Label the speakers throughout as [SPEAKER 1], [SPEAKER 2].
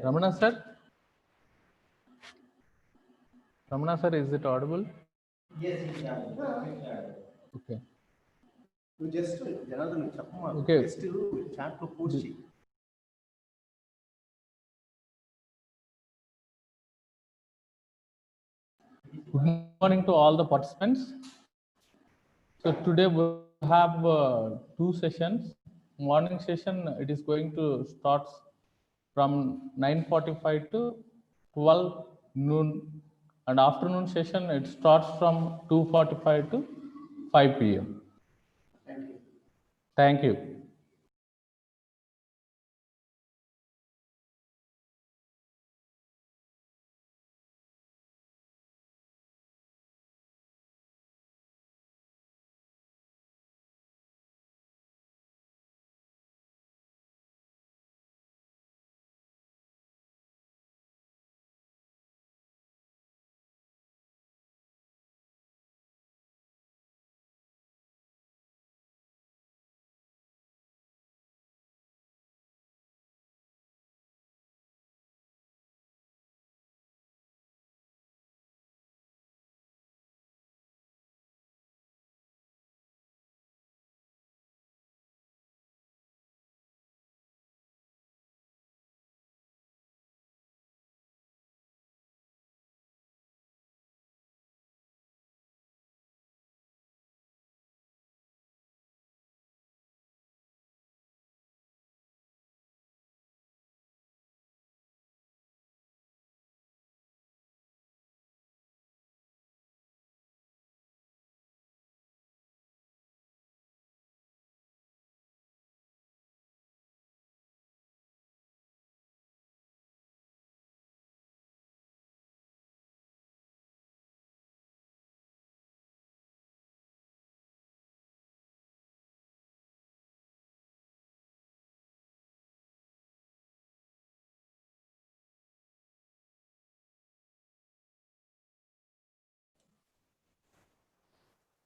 [SPEAKER 1] Ramana sir? Ramana sir, is it audible?
[SPEAKER 2] Yes, it's audible.
[SPEAKER 1] Okay.
[SPEAKER 2] You just Janardhan Chapma,
[SPEAKER 1] Okay.
[SPEAKER 2] just chat to post.
[SPEAKER 1] Good morning to all the participants. So today we have two sessions. Morning session, it is going to start from 9:45 to 12 noon, and afternoon session it starts from 2:45 to 5 p.m.
[SPEAKER 2] Thank you.
[SPEAKER 1] Thank you.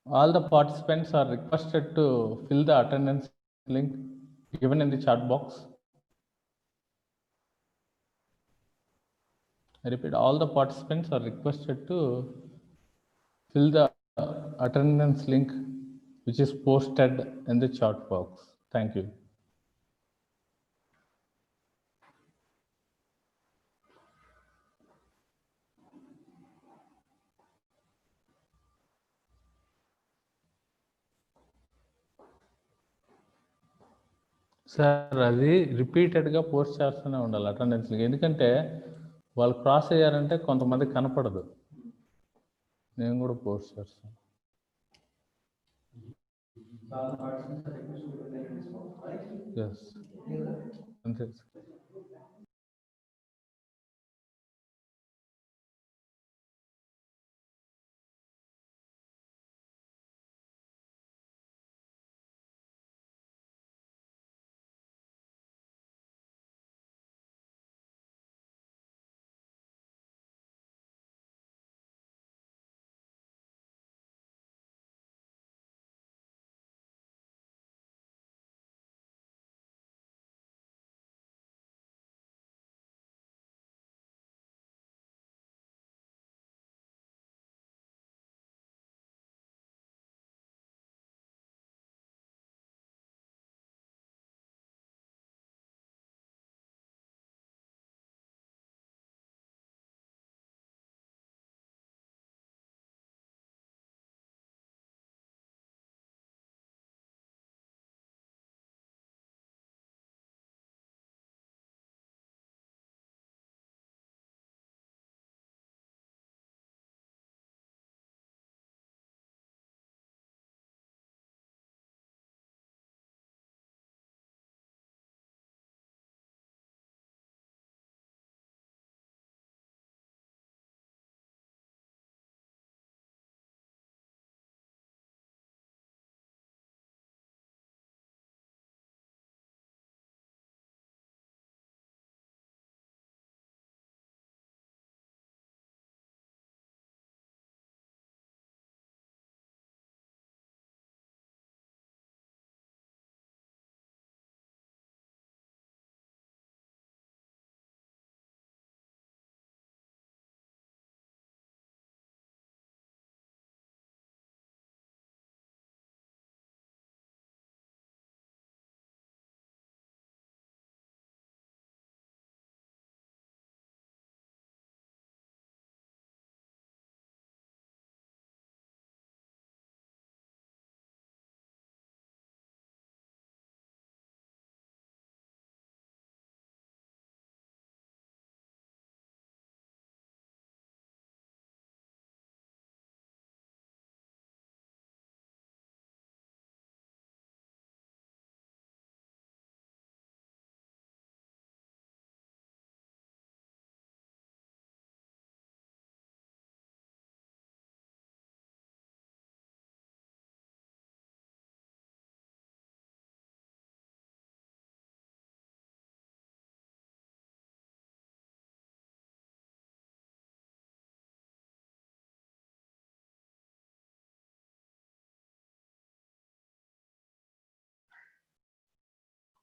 [SPEAKER 1] All the participants are requested to fill the attendance link given in the chat box. I repeat, all the participants are requested to fill the attendance link which is posted in the chat box. Thank you. Sir అది రిపీటెడ్గా post చేస్తూనే ఉండాలి attendance link. ఎందుకంటే వాళ్ళు cross అయ్యారంటే కొంతమంది కనపడదు. నేను కూడా పోస్ట్ చేస్తాను. ఎస్ అంతే.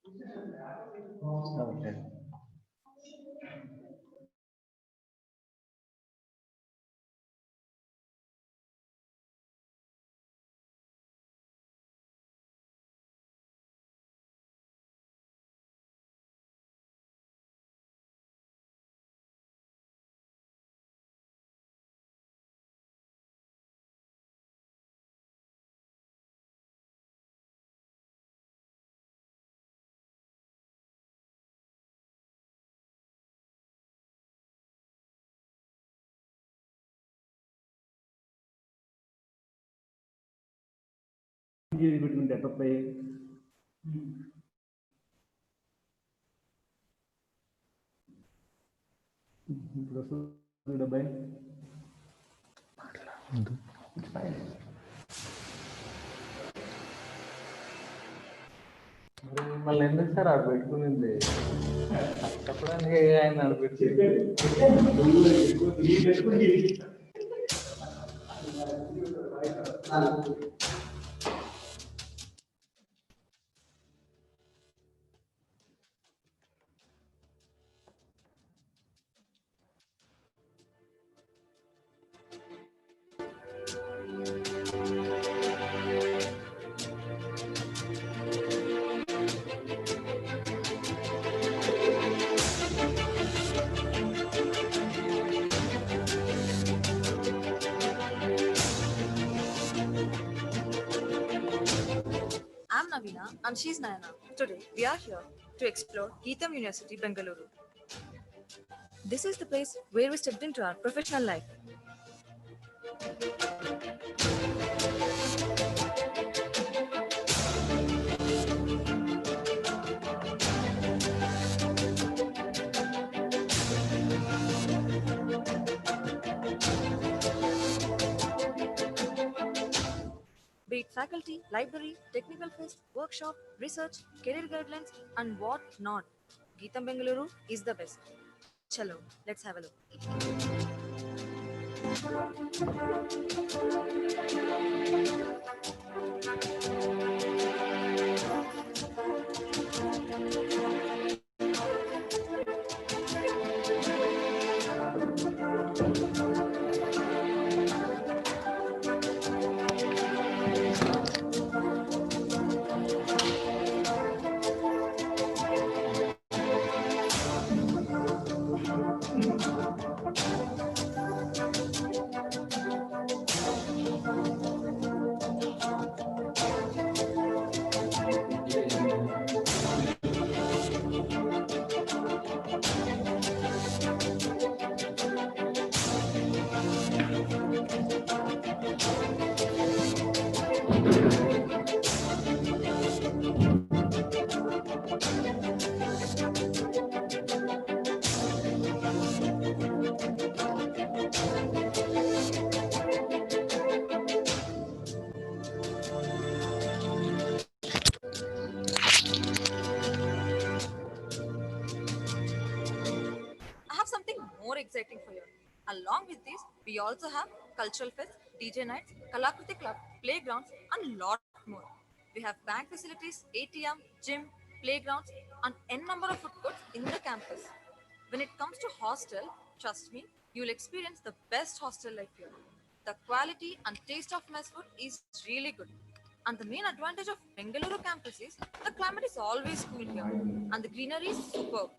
[SPEAKER 1] Okay.
[SPEAKER 2] between data play. It's fine.
[SPEAKER 1] మిమ్మల్ని ఎందుకు సార్ ఆడ పెట్టుకునింది చెప్పడానికి ఆయన ఆడ పెట్టుకుంది
[SPEAKER 3] I'm Navina and she's Nayana. Today we are here to explore GITAM University, Bengaluru. This is the place where we stepped into our professional life. Be it faculty, library, technical fest, workshop, research, career guidelines, and what not. GITAM Bengaluru is the best. Chalo, let's have a look. I have something more exciting for you. Along with this, we also have cultural fest, DJ nights, Kalakriti Club, playgrounds, and lot more. We have bank facilities, ATM, gym, playgrounds, and n number of food courts in the campus. When it comes to hostel, trust me, you'll experience the best hostel life here. The quality and taste of mess food is really good. And the main advantage of Bengaluru campus is the climate is always cool here, and the greenery is superb.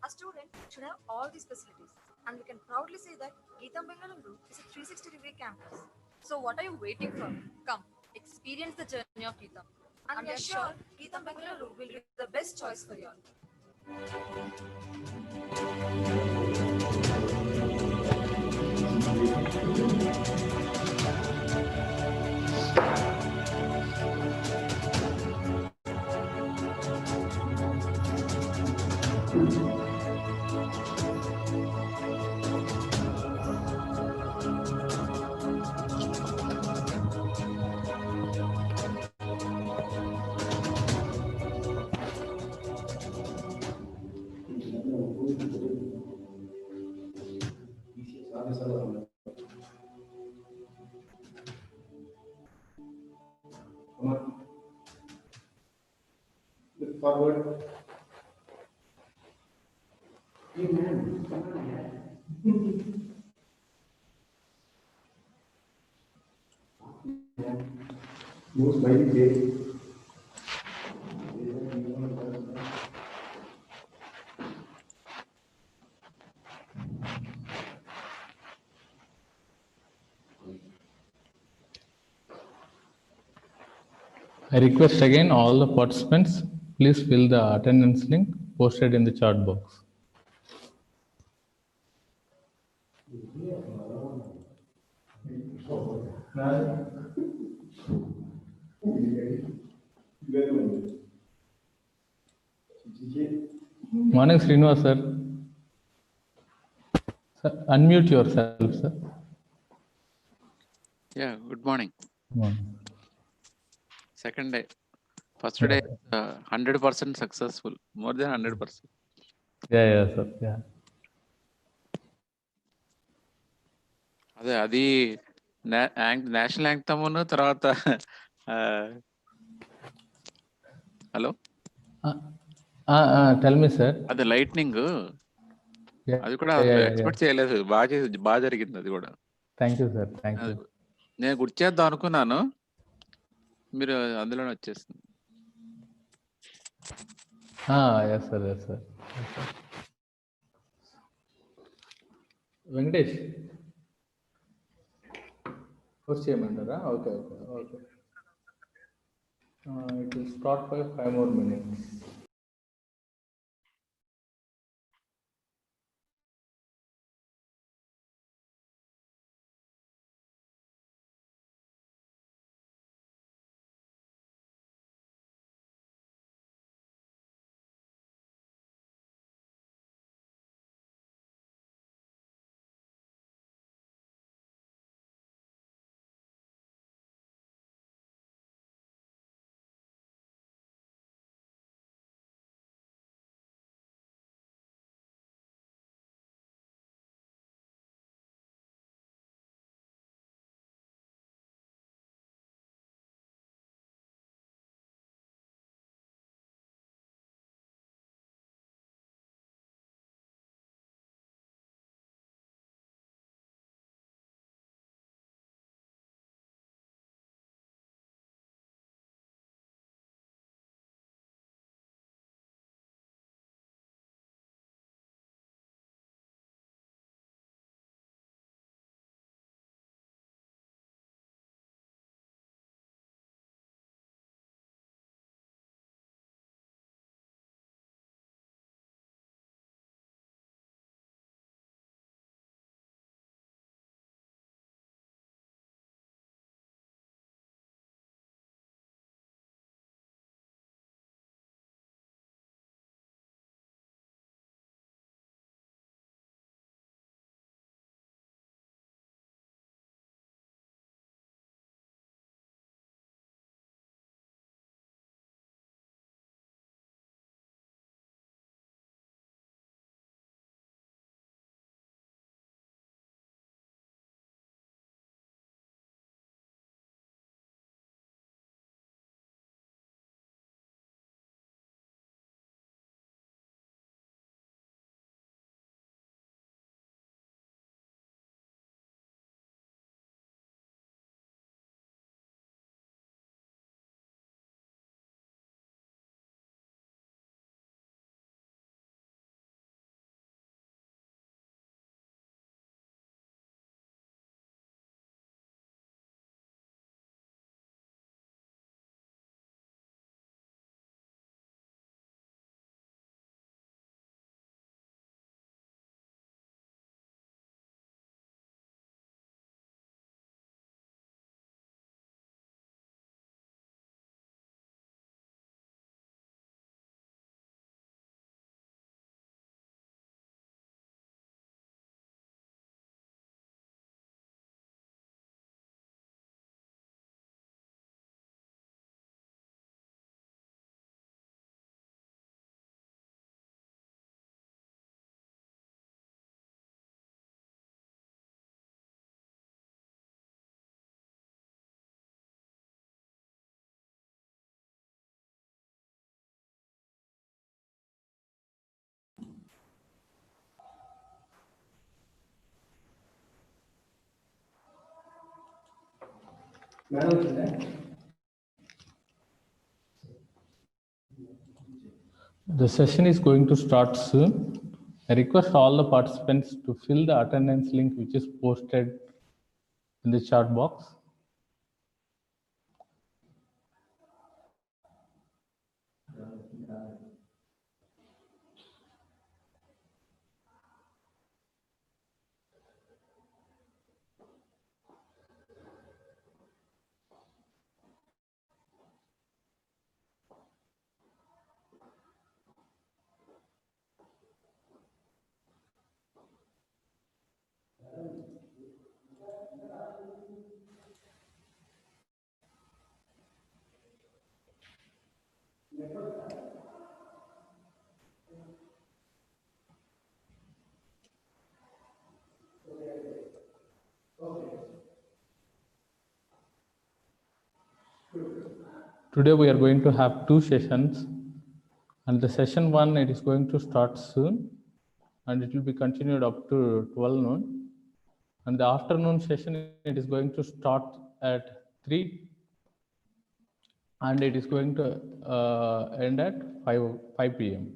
[SPEAKER 3] A student should have all these facilities, and we can proudly say that Geetam Bengaluru is a 360-degree campus. So what are you waiting for? Come, experience the journey of GITAM. And we are sure GITAM Bengaluru will be the best choice for you all.
[SPEAKER 2] Forward. Most by the day.
[SPEAKER 1] I request again all the participants, please fill the attendance link posted in the chat box. Morning, Srinivas sir. Sir, unmute yourself, sir.
[SPEAKER 4] Yeah, good morning.
[SPEAKER 1] Morning.
[SPEAKER 4] Second day. First
[SPEAKER 1] Yeah,
[SPEAKER 4] day, 100% successful. More than 100%.
[SPEAKER 1] yeah, sir. Yeah.
[SPEAKER 4] అది national anthem తర్వాత hello
[SPEAKER 1] Tell me, sir.
[SPEAKER 4] అది lightning
[SPEAKER 1] Yeah,
[SPEAKER 4] అది కూడా
[SPEAKER 1] yeah.
[SPEAKER 4] Expect చేయలేదు. బాగా జరిగింది అది కూడా.
[SPEAKER 1] Thank you, sir. Thank you.
[SPEAKER 4] నేను గుర్తు చేద్దాం అనుకున్నాను, మీరు అందులోనే వచ్చేస్తుంది.
[SPEAKER 1] Yes, sir. Venkatesh. First చేయమంటారా? Okay. It will start by 5 more minutes. The session is going to start soon. I request all the participants to fill the attendance link which is posted in the chat box. Today we are going to have two sessions, and the session 1 it is going to start soon, and it will be continued up to 12 noon. And the afternoon session it is going to start at 3, and it is going to end at 5 p.m.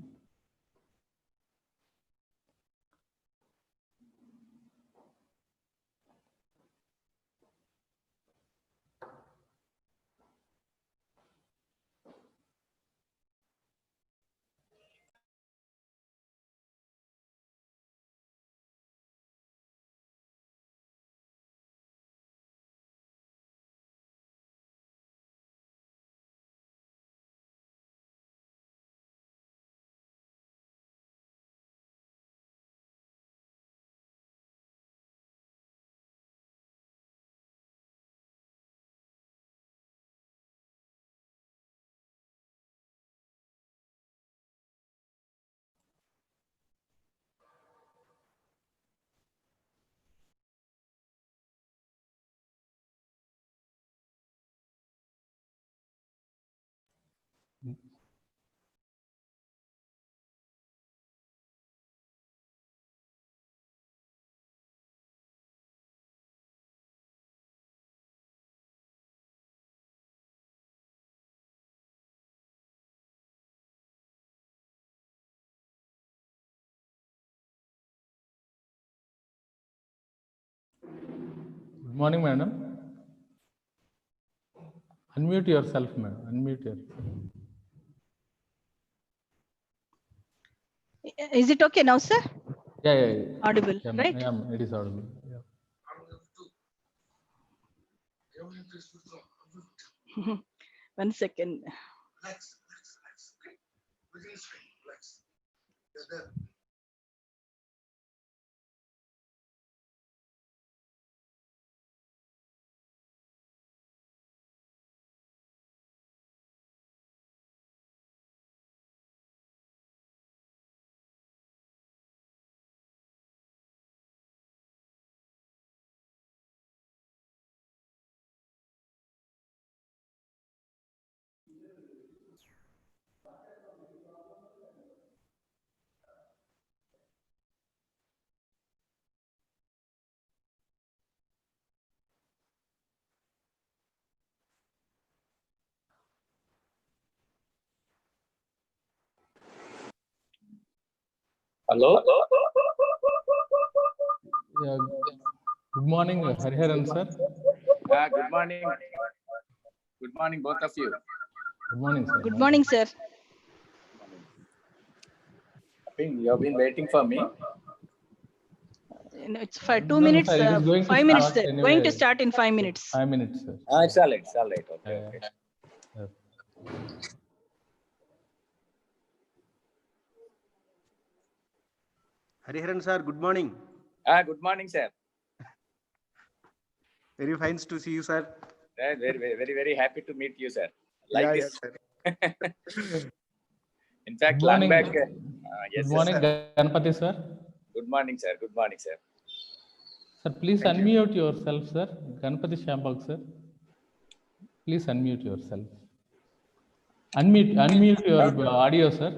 [SPEAKER 1] Good morning, madam. Unmute yourself, madam. Unmute yourself.
[SPEAKER 5] Is it okay now, sir?
[SPEAKER 1] Yeah.
[SPEAKER 5] Audible,
[SPEAKER 1] Yeah,
[SPEAKER 5] right?
[SPEAKER 1] yeah, it is audible. Yeah.
[SPEAKER 5] 1 second.
[SPEAKER 6] Hello.
[SPEAKER 1] Yeah. Good morning, Hariharan sir.
[SPEAKER 6] Good morning. Good morning, both of you.
[SPEAKER 1] Good morning, sir.
[SPEAKER 5] Good morning, sir.
[SPEAKER 6] I think you have been waiting for me.
[SPEAKER 5] It's for 2
[SPEAKER 1] No,
[SPEAKER 5] minutes.
[SPEAKER 1] sir, it is going to
[SPEAKER 5] 5 minutes,
[SPEAKER 1] start
[SPEAKER 5] sir.
[SPEAKER 1] anyway.
[SPEAKER 5] Going to start in 5 minutes.
[SPEAKER 1] 5 minutes, sir.
[SPEAKER 6] It's all right. It's all right. Okay.
[SPEAKER 1] Yeah.
[SPEAKER 6] Okay.
[SPEAKER 1] Yeah.
[SPEAKER 2] Hariharan sir, good morning.
[SPEAKER 6] Good morning, sir.
[SPEAKER 2] Very fine to see you, sir.
[SPEAKER 6] Very happy to meet you, sir. Like
[SPEAKER 2] Yeah,
[SPEAKER 6] this.
[SPEAKER 2] sir.
[SPEAKER 6] In fact,
[SPEAKER 1] Good
[SPEAKER 6] long
[SPEAKER 1] morning.
[SPEAKER 6] back.
[SPEAKER 1] Good
[SPEAKER 6] Yes,
[SPEAKER 1] morning,
[SPEAKER 6] sir.
[SPEAKER 1] Ganpati sir.
[SPEAKER 6] Good morning, sir. Good morning, sir.
[SPEAKER 1] Sir, please
[SPEAKER 2] Thank you.
[SPEAKER 1] unmute yourself, sir. Ganpati Shambhag, sir. Please unmute yourself. Unmute your audio, sir.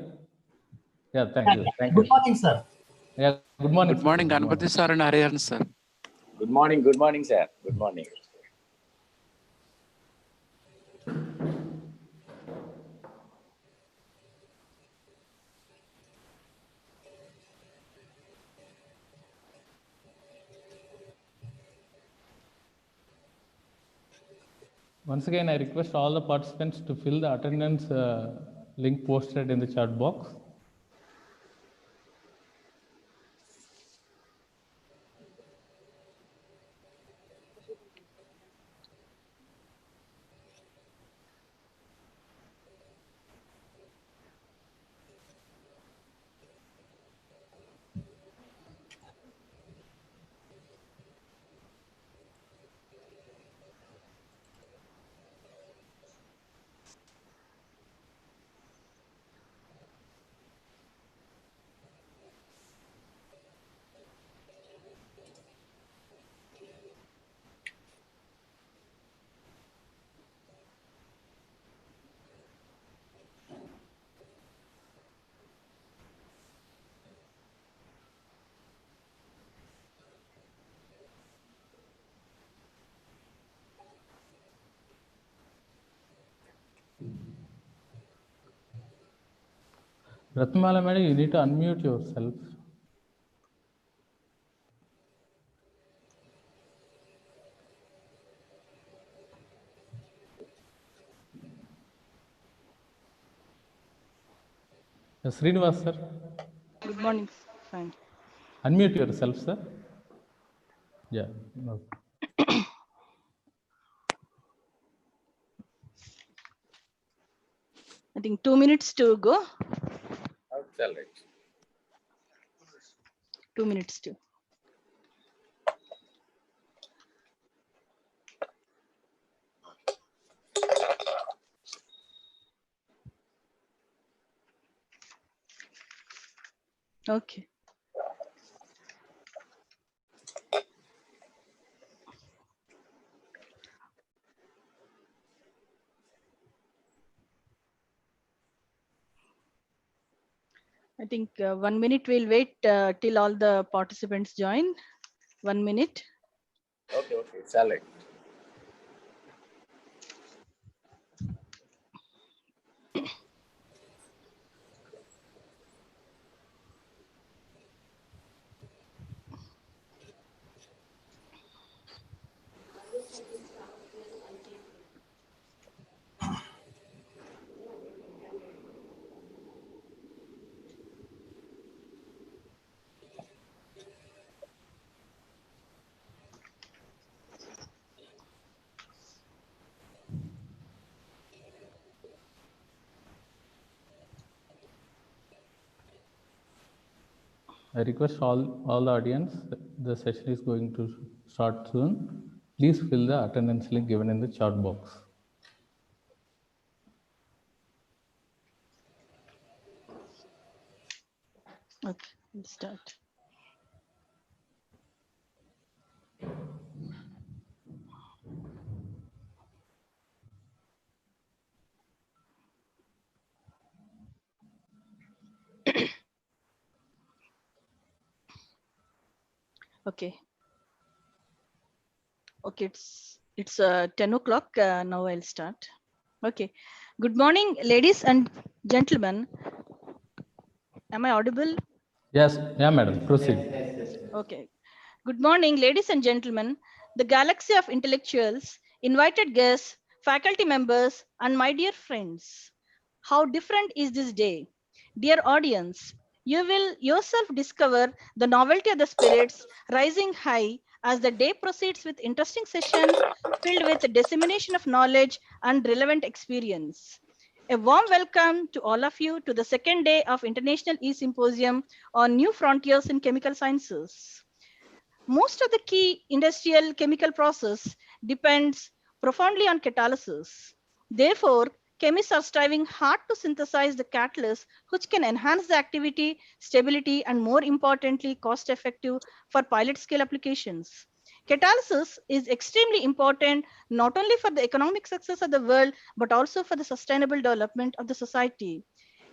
[SPEAKER 1] Yeah, thank you. Thank you.
[SPEAKER 7] Good morning, sir.
[SPEAKER 1] Yeah, good morning.
[SPEAKER 4] Good morning,
[SPEAKER 1] sir. Good
[SPEAKER 4] Ganpati sir and Hariharan sir.
[SPEAKER 6] Good morning, sir. Good morning, sir. Good morning.
[SPEAKER 1] Good morning.
[SPEAKER 4] Good morning, Ganpati sir and Hariharan sir.
[SPEAKER 1] Yeah, good morning, sir. Good morning.
[SPEAKER 6] Good morning. Good morning. Good morning.
[SPEAKER 1] Once again, I request all the participants to fill the attendance link posted in the chat box. Ratnamala madam, you need to unmute yourself. Srinivas sir,
[SPEAKER 5] Good morning. Fine.
[SPEAKER 1] unmute yourself, sir. Yeah. No.
[SPEAKER 5] I think 2 minutes to go.
[SPEAKER 6] Select.
[SPEAKER 5] 2 minutes to. Okay. I think 1 minute we'll wait till all the participants join. 1 minute.
[SPEAKER 6] Okay. Select.
[SPEAKER 1] I request all the audience, the session is going to start soon. Please fill the attendance link given in the chat box.
[SPEAKER 5] Okay, we'll start. Okay. Okay, it's 10 o'clock. Now I'll start. Okay. Good morning, ladies and gentlemen. Am I audible?
[SPEAKER 1] Yes, yeah, madam, proceed.
[SPEAKER 5] Okay. Good morning, ladies and gentlemen, the galaxy of intellectuals, invited guests, faculty members, and my dear friends. How different is this day? Dear audience, you will yourself discover the novelty of the spirits rising high as the day proceeds with interesting sessions filled with dissemination of knowledge and relevant experience. A warm welcome to all of you to the second day of International E-Symposium on New Frontiers in Chemical Sciences. Most of the key industrial chemical process depends profoundly on catalysis. Therefore, chemists are striving hard to synthesize the catalyst which can enhance the activity, stability, and more importantly, cost effective for pilot scale applications. Catalysis is extremely important not only for the economic success of the world, but also for the sustainable development of the society.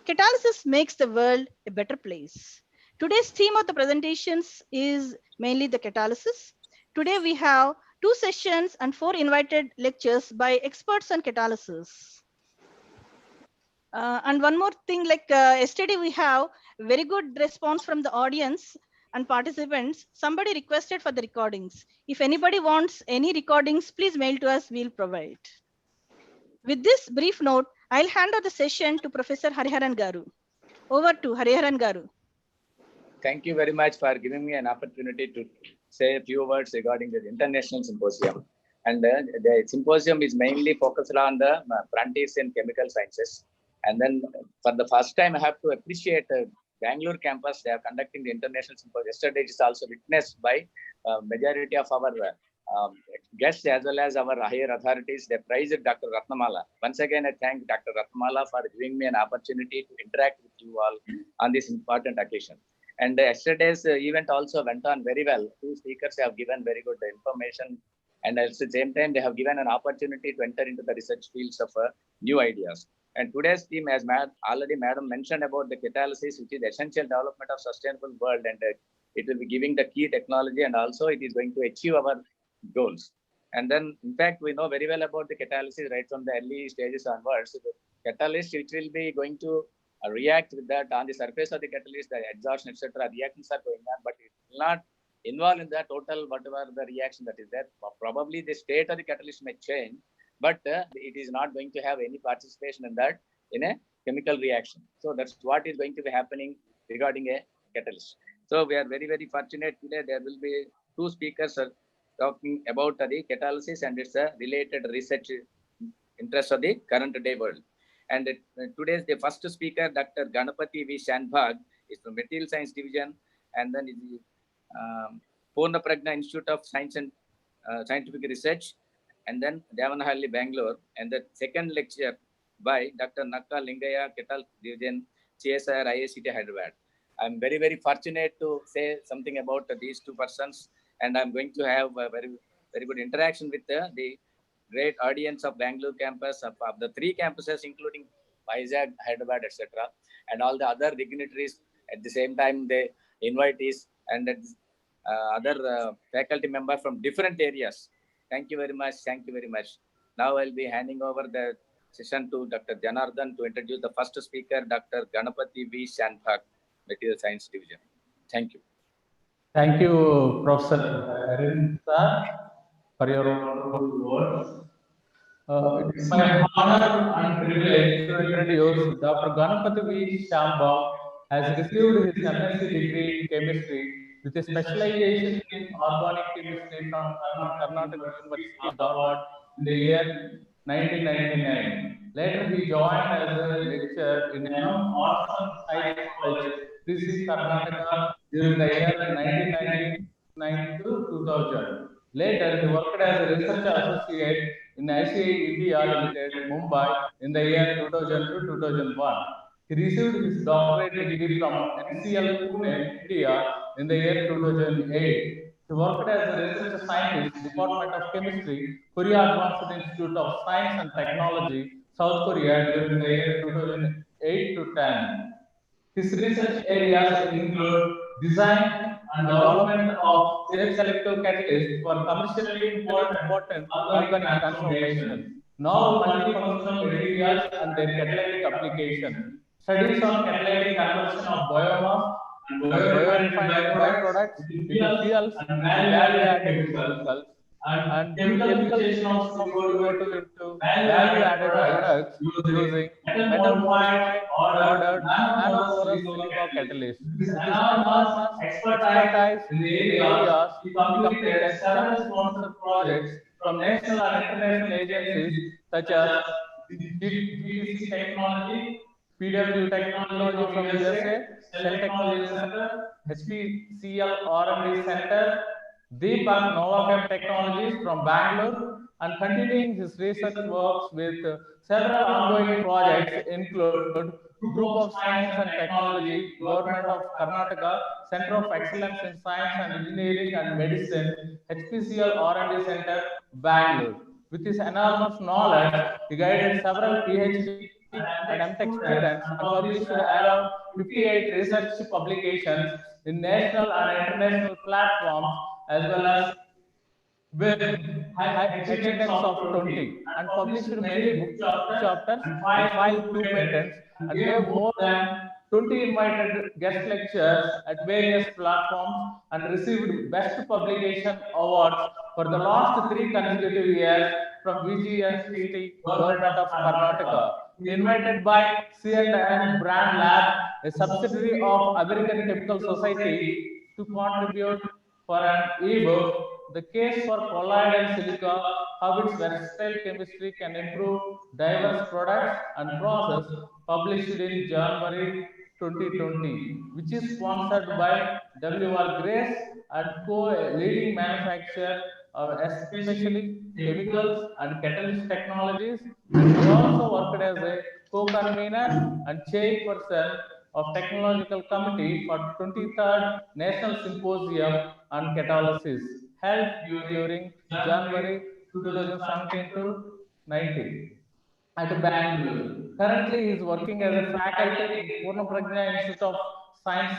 [SPEAKER 5] Catalysis makes the world a better place. Today's theme of the presentations is mainly the catalysis. Today we have 2 sessions and 4 invited lectures by experts on catalysis. And one more thing, like yesterday we have very good response from the audience and participants. Somebody requested for the recordings. If anybody wants any recordings, please mail to us, we'll provide. With this brief note, I'll hand over the session to Professor Hariharan Garu. Over to Hariharan Garu.
[SPEAKER 6] Thank you very much for giving me an opportunity to say a few words regarding the international symposium. And the symposium is mainly focused on the frontiers in chemical sciences. And then for the first time, I have to appreciate Bangalore campus. They are conducting the international symposium. Yesterday, it is also witnessed by majority of our guests as well as our higher authorities. They praised Dr. Ratnamala. Once again, I thank Dr. Ratnamala for giving me an opportunity to interact with you all on this important occasion. And yesterday's event also went on very well. Two speakers have given very good information, and at the same time, they have given an opportunity to enter into the research fields of new ideas. And today's theme, as already Madam mentioned about the catalysis, which is essential development of sustainable world, and it will be giving the key technology, and also it is going to achieve our goals. And then, in fact, we know very well about the catalysis right from the early stages onwards. So the catalyst, which will be going to react with that on the surface of the catalyst, the exhaustion, etc. Reactions are going on, but it will not involve in the total whatever the reaction that is there. Probably the state of the catalyst may change, but it is not going to have any participation in that in a chemical reaction. So that's what is going to be happening regarding a catalyst. So we are very, very fortunate today. There will be two speakers talking about the catalysis and its related research interest of the current day world. And today's the first speaker, Dr. Ganapati V. Shanbhag, is from Material Science Division, and then is the Purna Pragna Institute of Science and Scientific Research, and then Devanahalli, Bangalore. And the second lecture by Dr. Nakka Lingaya, Ketal Division, CSIR, IICT Hyderabad. I'm very, very fortunate to say something about these two persons, and I'm going to have a very, very good interaction with the great audience of Bangalore campus, of the three campuses, including Vizag, Hyderabad, etc., and all the other dignitaries. At the same time, the invitees and other faculty members from different areas. Thank you very much. Thank you very much. Now I'll be handing over the session to Dr. Janardhan to introduce the first speaker, Dr. Ganapati V. Shanbhag, Material Science Division. Thank you.
[SPEAKER 1] Thank you, Professor Hariharan sir, for your wonderful words. It is my honor and privilege to introduce Dr. Ganapati V. Shambhav has received his MSc degree in chemistry with a specialization in organic chemistry from Karnataka University, Dharwad in the year 1999. Later, he joined as a lecturer in Arts and Science College, Trichy, Karnataka during the year 1999 to 2000. Later, he worked as a research associate in ICI India Limited, Mumbai in the year 2000 to 2001. He received his doctorate degree from NCL Pune, India in the year 2008. He worked as a research scientist, Department of Chemistry, Korea Advanced Institute of Science and Technology, South Korea during the year 2008 to 10. His research areas include design and development of safe selective catalysts for commercially important organic transformations, novel multifunctional materials and their catalytic application, studies on catalytic conversion of biomass and biorefined byproducts into fuels and value-added chemicals, and chemicalization of CO2 into value-added products using metal-modified, ordered, nanoporous silica catalyst. With his enormous expertise in the areas, he completed several sponsored projects from national and international agencies such as GTC Technology, PW Technology from USA, Cell Technology Center, HPCL R&D Center, Deepak Novachem Technologies from Bangalore, and continuing his research works with several ongoing projects include Group of Science and Technology, Government of Karnataka, Center of Excellence in Science and Engineering and Medicine, HPCL R&D Center, Bangalore. With his enormous knowledge, he guided several PhD and MTech students and published around 58 research publications in national and international platforms, as well as with achievements of 20, and published many book chapters and filed 2 patents and gave more than 20 invited guest lectures at various platforms and received Best Publication Awards for the last 3 consecutive years from VGST Government of Karnataka. Invited by C&N Brand Lab, a subsidiary of American Chemical Society, to contribute for an ebook, The Case for Colloidal Silica, How Its Versatile Chemistry Can Improve Diverse Products and Process, published in January 2020, which is sponsored by W.R. Grace and co-leading manufacturer of especially chemicals and catalyst technologies. And I also worked as a co-convener and chairperson of Technological Committee for 23rd National Symposium on Catalysis, held during January 2017 to 19 at Bangalore. Currently, he is working as a faculty in Purna Prajna Institute of Science,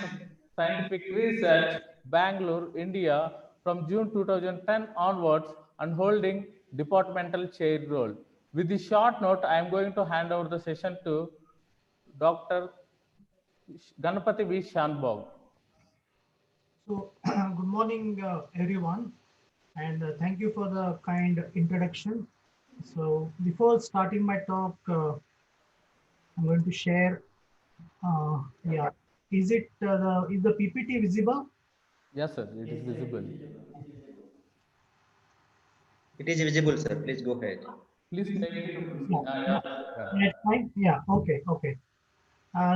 [SPEAKER 1] Scientific Research, Bangalore, India, from June 2010 onwards and holding departmental chair role. With this short note, I am going to hand over the session to Dr. Ganapati V. Shanbog.
[SPEAKER 7] So, good morning, everyone, and thank you for the kind introduction. So, before starting my talk, I'm going to share. Yeah, is the PPT visible?
[SPEAKER 1] Yes, sir, it is visible.
[SPEAKER 8] It is visible, sir. Please go ahead.
[SPEAKER 1] Please take it to.
[SPEAKER 7] That's fine. Yeah. Okay. Okay.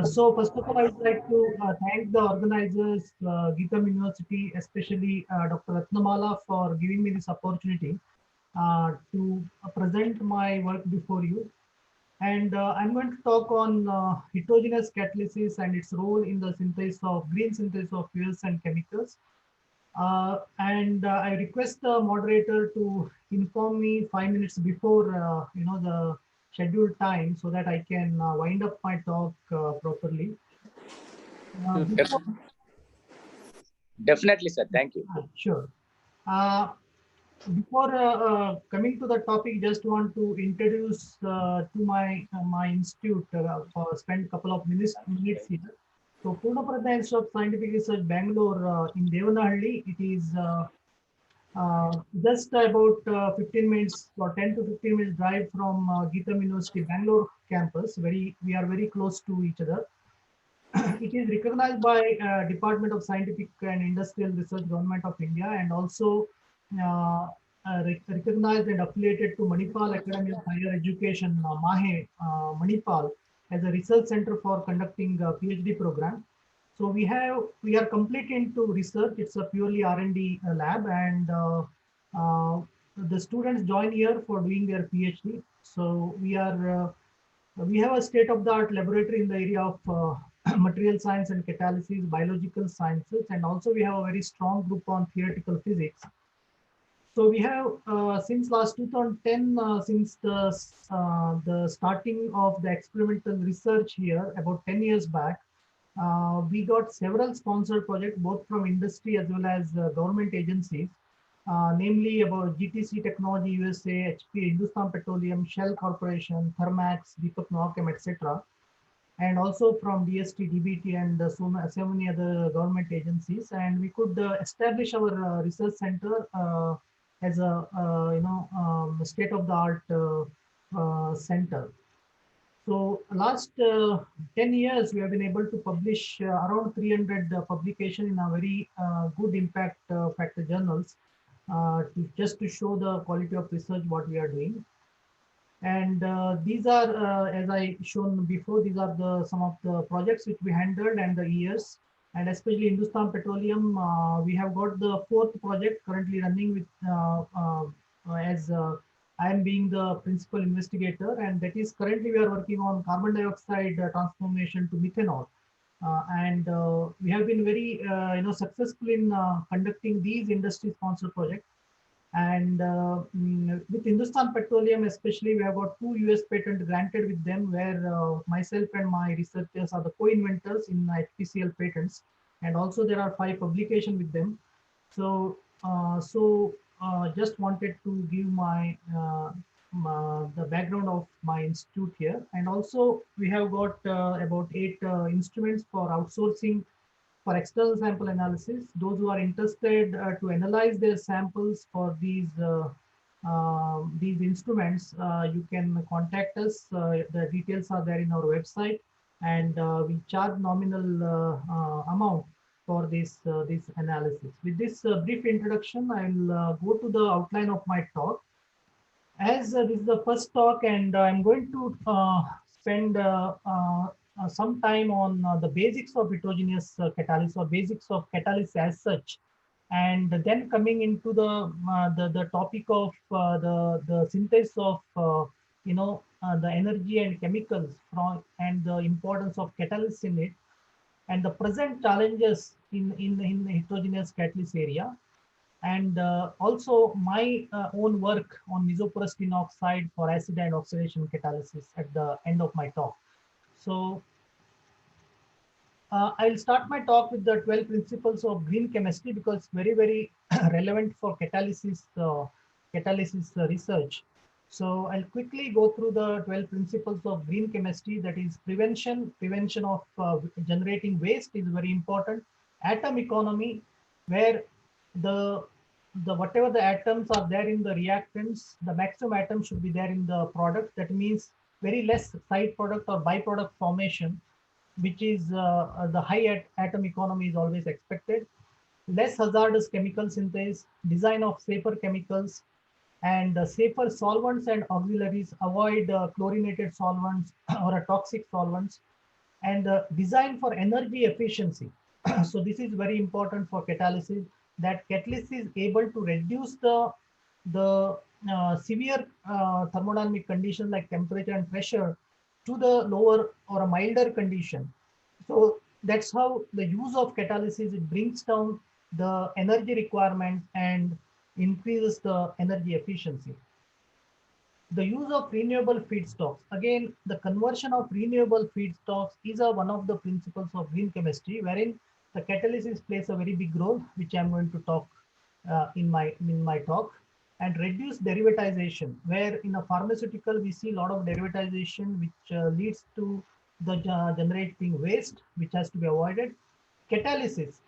[SPEAKER 7] So first of all, I would like to thank the organizers, GITAM University, especially Dr. Ratnamala, for giving me this opportunity to present my work before you. And I'm going to talk on heterogeneous catalysis and its role in the green synthesis of fuels and chemicals. And I request the moderator to inform me 5 minutes before the scheduled time so that I can wind up my talk properly.
[SPEAKER 6] Definitely, sir. Thank you.
[SPEAKER 7] Sure. Before coming to the topic, just want to introduce to my institute for spend a couple of minutes here. So Purna Prajna Institute of Scientific Research, Bangalore, in Devanahalli. It is just about 15 minutes or 10 to 15 minutes drive from GITAM University, Bangalore campus. We are very close to each other. It is recognized by Department of Scientific and Industrial Research, Government of India, and also recognized and affiliated to Manipal Academy of Higher Education, MAHE, Manipal, as a research center for conducting a PhD program. So we are completely into research. It's a purely R&D lab, and the students join here for doing their PhD. So we have a state-of-the-art laboratory in the area of material science and catalysis, biological sciences, and also we have a very strong group on theoretical physics. So we have since last 2010, since the starting of the experimental research here about 10 years back, we got several sponsored projects both from industry as well as government agencies, namely about GTC Technology USA, HP, Hindustan Petroleum, Shell Corporation, Thermax, Deepak Novachem, etc. And also from DST, DBT, and so many other government agencies. And we could establish our research center as a state-of-the-art center. So last 10 years, we have been able to publish around 300 publications in a very good impact factor journals, just to show the quality of research what we are doing. And these are, as I shown before, these are some of the projects which we handled and the years. And especially Hindustan Petroleum, we have got the 4th project currently running with as I am being the principal investigator, and that is currently we are working on carbon dioxide transformation to methanol. And we have been very successful in conducting these industry sponsored projects. And with Hindustan Petroleum especially, we have got 2 US patents granted with them, where myself and my researchers are the co-inventors in HPCL patents. And also there are 5 publications with them. So just wanted to give my the background of my institute here. And also we have got about 8 instruments for outsourcing for external sample analysis. Those who are interested to analyze their samples for these instruments, you can contact us. The details are there in our website, and we charge nominal amount for this analysis. With this brief introduction, I'll go to the outline of my talk. As this is the first talk, and I'm going to spend some time on the basics of heterogeneous catalysis, or basics of catalysis as such, and then coming into the topic of the synthesis of the energy and chemicals from, and the importance of catalysts in it, and the present challenges in the heterogeneous catalyst area, and also my own work on mesoporous tin oxide for acid and oxidation catalysis at the end of my talk. So I'll start my talk with the 12 principles of green chemistry, because it's very, very relevant for catalysis research. So I'll quickly go through the 12 principles of green chemistry. That is prevention of generating waste is very important. Atom economy, where the whatever the atoms are there in the reactants, the maximum atoms should be there in the product. That means very less side product or byproduct formation, which is the high atom economy is always expected. Less hazardous chemical synthesis, design of safer chemicals, and safer solvents and auxiliaries. Avoid chlorinated solvents or toxic solvents, and design for energy efficiency. So this is very important for catalysis, that catalyst is able to reduce the severe thermodynamic conditions like temperature and pressure to the lower or a milder condition. So that's how the use of catalysis, it brings down the energy requirement and increases the energy efficiency. The use of renewable feedstocks. Again, the conversion of renewable feedstocks is one of the principles of green chemistry, wherein the catalysis plays a very big role, which I'm going to talk in my talk. And reduce derivatization, where in a pharmaceutical we see a lot of derivatization, which leads to the generating waste, which has to be avoided. Catalysis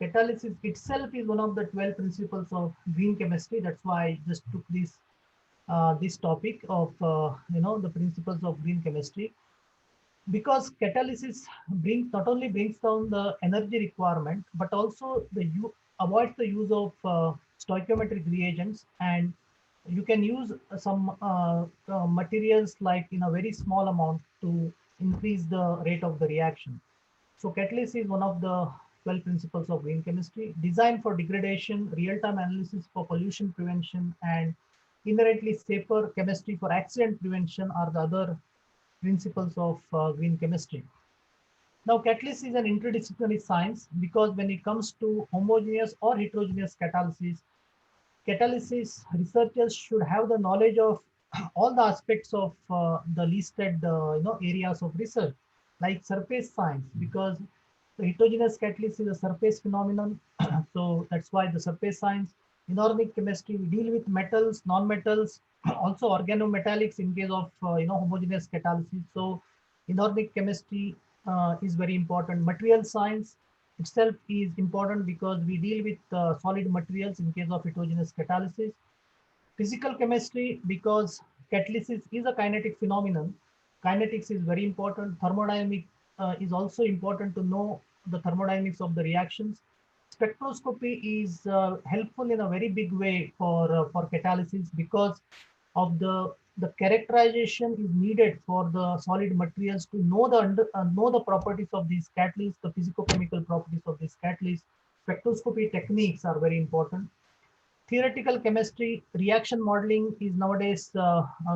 [SPEAKER 7] itself is one of the 12 principles of green chemistry. That's why I just took this topic of the principles of green chemistry, because catalysis not only brings down the energy requirement, but also avoids the use of stoichiometric reagents, and you can use some materials like in a very small amount to increase the rate of the reaction. So catalysis is one of the 12 principles of green chemistry. Design for degradation, real-time analysis for pollution prevention, and inherently safer chemistry for accident prevention are the other principles of green chemistry. Now, catalysis is an interdisciplinary science, because when it comes to homogeneous or heterogeneous catalysis researchers should have the knowledge of all the aspects of the listed areas of research, like surface science, because the heterogeneous catalysis is a surface phenomenon. So that's why the surface science. Inorganic chemistry, we deal with metals, non-metals, also organometallics in case of homogeneous catalysis. So inorganic chemistry is very important. Material science itself is important, because we deal with solid materials in case of heterogeneous catalysis. Physical chemistry, because catalysis is a kinetic phenomenon. Kinetics is very important. Thermodynamic is also important to know the thermodynamics of the reactions. Spectroscopy is helpful in a very big way for catalysis, because of the characterization is needed for the solid materials to know the properties of these catalysts, the physicochemical properties of these catalysts. Spectroscopy techniques are very important. Theoretical chemistry, reaction modeling is nowadays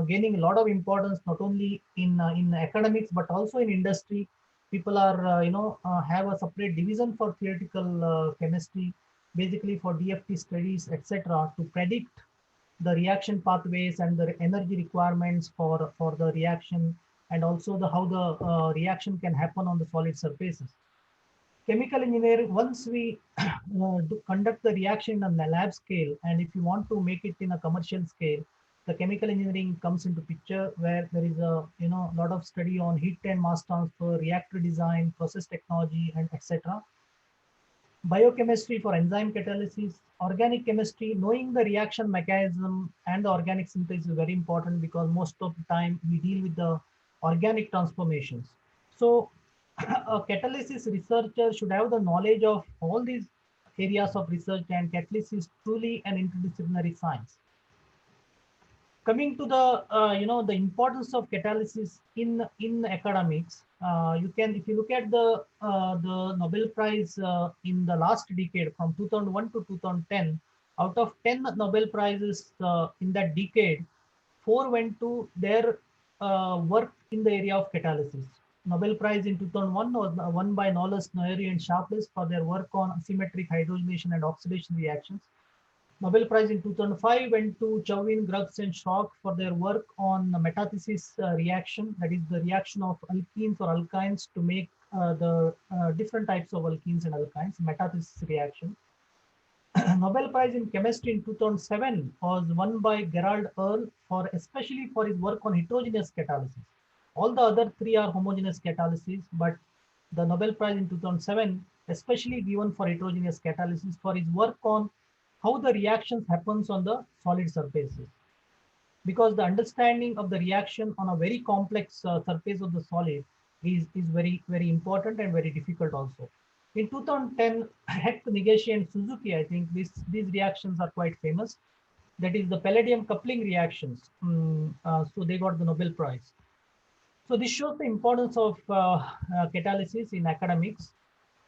[SPEAKER 7] gaining a lot of importance, not only in academics but also in industry. People are have a separate division for theoretical chemistry, basically for DFT studies, etc., to predict the reaction pathways and the energy requirements for the reaction, and also how the reaction can happen on the solid surfaces. Chemical engineering, once we conduct the reaction on the lab scale, and if you want to make it in a commercial scale, the chemical engineering comes into picture, where there is a lot of study on heat and mass transfer, reactor design, process technology, and etc. Biochemistry for enzyme catalysis, organic chemistry, knowing the reaction mechanism and the organic synthesis is very important, because most of the time we deal with the organic transformations. So a catalysis researcher should have the knowledge of all these areas of research, and catalysis is truly an interdisciplinary science. Coming to the the importance of catalysis in academics, you can, if you look at the Nobel Prize in the last decade from 2001 to 2010, out of 10 Nobel Prizes in that decade, 4 went to their work in the area of catalysis. Nobel Prize in 2001 was won by Knowles, Noyeri, and Sharpless for their work on asymmetric hydrogenation and oxidation reactions. Nobel Prize in 2005 went to Chauvin, Grubbs, and Schock for their work on the metathesis reaction, that is the reaction of alkenes or alkynes to make the different types of alkenes and alkynes, metathesis reaction. Nobel Prize in Chemistry in 2007 was won by Gerald Earl for especially for his work on heterogeneous catalysis. All the other three are homogeneous catalysis, but the Nobel Prize in 2007 especially given for heterogeneous catalysis for his work on how the reactions happens on the solid surfaces. Because the understanding of the reaction on a very complex surface of the solid is very, very important and very difficult also. In 2010, Heck, Nigeshii, and Suzuki, I think these reactions are quite famous. That is the palladium coupling reactions. So they got the Nobel Prize. So this shows the importance of catalysis in academics.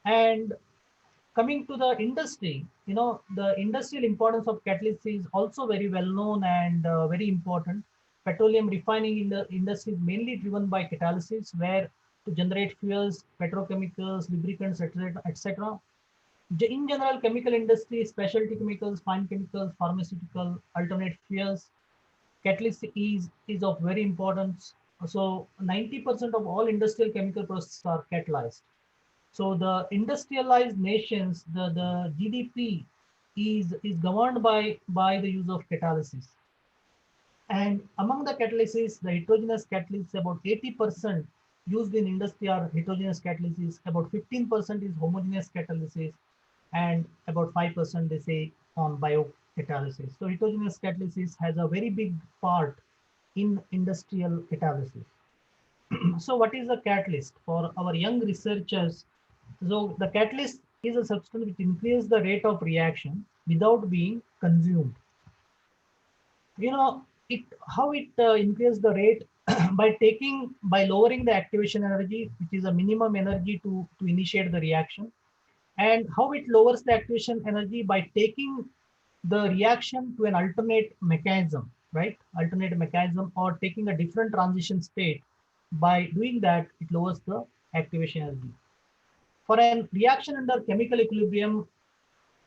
[SPEAKER 7] And coming to the industry, the industrial importance of catalysis is also very well known and very important. Petroleum refining in the industry is mainly driven by catalysis, where to generate fuels, petrochemicals, lubricants, etc., etc. In general, chemical industry, specialty chemicals, fine chemicals, pharmaceutical, alternate fuels, catalyst is of very importance. So 90% of all industrial chemical processes are catalyzed. So the industrialized nations, the GDP is governed by the use of catalysis. And among the catalysis, the heterogeneous catalysis, about 80% used in industry are heterogeneous catalysis, about 15% is homogeneous catalysis, and about 5% they say on biocatalysis. So heterogeneous catalysis has a very big part in industrial catalysis. So what is a catalyst for our young researchers? So the catalyst is a substance which increases the rate of reaction without being consumed. How it increases the rate by lowering the activation energy, which is a minimum energy to initiate the reaction. And how it lowers the activation energy by taking the reaction to an alternate mechanism, right? Alternate mechanism, or taking a different transition state. By doing that, it lowers the activation energy. For a reaction under chemical equilibrium,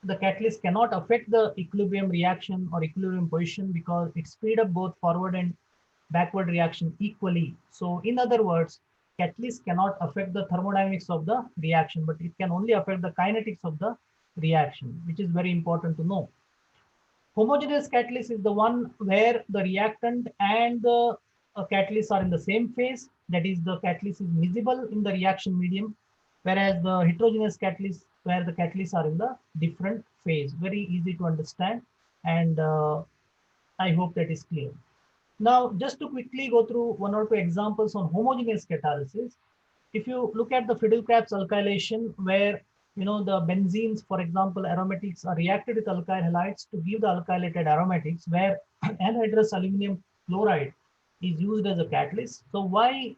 [SPEAKER 7] the catalyst cannot affect the equilibrium reaction or equilibrium position, because it speeds up both forward and backward reaction equally. So in other words, catalyst cannot affect the thermodynamics of the reaction, but it can only affect the kinetics of the reaction, which is very important to know. Homogeneous catalyst is the one where the reactant and the catalyst are in the same phase. That is, the catalyst is miscible in the reaction medium, whereas the heterogeneous catalyst, where the catalysts are in the different phase. Very easy to understand, and I hope that is clear. Now, just to quickly go through one or two examples on homogeneous catalysis. If you look at the Fiddle-Crafts alkylation, where the benzenes, for example, aromatics, are reacted with alkyl halides to give the alkylated aromatics, where anhydrous aluminum chloride is used as a catalyst. So why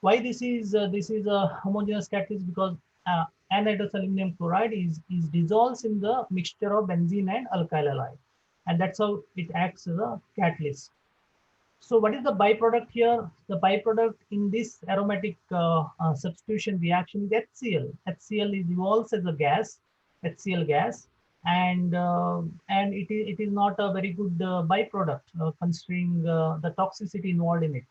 [SPEAKER 7] this is a homogeneous catalyst? Because anhydrous aluminum chloride is dissolves in the mixture of benzene and alkyl halide, and that's how it acts as a catalyst. So what is the byproduct here? The byproduct in this aromatic substitution reaction is HCl. HCl evolves as a gas, HCl gas, and it is not a very good byproduct considering the toxicity involved in it.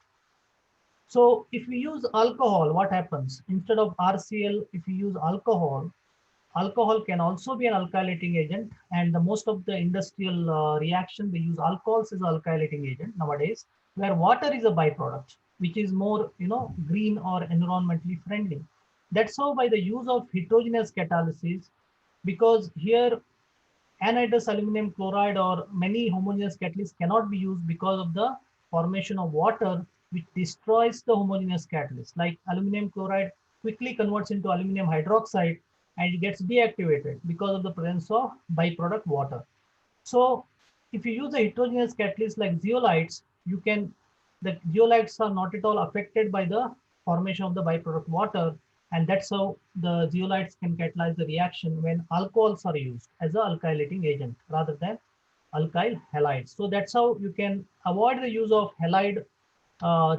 [SPEAKER 7] So if we use alcohol, what happens? Instead of RCl, if we use alcohol, alcohol can also be an alkylating agent, and the most of the industrial reaction they use alcohols as alkylating agent nowadays, where water is a byproduct, which is more green or environmentally friendly. That's how by the use of heterogeneous catalysis, because here anhydrous aluminum chloride or many homogeneous catalysts cannot be used because of the formation of water, which destroys the homogeneous catalyst. Like aluminum chloride quickly converts into aluminum hydroxide and it gets deactivated because of the presence of byproduct water. So if you use a heterogeneous catalyst like zeolites, the zeolites are not at all affected by the formation of the byproduct water. And that's how the zeolites can catalyze the reaction when alcohols are used as an alkylating agent rather than alkyl halides. So that's how you can avoid the use of halide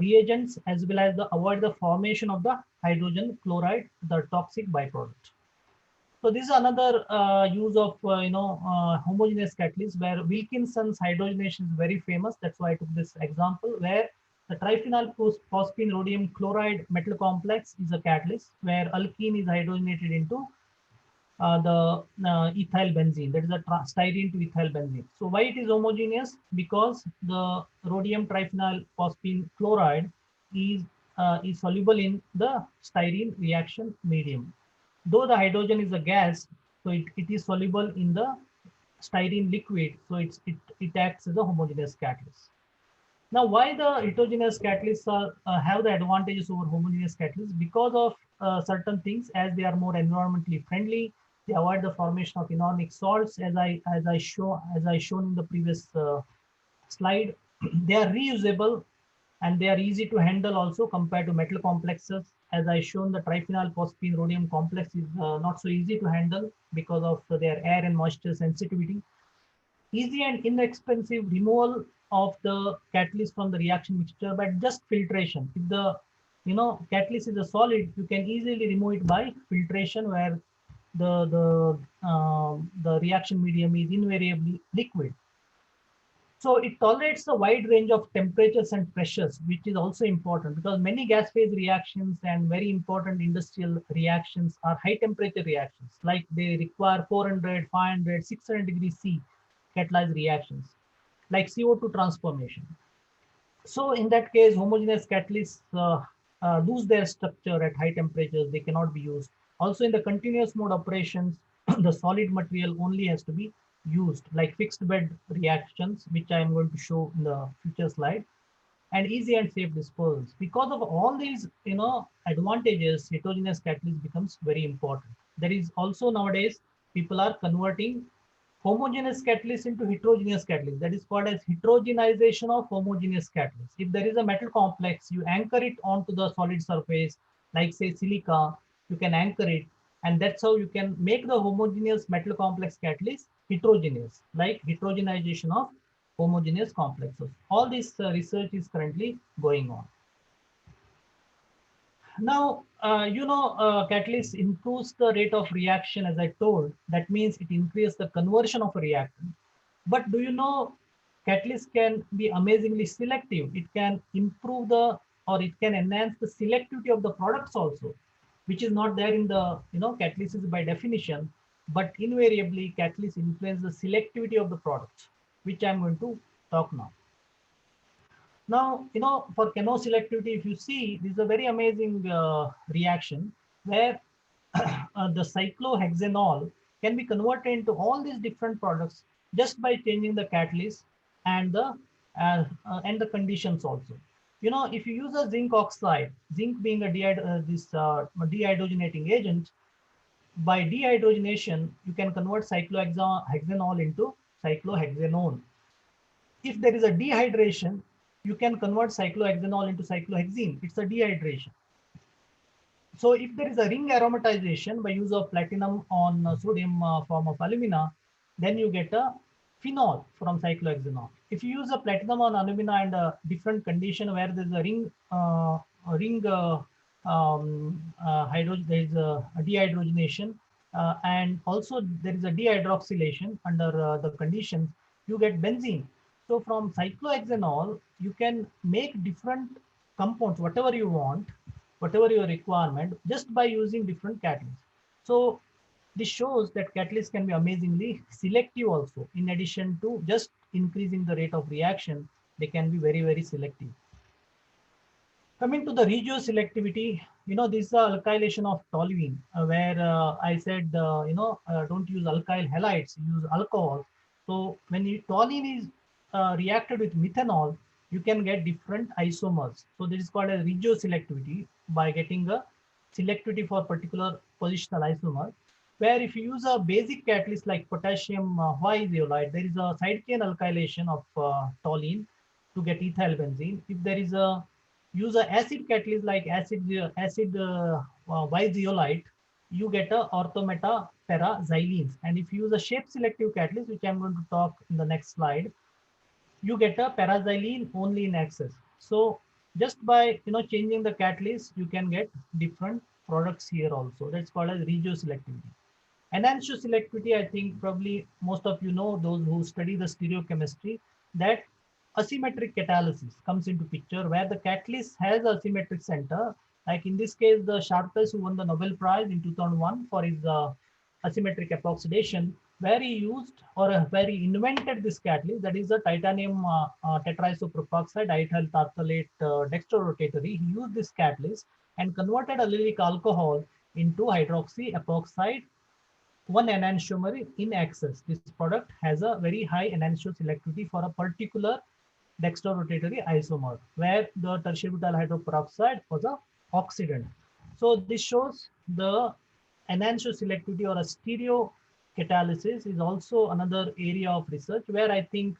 [SPEAKER 7] reagents, as well as avoid the formation of the hydrogen chloride, the toxic byproduct. So this is another use of homogeneous catalyst, where Wilkinson's hydrogenation is very famous. That's why I took this example, where the triphenyl phosphine rhodium chloride metal complex is a catalyst, where alkene is hydrogenated into the ethyl benzene. That is a styrene to ethyl benzene. So why it is homogeneous? Because the rhodium triphenyl phosphine chloride is soluble in the styrene reaction medium. Though the hydrogen is a gas, so it is soluble in the styrene liquid, so it acts as a homogeneous catalyst. Now, why the heterogeneous catalysts have the advantages over homogeneous catalysts? Because of certain things, as they are more environmentally friendly, they avoid the formation of inorganic salts, as I shown in the previous slide. They are reusable and they are easy to handle also compared to metal complexes. As I shown, the triphenyl phosphine rhodium complex is not so easy to handle because of their air and moisture sensitivity. Easy and inexpensive removal of the catalyst from the reaction mixture by just filtration. If the catalyst is a solid, you can easily remove it by filtration, where the reaction medium is invariably liquid. So it tolerates a wide range of temperatures and pressures, which is also important, because many gas phase reactions and very important industrial reactions are high temperature reactions. Like they require 400, 500, 600 degrees C catalyzed reactions, like CO2 transformation. So in that case, homogeneous catalysts lose their structure at high temperatures. They cannot be used. Also in the continuous mode operations, the solid material only has to be used, like fixed bed reactions, which I am going to show in the future slide, and easy and safe disposals. Because of all these advantages, heterogeneous catalyst becomes very important. There is also nowadays people are converting homogeneous catalyst into heterogeneous catalyst. That is called as heterogenization of homogeneous catalyst. If there is a metal complex, you anchor it onto the solid surface, like say silica, you can anchor it, and that's how you can make the homogeneous metal complex catalyst heterogeneous, like heterogenization of homogeneous complexes. All this research is currently going on. Now, catalyst improves the rate of reaction, as I told. That means it increases the conversion of a reactant. But do you know, catalyst can be amazingly selective. It can improve it can enhance the selectivity of the products also, which is not there in the, catalysis by definition. But invariably, catalyst influence the selectivity of the products, which I'm going to talk now. Now, for chemoselectivity, if you see, this is a very amazing reaction where the cyclohexanol can be converted into all these different products just by changing the catalyst and the conditions also. If you use a zinc oxide, zinc being a dehydrogenating agent, by dehydrogenation, you can convert cyclohexanol into cyclohexanone. If there is a dehydration, you can convert cyclohexanol into cyclohexene. It's a dehydration. So if there is a ring aromatization by use of platinum on sodium form of alumina, then you get a phenol from cyclohexanol. If you use a platinum on alumina and a different condition where there is a there is a dehydrogenation, and also there is a dehydroxylation under the conditions, you get benzene. So from cyclohexanol, you can make different compounds, whatever you want, whatever your requirement, just by using different catalysts. So This shows that catalysts can be amazingly selective also. In addition to just increasing the rate of reaction, they can be very, very selective. Coming to the regioselectivity, this is the alkylation of toluene, where I said, don't use alkyl halides, use alcohol. So when toluene is reacted with methanol, you can get different isomers. So this is called a regioselectivity by getting a selectivity for particular positional isomer. Where if you use a basic catalyst like potassium whitezeolite, there is a side chain alkylation of toluene to get ethyl benzene. If there is a use a acid catalyst like Y-zeolite, you get a orthometa para-xylenes. And if you use a shape selective catalyst, which I'm going to talk in the next slide, you get a paraxylene only in excess. So just by changing the catalyst, you can get different products here also. That's called as regioselectivity. Enantioselectivity, I think probably most of you know, those who study the stereochemistry, that asymmetric catalysis comes into picture where the catalyst has a symmetric center. Like in this case, the Sharpless, who won the Nobel Prize in 2001 for his asymmetric epoxidation, where he used or where he invented this catalyst, that is the titanium tetraisopropoxide diethyl tarthalate dextrorotatory. He used this catalyst and converted allylic alcohol into hydroxy epoxide 1 enantiomer in excess. This product has a very high enantioselectivity for a particular dextrorotatory isomer, where the tertiary butyl hydroperoxide was a oxidant. So this shows the enantioselectivity or a stereo catalysis is also another area of research where I think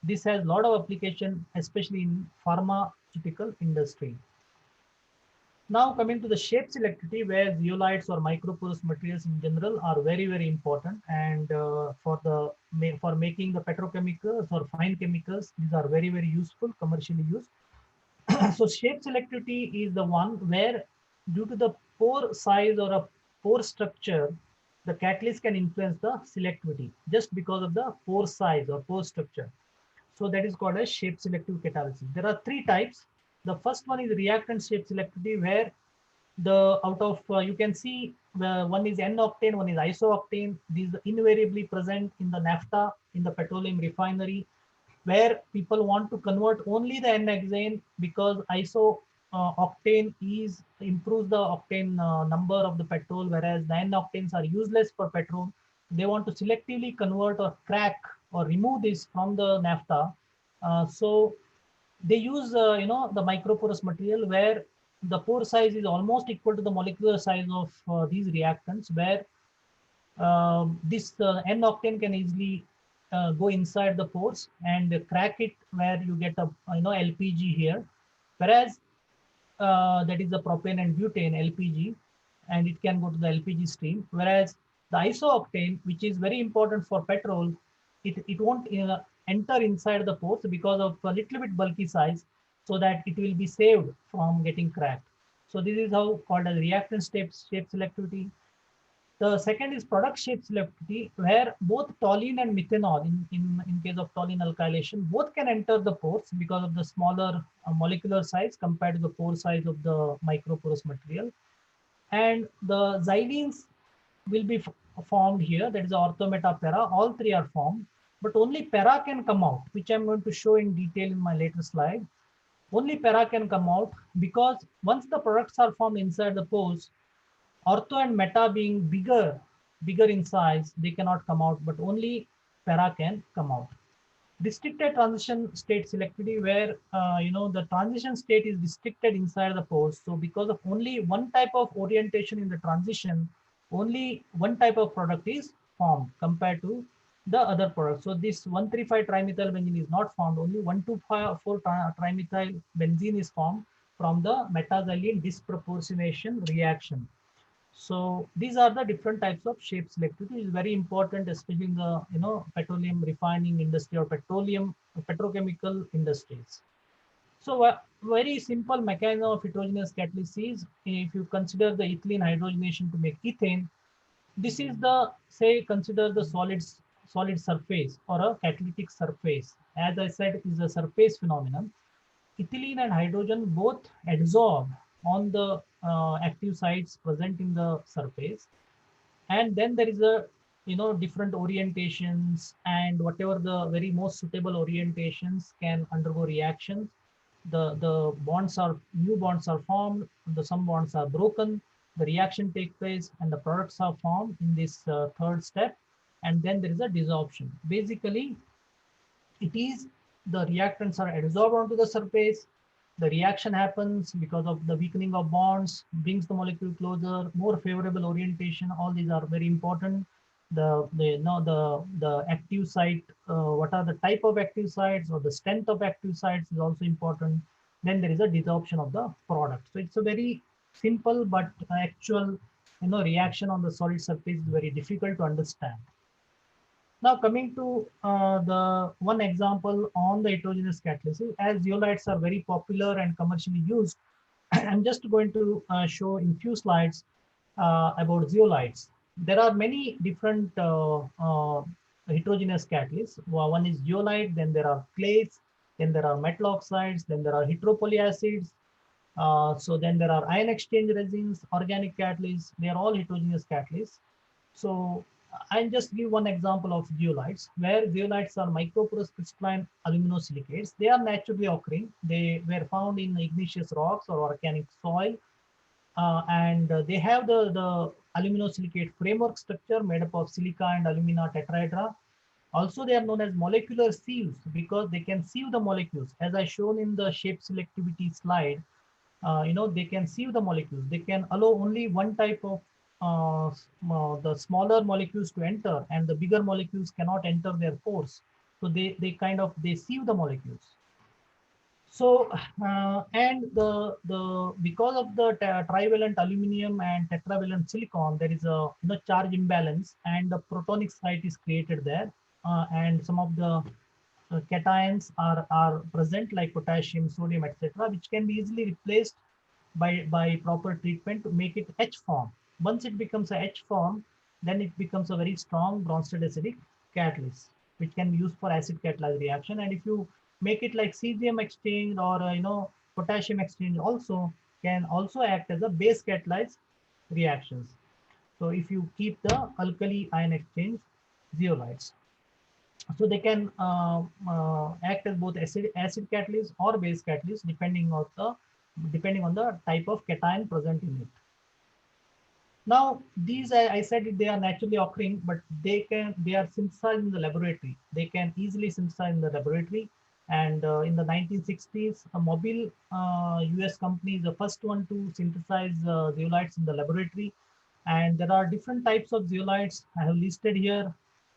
[SPEAKER 7] this has a lot of application, especially in pharmaceutical industry. Now coming to the shape selectivity, where zeolites or microporous materials in general are very, very important, and for making the petrochemicals or fine chemicals, these are very, very useful, commercially used. So shape selectivity is the one where, due to the pore size or a pore structure, the catalyst can influence the selectivity just because of the pore size or pore structure. So that is called as shape selective catalysis. There are three types. The first one is reactant shape selectivity, where you can see one is N-octane, one is isooctane. These are invariably present in the naphtha in the petroleum refinery, where people want to convert only the N-hexane because iso-octane improves the octane number of the petrol, whereas the N-octanes are useless for petrol. They want to selectively convert or crack or remove this from the naphtha. So they use the microporous material where the pore size is almost equal to the molecular size of these reactants, where this N-octane can easily go inside the pores and crack it, where you get a LPG here, whereas that is the propane and butane LPG, and it can go to the LPG stream. Whereas the isooctane, which is very important for petrol, it won't enter inside the pores because of a little bit bulky size, so that it will be saved from getting cracked. So this is how called as reactant shape selectivity. The second is product shape selectivity, where both toluene and methanol, in case of toluene alkylation, both can enter the pores because of the smaller molecular size compared to the pore size of the microporous material. And the xylenes will be formed here, that is orthometa para, all three are formed, but only para can come out, which I'm going to show in detail in my later slide. Only para can come out because once the products are formed inside the pores, ortho and meta being bigger in size, they cannot come out, but only para can come out. Restricted transition state selectivity, where the transition state is restricted inside the pores. So because of only one type of orientation in the transition, only one type of product is formed compared to the other products. So this 1,3,5 trimethyl benzene is not formed. Only 1,2,4 trimethyl benzene is formed from the metaxylene disproportionation reaction. So these are the different types of shape selectivity. It is very important, especially in the petroleum refining industry or petrochemical industries. So a very simple mechanism of heterogeneous catalysis, if you consider the ethylene hydrogenation to make ethane, this is the, say, consider the solid surface or a catalytic surface. As I said, it is a surface phenomenon. Ethylene and hydrogen both adsorb on the active sites present in the surface, And then there is a, different orientations, and whatever the very most suitable orientations can undergo reactions. The bonds are, new bonds are formed, some bonds are broken, the reaction take place, and the products are formed in this third step. And then there is a desorption. Basically, it is the reactants are adsorbed onto the surface. The reaction happens because of the weakening of bonds, brings the molecule closer, more favorable orientation. All these are very important. The active site, what are the type of active sites or the strength of active sites is also important. Then there is a desorption of the product. So it's a very simple but actual, reaction on the solid surface is very difficult to understand. Now coming to the one example on the heterogeneous catalysis, as zeolites are very popular and commercially used, I'm just going to show in few slides about zeolites. There are many different heterogeneous catalysts. One is zeolite, then there are clays, then there are metal oxides, then there are heteropolyacids. So then there are ion exchange resins, organic catalysts. They are all heterogeneous catalysts. So I'll just give one example of zeolites, where zeolites are microporous crystalline aluminosilicates. They are naturally occurring. They were found in igneous rocks or volcanic soil. And they have the aluminosilicate framework structure made up of silica and alumina tetrahedra. Also, they are known as molecular sieves because they can sieve the molecules. As I shown in the shape selectivity slide, they can sieve the molecules. They can allow only one type of the smaller molecules to enter, and the bigger molecules cannot enter their pores. So they sieve the molecules. So and the because of the trivalent aluminum and tetravalent silicon, there is a charge imbalance, and the protonic site is created there, and some of the cations are present, like potassium, sodium, etc., which can be easily replaced by proper treatment to make it H form. Once it becomes a H form, then it becomes a very strong Bronsted acidic catalyst, which can be used for acid catalyzed reaction. And if you make it like cesium exchange or potassium exchange, also can also act as a base catalyzed reactions. So if you keep the alkali ion exchange zeolites, so they can act as both acid catalyst or base catalyst, depending on the type of cation present in it. Now these, I said they are naturally occurring, but they are synthesized in the laboratory. They can easily synthesize in the laboratory. And in the 1960s, a Mobile US company is the first one to synthesize zeolites in the laboratory. And there are different types of zeolites I have listed here.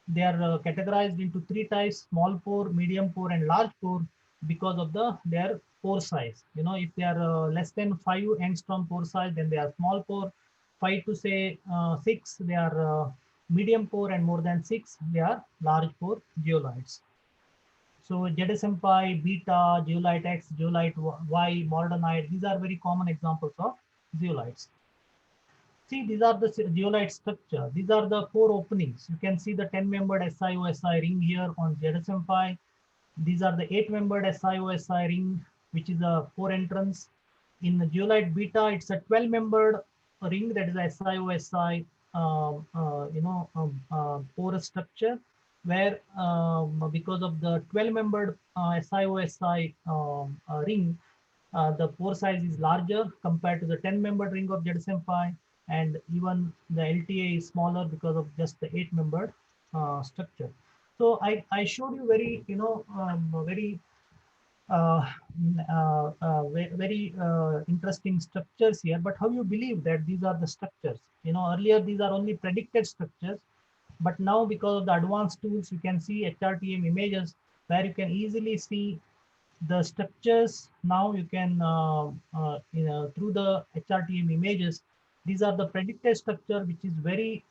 [SPEAKER 7] They are categorized into three types: small pore, medium pore, and large pore, because of their pore size. If they are less than 5 angstrom pore size, then they are small pore. 5 to say 6, they are medium pore, and more than 6, they are large pore zeolites. So GITAM-IEON, beta, zeolite X, zeolite Y, mordanite, these are very common examples of zeolites. See, these are the zeolite structure. These are the pore openings. You can see the 10-membered SiO-Si ring here on GITAM-IEON. These are the 8-membered SiO-Si ring, which is a pore entrance. In the zeolite beta, it's a 12-membered ring, that is a SiO-Si porous structure, where because of the 12-membered SiO-Si ring, the pore size is larger compared to the 10-membered ring of GITAM-IEON, and even the LTA is smaller because of just the 8-membered structure. So I showed you very very interesting structures here, but how you believe that these are the structures? Earlier these are only predicted structures, but now because of the advanced tools, you can see HRTM images where you can easily see the structures. Now you can through the HRTM images, these are the predicted structure, which is very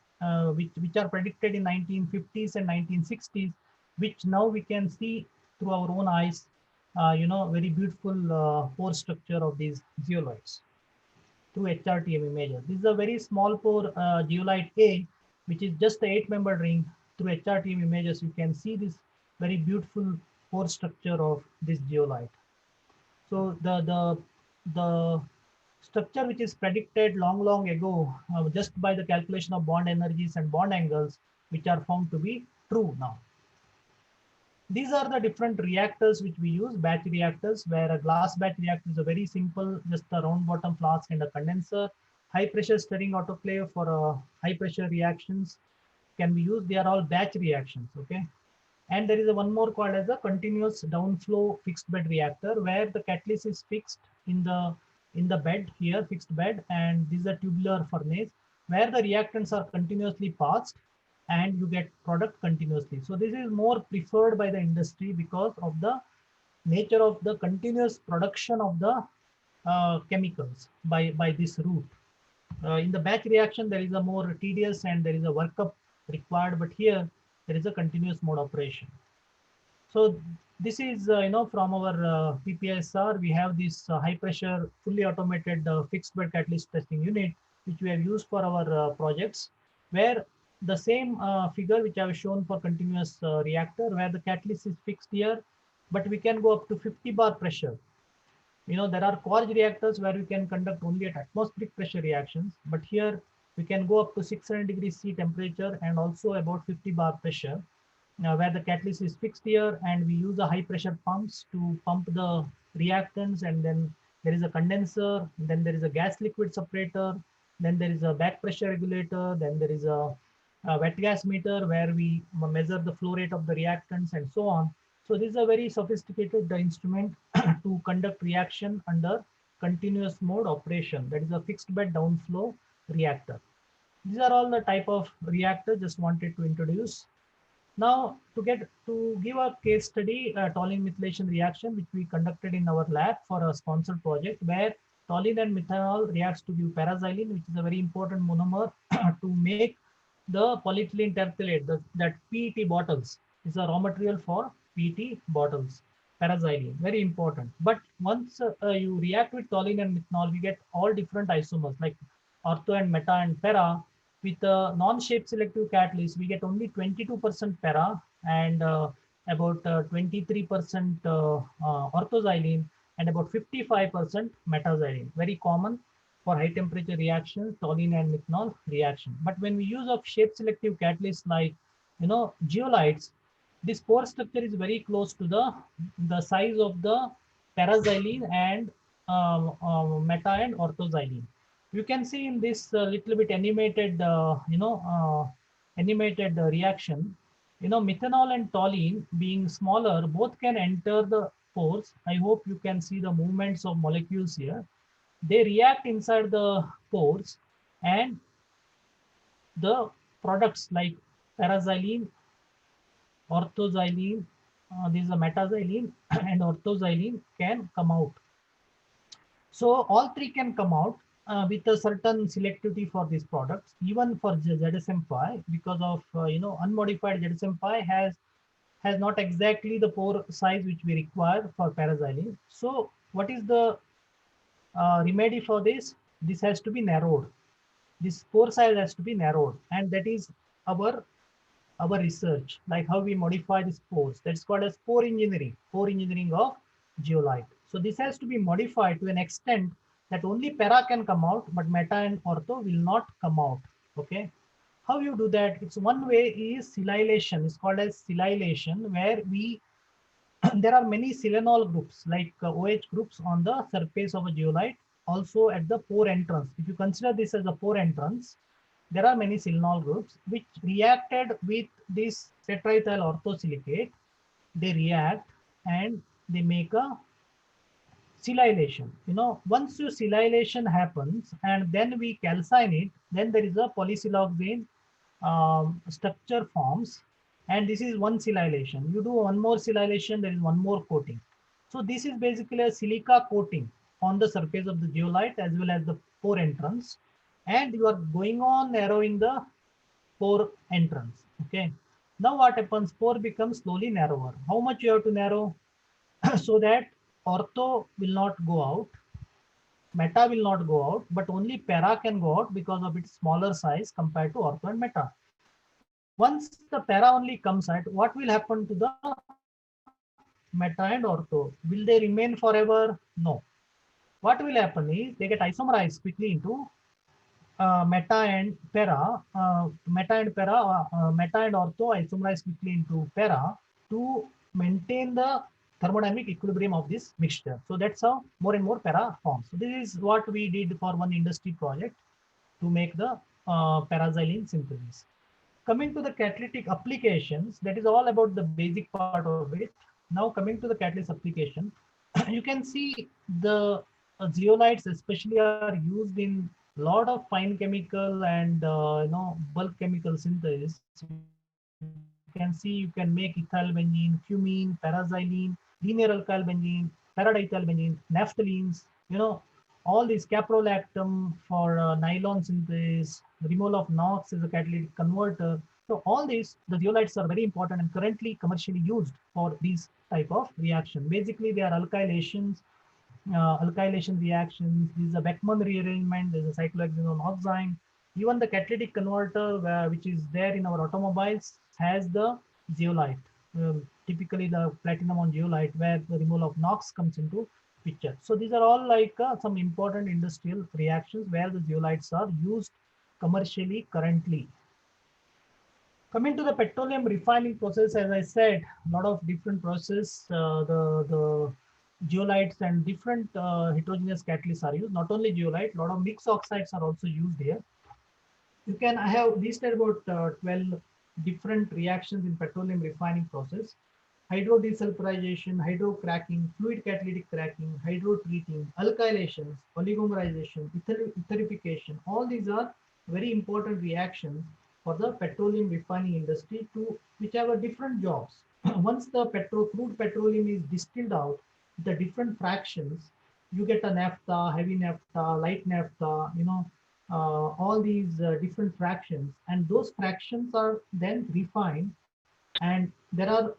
[SPEAKER 7] which are predicted in 1950s and 1960s, which now we can see through our own eyes. Very beautiful pore structure of these zeolites through HRTM images. This is a very small pore zeolite A, which is just the 8-membered ring. Through HRTM images, you can see this very beautiful pore structure of this zeolite. So the structure which is predicted long ago just by the calculation of bond energies and bond angles, which are found to be true now. These are the different reactors which we use, batch reactors, where a glass batch reactor is a very simple, just a round bottom flask and a condenser. High pressure stirring autoclave for high pressure reactions can be used. They are all batch reactions, okay? And there is a one more called as a continuous downflow fixed bed reactor, where the catalyst is fixed in the bed here, fixed bed, and this is a tubular furnace where the reactants are continuously passed and you get product continuously. So this is more preferred by the industry because of the nature of the continuous production of the chemicals by this route. In the batch reaction, there is a more tedious and there is a workup required, but here there is a continuous mode operation. So this is, from our PPSR, we have this high pressure, fully automated fixed bed catalyst testing unit, which we have used for our projects, where the same figure which I have shown for continuous reactor, where the catalyst is fixed here, but we can go up to 50 bar pressure. There are quartz reactors where we can conduct only at atmospheric pressure reactions, but here we can go up to 600 degrees C temperature and also about 50 bar pressure, where the catalyst is fixed here, and we use a high pressure pumps to pump the reactants, and then there is a condenser, then there is a gas liquid separator, then there is a back pressure regulator, then there is a wet gas meter where we measure the flow rate of the reactants and so on. So this is a very sophisticated instrument to conduct reaction under continuous mode operation. That is a fixed bed downflow reactor. These are all the type of reactor just wanted to introduce. Now to give a case study, toluene methylation reaction, which we conducted in our lab for a sponsored project, where toluene and methanol reacts to give paraxylene, which is a very important monomer to make the polyethylene terephthalate, that PET bottles is a raw material for PET bottles, paraxylene, very important. But once you react with toluene and methanol, we get all different isomers like ortho and meta and para. With a non-shape selective catalyst, we get only 22% para and about 23% orthoxylene and about 55% metaxylene. Very common for high temperature reactions, toluene and methanol reaction. But when we use of shape selective catalysts like zeolites, this pore structure is very close to the size of the paraxylene and meta and orthoxylene. You can see in this little bit animated, animated reaction, methanol and toluene being smaller, both can enter the pores. I hope you can see the movements of molecules here. They react inside the pores, and the products like paraxylene, orthoxylene, this is a metaxylene and orthoxylene can come out. So all three can come out with a certain selectivity for these products, even for ZSM5, because of unmodified ZSM5 has not exactly the pore size which we require for paraxylene. So what is the remedy for this? This has to be narrowed. This pore size has to be narrowed, and that is our research, like how we modify these pores. That's called as pore engineering of zeolite. So this has to be modified to an extent that only para can come out, but meta and ortho will not come out. Okay. How you do that? It's one way is silylation. It's called as silylation, where we there are many selenol groups like OH groups on the surface of a zeolite, also at the pore entrance. If you consider this as a pore entrance, there are many selenol groups which reacted with this tetraethyl orthosilicate. They react and they make a silylation. Once your silylation happens and then we calcine it, then there is a polysiloxane structure forms, and this is one silylation. You do one more silylation, there is one more coating. So this is basically a silica coating on the surface of the zeolite as well as the pore entrance, and you are going on narrowing the pore entrance. Okay. Now what happens? Pore becomes slowly narrower. How much you have to narrow? So that ortho will not go out, meta will not go out, but only para can go out because of its smaller size compared to ortho and meta. Once the para only comes out, what will happen to the meta and ortho? Will they remain forever? No. what will happen is they get isomerized quickly into meta and para, meta and ortho isomerize quickly into para to maintain the thermodynamic equilibrium of this mixture. So that's how more and more para forms. So this is what we did for one industry project to make the paraxylene synthesis. Coming to the catalytic applications, that is all about the basic part of it. Now coming to the catalyst application, you can see the zeolites especially are used in a lot of fine chemical and bulk chemical synthesis. You can see you can make ethyl benzene, fumine, paraxylene, linear alkyl benzene, paradiethyl benzene, naphthalenes, all these caprolactam for nylon synthesis, removal of NOx as a catalytic converter. So all these, the zeolites are very important and currently commercially used for these type of reaction. Basically, they are alkylation reactions. This is a Beckmann rearrangement. There's a cyclohexanone oxime. Even the catalytic converter, which is there in our automobiles, has the zeolite. Typically, the platinum on zeolite, where the removal of NOx comes into picture. So these are all like some important industrial reactions where the zeolites are used commercially currently. Coming to the petroleum refining process, as I said, a lot of different process, the zeolites and different heterogeneous catalysts are used. Not only zeolite, a lot of mixed oxides are also used here. I have listed about 12 different reactions in petroleum refining process. Hydrodesulfurization, hydrocracking, fluid catalytic cracking, hydrotreating, alkylations, oligomerization, etherification. All these are very important reactions for the petroleum refining industry which have a different jobs. Once the crude petroleum is distilled out, the different fractions, you get a naphtha, heavy naphtha, light naphtha, all these different fractions, and those fractions are then refined, and there are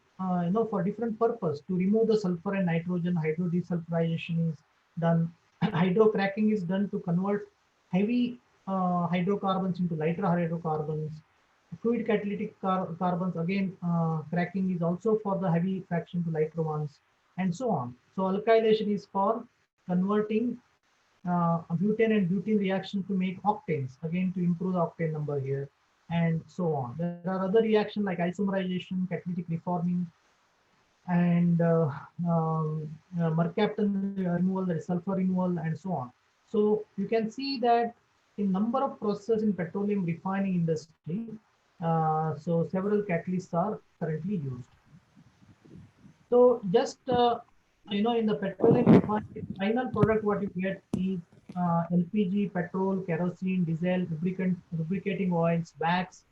[SPEAKER 7] for different purpose. To remove the sulfur and nitrogen, hydrodesulfurization is done. Hydrocracking is done to convert heavy hydrocarbons into lighter hydrocarbons. Fluid catalytic carbons, again, cracking is also for the heavy fraction to lighter ones, and so on. So alkylation is for converting butane and butene reaction to make octanes, again to improve the octane number here, and so on. There are other reactions like isomerization, catalytic reforming, and mercaptan removal, that is sulfur removal, and so on. So you can see that in number of processes in petroleum refining industry, so several catalysts are currently used. So just in the petroleum refinery, final product what you get is LPG, petrol, kerosene, diesel, lubricating oils, wax,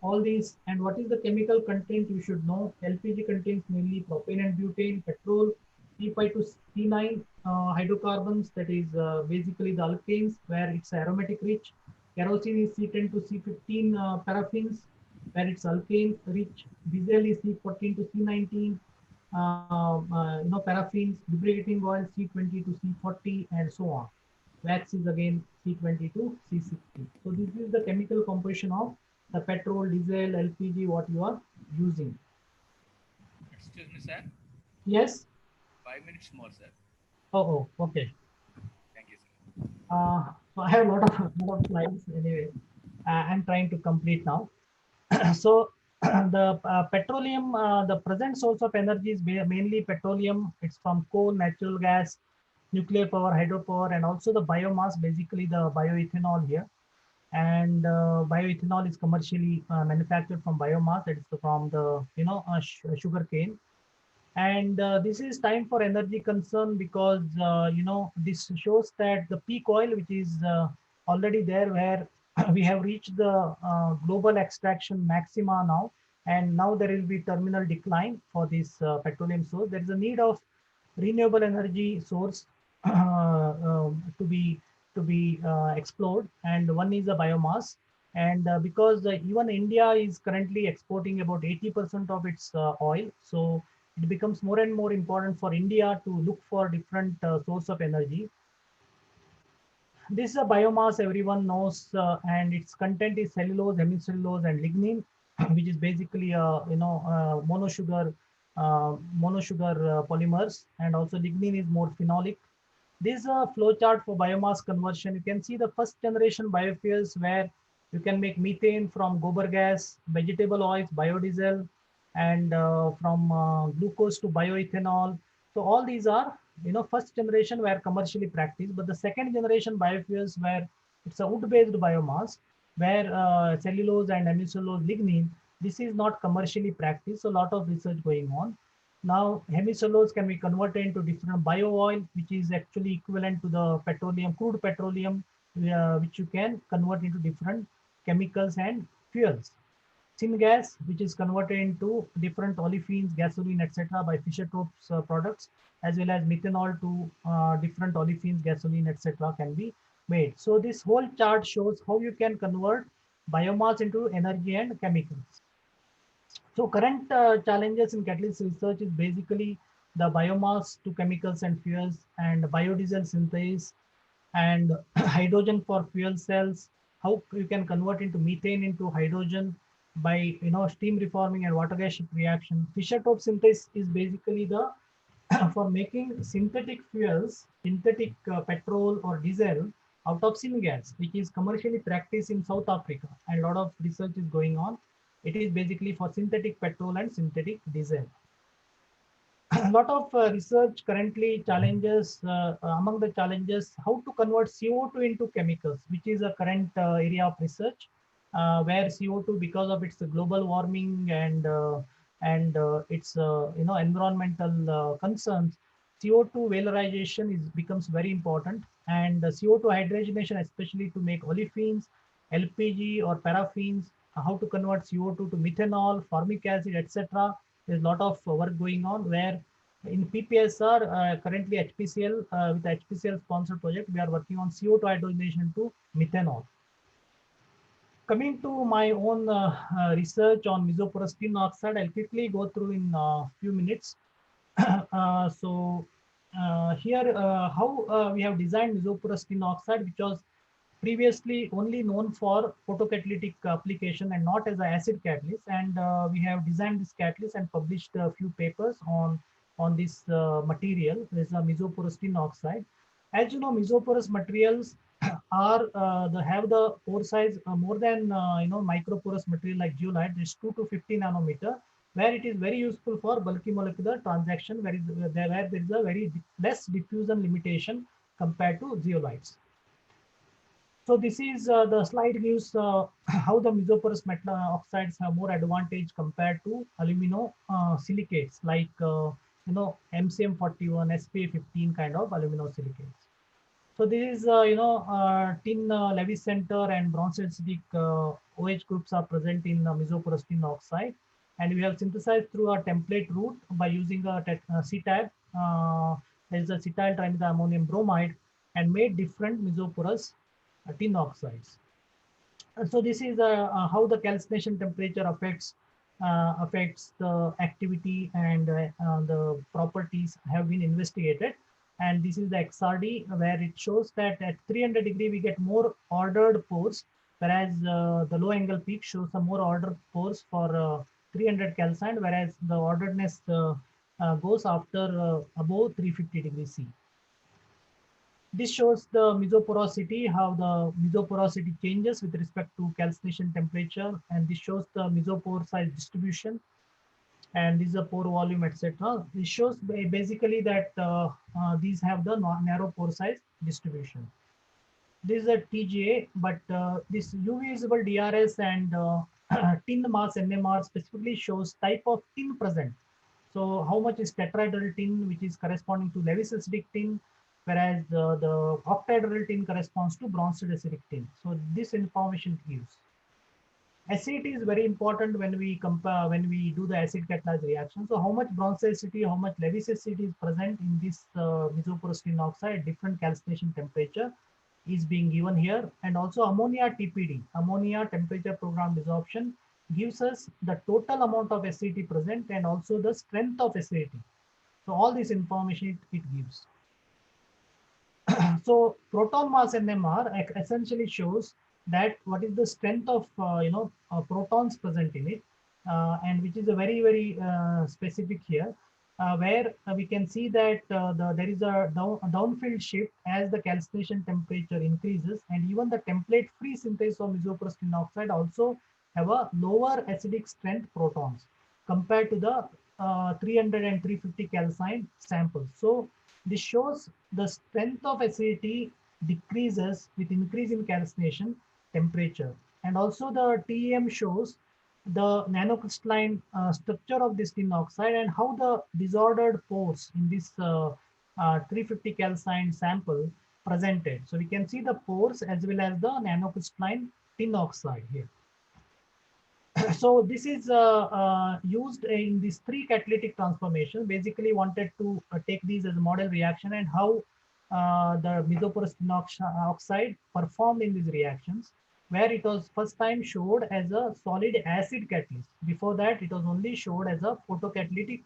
[SPEAKER 7] all these. And what is the chemical content you should know? LPG contains mainly propane and butane. Petrol, C5 to C9 hydrocarbons, that is basically the alkanes where it's aromatic rich. Kerosene is C10 to C15 paraffins where it's alkane rich. Diesel is C14 to C19. Paraffins, lubricating oil C20 to C40, and so on. Wax is again C20 to C60. So this is the chemical composition of the petrol, diesel, LPG, what you are using.
[SPEAKER 9] Excuse me, sir.
[SPEAKER 7] Yes.
[SPEAKER 9] 5 minutes more, sir.
[SPEAKER 7] Oh, okay.
[SPEAKER 9] Thank you, sir.
[SPEAKER 7] So I have a lot of slides anyway. I'm trying to complete now. So the petroleum, the present source of energy is mainly petroleum. It's from coal, natural gas, nuclear power, hydropower, and also the biomass, basically the bioethanol here. And bioethanol is commercially manufactured from biomass. It's from the sugar cane. And this is time for energy concern because this shows that the peak oil, which is already there, where we have reached the global extraction maxima now, and now there will be terminal decline for this petroleum source. There is a need of renewable energy source to be explored, and one is the biomass. And because even India is currently exporting about 80% of its oil, so it becomes more and more important for India to look for different source of energy. This is a biomass everyone knows, and its content is cellulose, hemicellulose, and lignin, which is basically monosugar polymers, and also lignin is more phenolic. This is a flow chart for biomass conversion. You can see the first generation biofuels where you can make methane from gobar gas, vegetable oils, biodiesel, and from glucose to bioethanol. So all these are, first generation were commercially practiced, but the second generation biofuels where it's a wood-based biomass, where cellulose and hemicellulose lignin, this is not commercially practiced. So a lot of research going on. Now, hemicellulose can be converted into different bio oil, which is actually equivalent to the petroleum, crude petroleum, which you can convert into different chemicals and fuels. Syngas, which is converted into different olefins, gasoline, etc., by Fischer-Tropsch products, as well as methanol to different olefins, gasoline, etc., can be made. So this whole chart shows how you can convert biomass into energy and chemicals. So current challenges in catalyst research is basically the biomass to chemicals and fuels and biodiesel synthesis and hydrogen for fuel cells, how you can convert into methane into hydrogen by steam reforming and water gas reaction. Fischer-Tropsch synthesis is basically the for making synthetic fuels, synthetic petrol or diesel out of syngas, which is commercially practiced in South Africa, and a lot of research is going on. It is basically for synthetic petrol and synthetic diesel. A lot of research currently challenges, among the challenges, how to convert CO2 into chemicals, which is a current area of research, where CO2, because of its global warming and its environmental concerns, CO2 valorization becomes very important, and CO2 hydrogenation, especially to make olefins, LPG or paraffins, how to convert CO2 to methanol, formic acid, etc. There's a lot of work going on where in PPSR, currently HPCL, with the HPCL sponsored project, we are working on CO2 hydrogenation to methanol. Coming to my own research on mesoporous tin oxide, I'll quickly go through in a few minutes. Here, how we have designed mesoporous tin oxide, which was previously only known for photocatalytic application and not as an acid catalyst. And we have designed this catalyst and published a few papers on this material. This is a mesoporous tin oxide. As you know, mesoporous materials are have the pore size more than microporous material like zeolite. It's 2 to 50 nanometer, where it is very useful for bulky molecular transaction, where there is a very less diffusion limitation compared to zeolites. So this is the slide gives how the mesoporous metal oxides have more advantage compared to alumino silicates like MCM41, SPA15 kind of alumino silicates. So this is tin Lewis center and bronze acidic OH groups are present in mesoporous tin oxide, and we have synthesized through a template route by using a CTAB. There is a cetyl trimethylammonium bromide, and made different mesoporous tin oxides. So this is how the calcination temperature affects the activity, and the properties have been investigated. And this is the XRD, where it shows that at 300 degree we get more ordered pores, whereas the low angle peak shows some more ordered pores for 300 calcine, whereas the orderedness goes after above 350 degrees C. This shows the mesoporosity, how the mesoporosity changes with respect to calcination temperature, and this shows the mesopore size distribution, and this is a pore volume, etc. This shows basically that these have the narrow pore size distribution. This is a TGA, but this UV visible DRS and tin mass NMR specifically shows type of tin present. So how much is tetrahedral tin, which is corresponding to Lewis acidic tin, whereas the octahedral tin corresponds to bronze acidic tin. So this information gives. Acidity is very important when we compare, when we do the acid catalyzed reaction. So how much bronze acidity, how much Lewis acidity is present in this mesoporous tin oxide, different calcination temperature is being given here. And also ammonia TPD, ammonia temperature programmed desorption, gives us the total amount of acidity present and also the strength of acidity. So all this information it gives. So proton mass NMR essentially shows that what is the strength of protons present in it, and which is a very specific here. where we can see that there is a downfield shift as the calcination temperature increases, and even the template-free synthesis of mesoporous tin oxide also have a lower acidic strength protons compared to the 300 and 350 calcine samples. So this shows the strength of acidity decreases with increase in calcination temperature. And also the TEM shows the nanocrystalline structure of this tin oxide and how the disordered pores in this 350 calcine sample presented. So we can see the pores as well as the nanocrystalline tin oxide here. So this is used in these three catalytic transformations. Basically wanted to take these as a model reaction and how the mesoporous tin oxide performed in these reactions, where it was first time showed as a solid acid catalyst. Before that, it was only showed as a photocatalytic,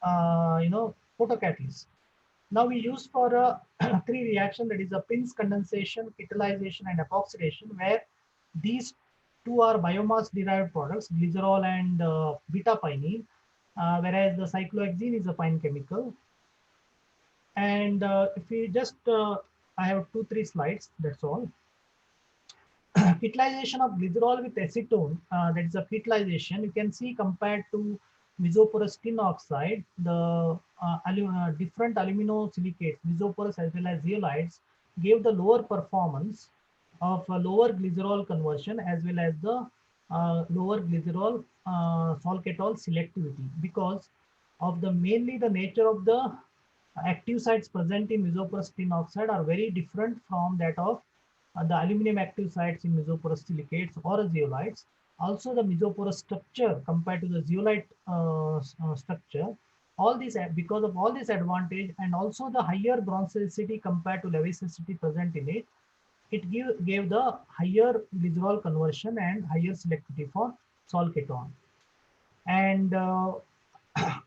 [SPEAKER 7] photocatalyst. Now we use for a three reaction, that is a Pins condensation, ketalization, and epoxidation, where these two are biomass derived products, glycerol and beta pinene, whereas the cyclohexene is a fine chemical. And if we just, I have 2-3 slides, that's all. Ketalization of glycerol with acetone, that is a ketalization. You can see compared to mesoporous tin oxide, the different aluminosilicates, mesoporous as well as zeolites, gave the lower performance of lower glycerol conversion as well as the lower glycerol solcatol selectivity, because of the mainly the nature of the active sites present in mesoporous tin oxide are very different from that of the aluminum active sites in mesoporous silicates or zeolites. Also, the mesoporous structure compared to the zeolite structure. All these, because of all this advantage, and also the higher bronzicity compared to levisicity present in it, it gave the higher glycerol conversion and higher selectivity for solcaton. And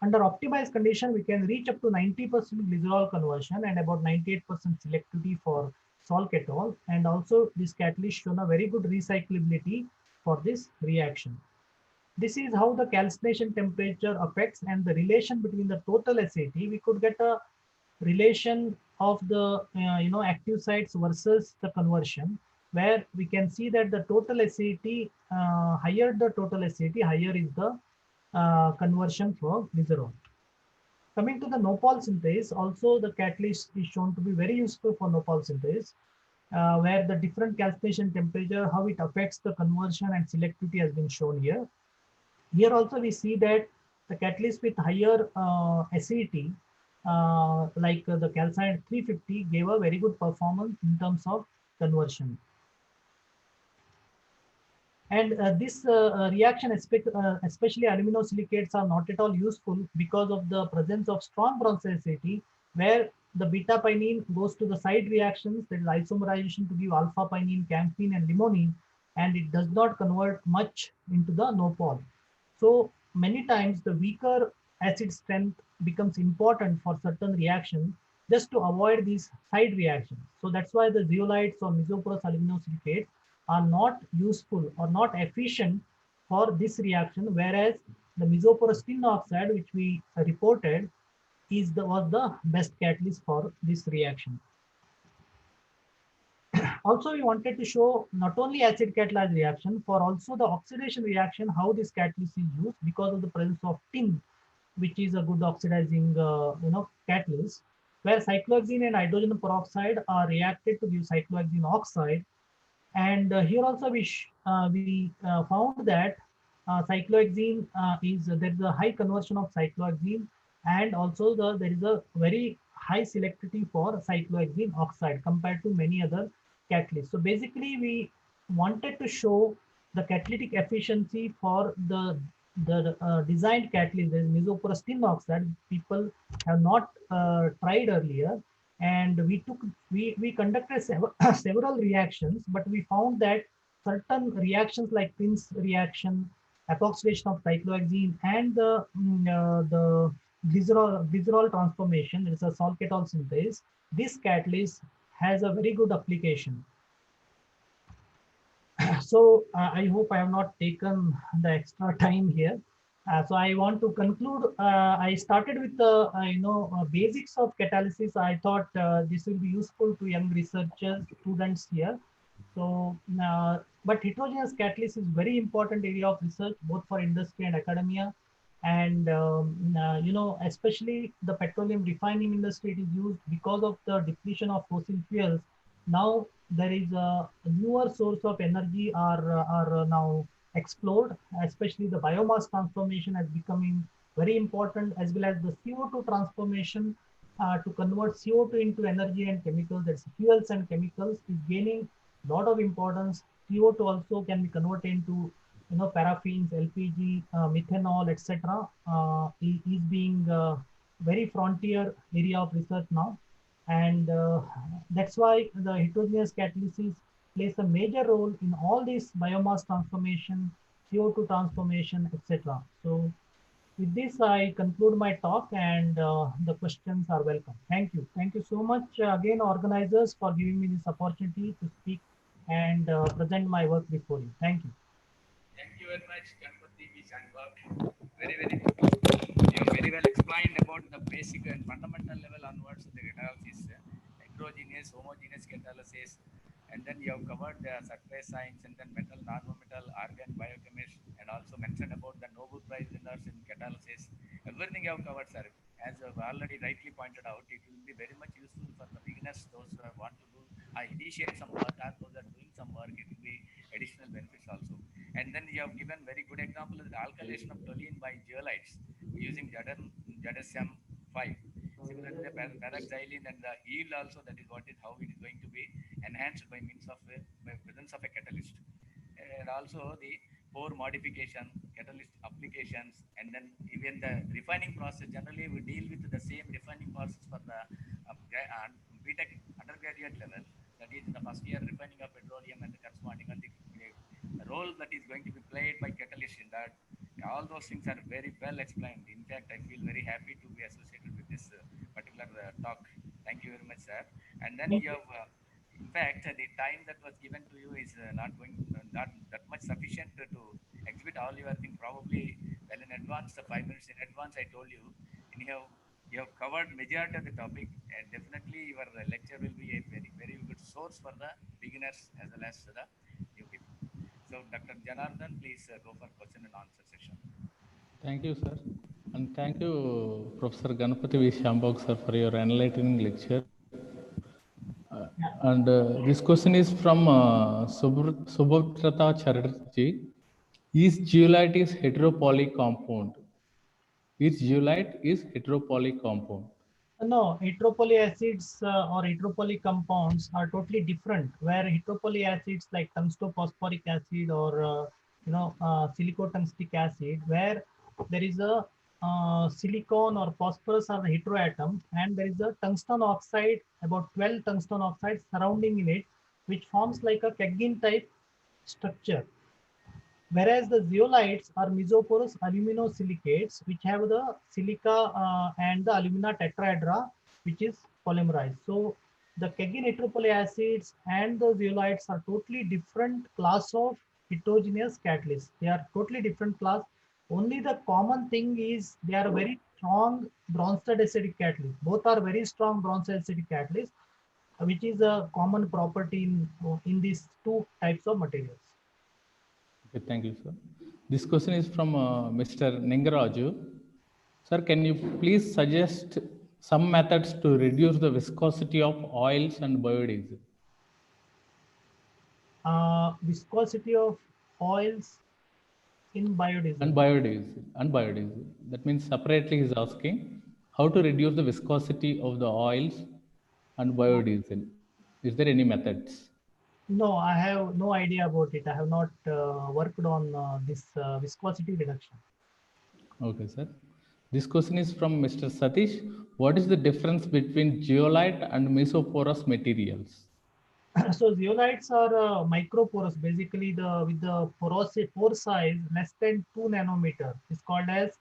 [SPEAKER 7] under optimized condition, we can reach up to 90% glycerol conversion and about 98% selectivity for solcatol. And also this catalyst shown a very good recyclability for this reaction. This is how the calcination temperature affects, and the relation between the total acidity. We could get a relation of the active sites versus the conversion, where we can see that the total acidity, higher the total acidity, higher is the conversion for glycerol. Coming to the nopal synthase, also the catalyst is shown to be very useful for nopal synthase, where the different calcination temperature, how it affects the conversion and selectivity has been shown here. Here also we see that the catalyst with higher acidity, like the calcine 350, gave a very good performance in terms of conversion. And this reaction, especially aluminosilicates, are not at all useful because of the presence of strong bronzicity, where the beta pinene goes to the side reactions, that is isomerization to give alpha pinene, camphene, and limonene, and it does not convert much into the nopal. So many times the weaker acid strength becomes important for certain reactions just to avoid these side reactions. So that's why the zeolites or mesoporous aluminosilicates are not useful or not efficient for this reaction, whereas the mesoporous tin oxide, which we reported, was the best catalyst for this reaction. Also, we wanted to show not only acid catalyzed reaction, for also the oxidation reaction, how this catalyst is used because of the presence of tin, which is a good oxidizing catalyst, where cyclohexene and hydrogen peroxide are reacted to give cyclohexene oxide. And here also we found that cyclohexene there is a high conversion of cyclohexene, and also there is a very high selectivity for cyclohexene oxide compared to many other catalysts. So basically we wanted to show the catalytic efficiency for the designed catalyst, the mesoporous tin oxide, people have not tried earlier. And we conducted several reactions, but we found that certain reactions like Pins reaction, epoxidation of cyclohexene, and the glycerol transformation, there is a solcatol synthase, this catalyst has a very good application. So I hope I have not taken the extra time here. So I want to conclude. I started with the basics of catalysis. I thought this will be useful to young researchers, students here. So, but heterogeneous catalysis is very important area of research both for industry and academia, and especially the petroleum refining industry. It is used because of the depletion of fossil fuels. Now there is a newer source of energy are now explored, especially the biomass transformation is becoming very important, as well as the CO2 transformation to convert CO2 into energy and chemicals. That's fuels and chemicals is gaining a lot of importance. CO2 also can be converted into paraffins, LPG, methanol, etc. Is being very frontier area of research now, and that's why the heterogeneous catalysis plays a major role in all these biomass transformation, CO2 transformation, etc. So with this, I conclude my talk, and the questions are welcome. Thank you. Thank you so much again, organizers, for giving me this opportunity to speak and present my work before you. Thank you.
[SPEAKER 9] Thank you very much, Ganpati Shanbhag. Very, very good. You very well explained about the basic and fundamental level onwards of the catalysis, heterogeneous, homogeneous catalysis, and then you have covered the surface science and then metal, non-metal, organ, biochemist, and also mentioned about the Nobel Prize winners in catalysis. Everything you have covered, sir. As you have already rightly pointed out, it will be very much useful for the beginners, those who want to do, initiate some work, or those are doing some work. It will be additional benefits also. And then you have given very good example of the alkylation of toluene by zeolites using Jadasium 5. Similarly, the paraxylene and the yield also, that is what is how it is going to be enhanced by means of by presence of a catalyst. And also the pore modification, catalyst applications, and then even the refining process. Generally, we deal with the same refining process for the BTech undergraduate level. That is in the first year refining of petroleum and the corresponding and the role that is going to be played by catalyst in that. All those things are very well explained. In fact, I feel very happy to be associated with this particular talk. Thank you very much, sir. And then you have, in fact, the time that was given to you is not that much sufficient to exhibit all your things. Probably well in advance, 5 minutes in advance, I told you, and you have covered majority of the topic, and definitely your lecture will be a very, very good source for the beginners as well as the new people. So, Dr. Janardhan, please go for question and answer session.
[SPEAKER 1] Thank you, sir. And thank you, Professor Ganapati V. Shambhog, sir, for your enlightening lecture. And this question is from Subhabrata Chatterjee. Is zeolite is heteropoly compound? Is zeolite is heteropoly compound?
[SPEAKER 7] No, heteropoly acids or heteropoly compounds are totally different. Where heteropoly acids like tungstophosphoric acid or silicotungstic acid, where there is a silicon or phosphorus are the heteroatom, and there is a tungsten oxide, about 12 tungsten oxides surrounding in it, which forms like a Keggin type structure. Whereas the zeolites are mesoporous aluminosilicates, which have the silica and the alumina tetrahedra, which is polymerized. So the Keggin heteropoly acids and the zeolites are totally different class of heterogeneous catalysts. They are totally different class. Only the common thing is they are very strong Bronsted acidic catalysts. Both are very strong Bronsted acidic catalysts, which is a common property in these two types of materials.
[SPEAKER 1] Okay, thank you, sir. This question is from Mr. Ningaraju. Sir, can you please suggest some methods to reduce the viscosity of oils and biodiesel?
[SPEAKER 7] Viscosity of oils in biodiesel.
[SPEAKER 1] And biodiesel. That means separately he's asking how to reduce the viscosity of the oils and biodiesel. Is there any methods?
[SPEAKER 7] No, I have no idea about it. I have not worked on this viscosity reduction.
[SPEAKER 1] Okay, sir. This question is from Mr. Satish. What is the difference between zeolite and mesoporous materials?
[SPEAKER 7] So zeolites are microporous. Basically, with the pore size less than 2 nanometer is called as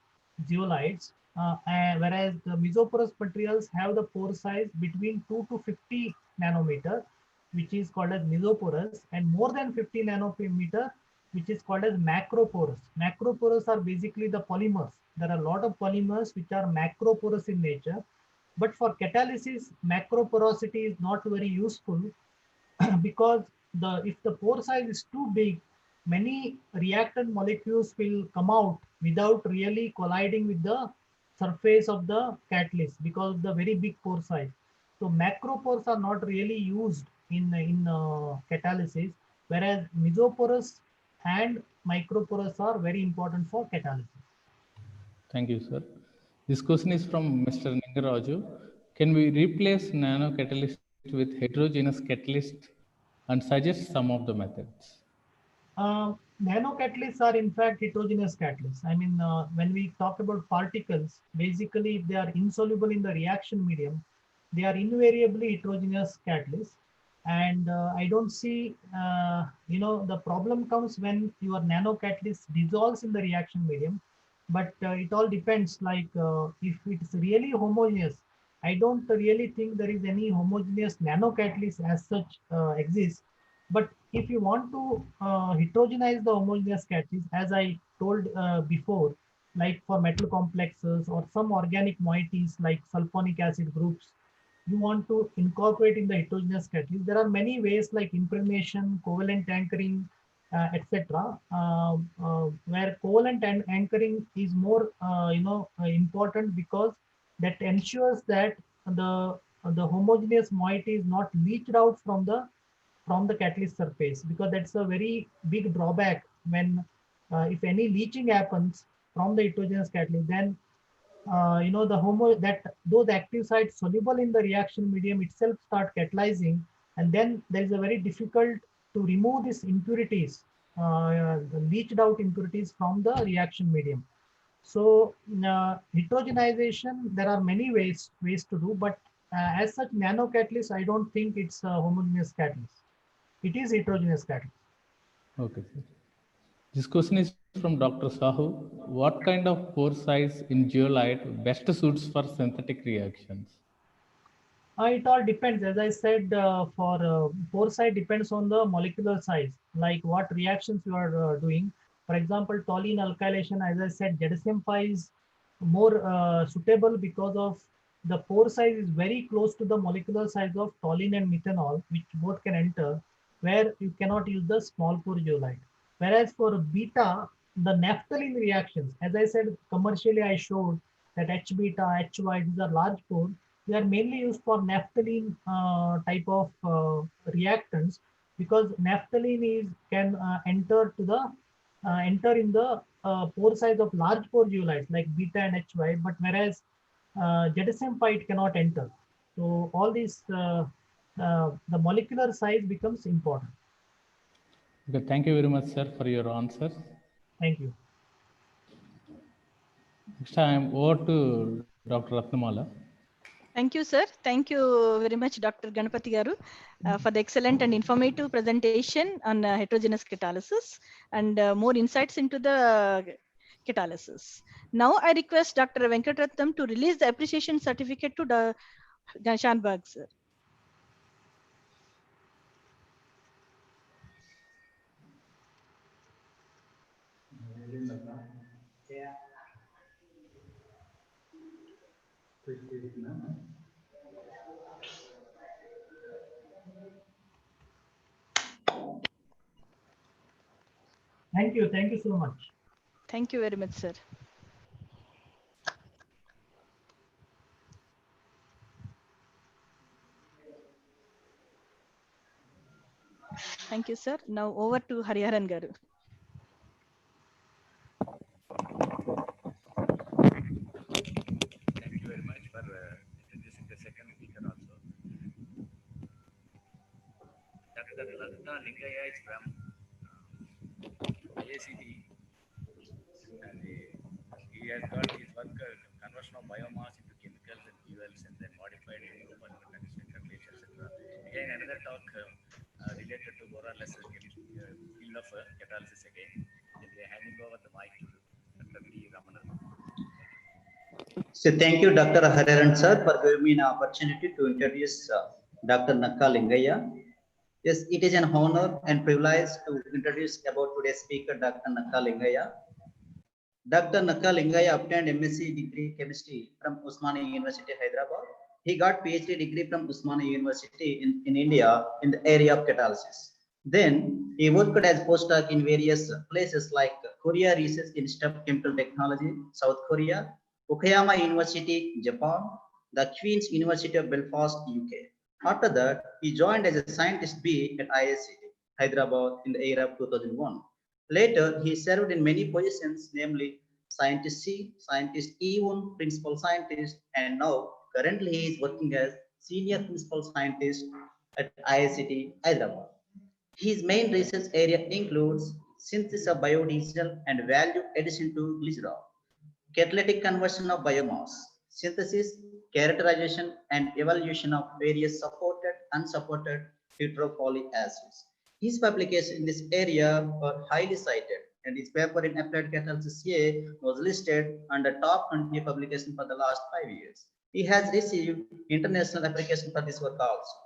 [SPEAKER 7] zeolites. Whereas the mesoporous materials have the pore size between 2 to 50 nanometer, which is called as mesoporous, and more than 50 nanometer, which is called as macroporous. Macroporous are basically the polymers. There are a lot of polymers which are macroporous in nature, but for catalysis, macroporosity is not very useful because if the pore size is too big, many reactant molecules will come out without really colliding with the surface of the catalyst because of the very big pore size. So macropores are not really used in catalysis, whereas mesoporous and microporous are very important for catalysis.
[SPEAKER 1] Thank you, sir. This question is from Mr. Ningaraju. Can we replace nanocatalyst with heterogeneous catalyst and suggest some of the methods?
[SPEAKER 7] Nanocatalysts are in fact heterogeneous catalysts. I mean, when we talk about particles, basically if they are insoluble in the reaction medium, they are invariably heterogeneous catalysts. And I don't see, the problem comes when your nanocatalyst dissolves in the reaction medium, but it all depends, like if it's really homogeneous, I don't really think there is any homogeneous nanocatalyst as such exists. But if you want to heterogenize the homogeneous catalyst, as I told before, like for metal complexes or some organic moieties like sulfonic acid groups, you want to incorporate in the heterogeneous catalyst. There are many ways like impregnation, covalent anchoring, etc. Where covalent anchoring is more, important because that ensures that the homogeneous moiety is not leached out from the catalyst surface, because that's a very big drawback when if any leaching happens from the heterogeneous catalyst, then those active sites soluble in the reaction medium itself start catalyzing, and then there is a very difficult to remove these impurities, the leached out impurities from the reaction medium. So heterogenization, there are many ways to do, but as such nanocatalyst, I don't think it's a homogeneous catalyst. It is heterogeneous catalyst.
[SPEAKER 1] Okay, sir. This question is from Dr. Sahu. What kind of pore size in zeolite best suits for synthetic reactions?
[SPEAKER 7] It all depends. As I said, for pore size depends on the molecular size, like what reactions you are doing. For example, toluene alkylation, as I said, GITAM-5 is more suitable because of the pore size is very close to the molecular size of toluene and methanol, which both can enter, where you cannot use the small pore zeolite. Whereas for beta, the naphthalene reactions, as I said, commercially I showed that H beta, HY, these are large pore. They are mainly used for naphthalene type of reactants, because naphthalene can enter in the pore size of large pore zeolites like beta and HY, but whereas GITAM-5 cannot enter. So all these the molecular size becomes important.
[SPEAKER 1] Okay, thank you very much, sir, for your answers.
[SPEAKER 7] Thank you.
[SPEAKER 1] Next time over to Dr. Ratnamala.
[SPEAKER 5] Thank you, sir. Thank you very much, Dr. Ganapati Garu, for the excellent and informative presentation on heterogeneous catalysis and more insights into the catalysis. Now I request Dr. Venkatratnam to release the appreciation certificate to the Ganshanbag, sir.
[SPEAKER 7] Thank you. Thank you so much.
[SPEAKER 5] Thank you very much, sir. Thank you, sir. Now over to Hariharan Garu.
[SPEAKER 9] Thank you very much for introducing the second speaker also. Dr. Lalita Lingaya is from IACT, and he has got his work conversion of biomass into chemicals and fuels, and then modified into polymer conditioning, calculation, etc. Again, another talk related to more or less field of catalysis again. And we are handing over the mic to Dr. B. Ramana.
[SPEAKER 8] So thank you, Dr. Hariharan sir, for giving me an opportunity to introduce Dr. Nakka Lingaya. Yes, it is an honor and privilege to introduce about today's speaker, Dr. Nakka Lingaya. Dr. Nakka Lingaya obtained MSc degree chemistry from Osmania University, Hyderabad. He got PhD degree from Osmania University in India in the area of catalysis. Then he worked as postdoc in various places like Korea Research Institute of Chemical Technology, South Korea, Okayama University, Japan, the Queen's University of Belfast, UK. After that, he joined as a scientist B at IISc, Hyderabad in the year of 2001. Later, he served in many positions, namely Scientist C, Scientist E1, Principal Scientist, and now currently he is working as Senior Principal Scientist at IISc Hyderabad. His main research area includes synthesis of biodiesel and value addition to glycerol, catalytic conversion of biomass, synthesis, characterization, and evaluation of various supported and unsupported hydropoly acids. His publications in this area are highly cited, and his paper in applied catalysis A was listed under top 20 publications for the last 5 years. He has received international application for this work also.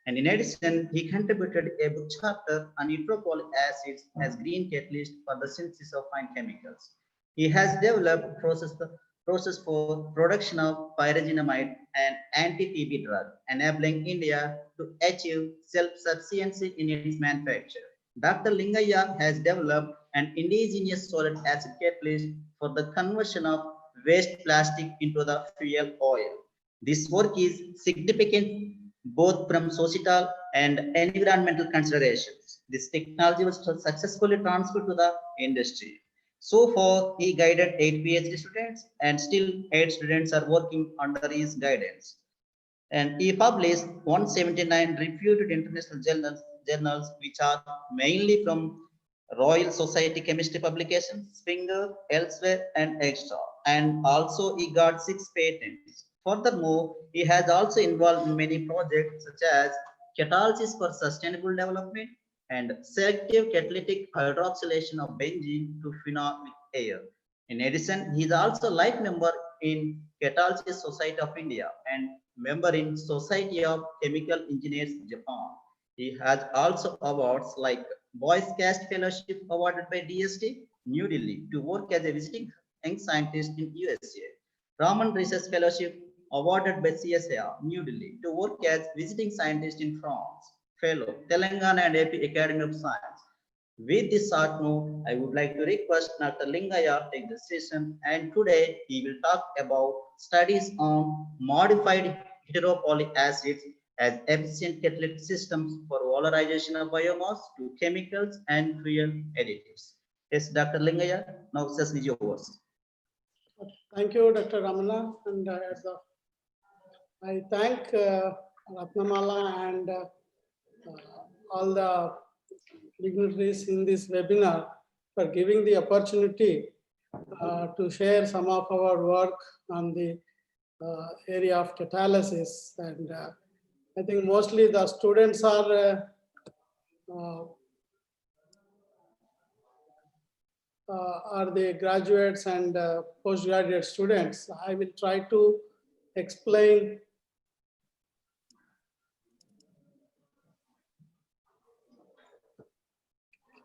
[SPEAKER 8] And in addition, he contributed a book chapter on hydropoly acids as green catalyst for the synthesis of fine chemicals. He has developed process for production of pyrazinamide, an anti-TB drug, enabling India to achieve self-sufficiency in its manufacture. Dr. Lingaya has developed an indigenous solid acid catalyst for the conversion of waste plastic into the fuel oil. This work is significant both from societal and environmental considerations. This technology was successfully transferred to the industry. So far, he guided 8 PhD students, and still 8 students are working under his guidance. And he published 179 reputed international journals which are mainly from Royal Society Chemistry Publications, Springer, elsewhere, and extra. And also he got 6 patents. Furthermore, he has also involved in many projects such as catalysis for sustainable development and selective catalytic hydroxylation of benzene to phenol with air. In addition, he is also life member in Catalysis Society of India and member in Society of Chemical Engineers Japan. He has also awards like Boys Cast Fellowship awarded by DST New Delhi to work as a visiting young scientist in USA. Raman Research Fellowship awarded by CSIR New Delhi to work as visiting scientist in France. Fellow Telangana and AP Academy of Science. With this short note, I would like to request Dr. Lingaya to take the session, and today he will talk about studies on modified heteropoly acids as efficient catalytic systems for valorization of biomass to chemicals and fuel additives. Yes, Dr. Lingaya, now just is yours.
[SPEAKER 10] Thank you, Dr. Ramana, and I thank Ratnamala and all the dignitaries in this webinar for giving the opportunity to share some of our work on the area of catalysis. And I think mostly the students are the graduates and postgraduate students. I will try to explain.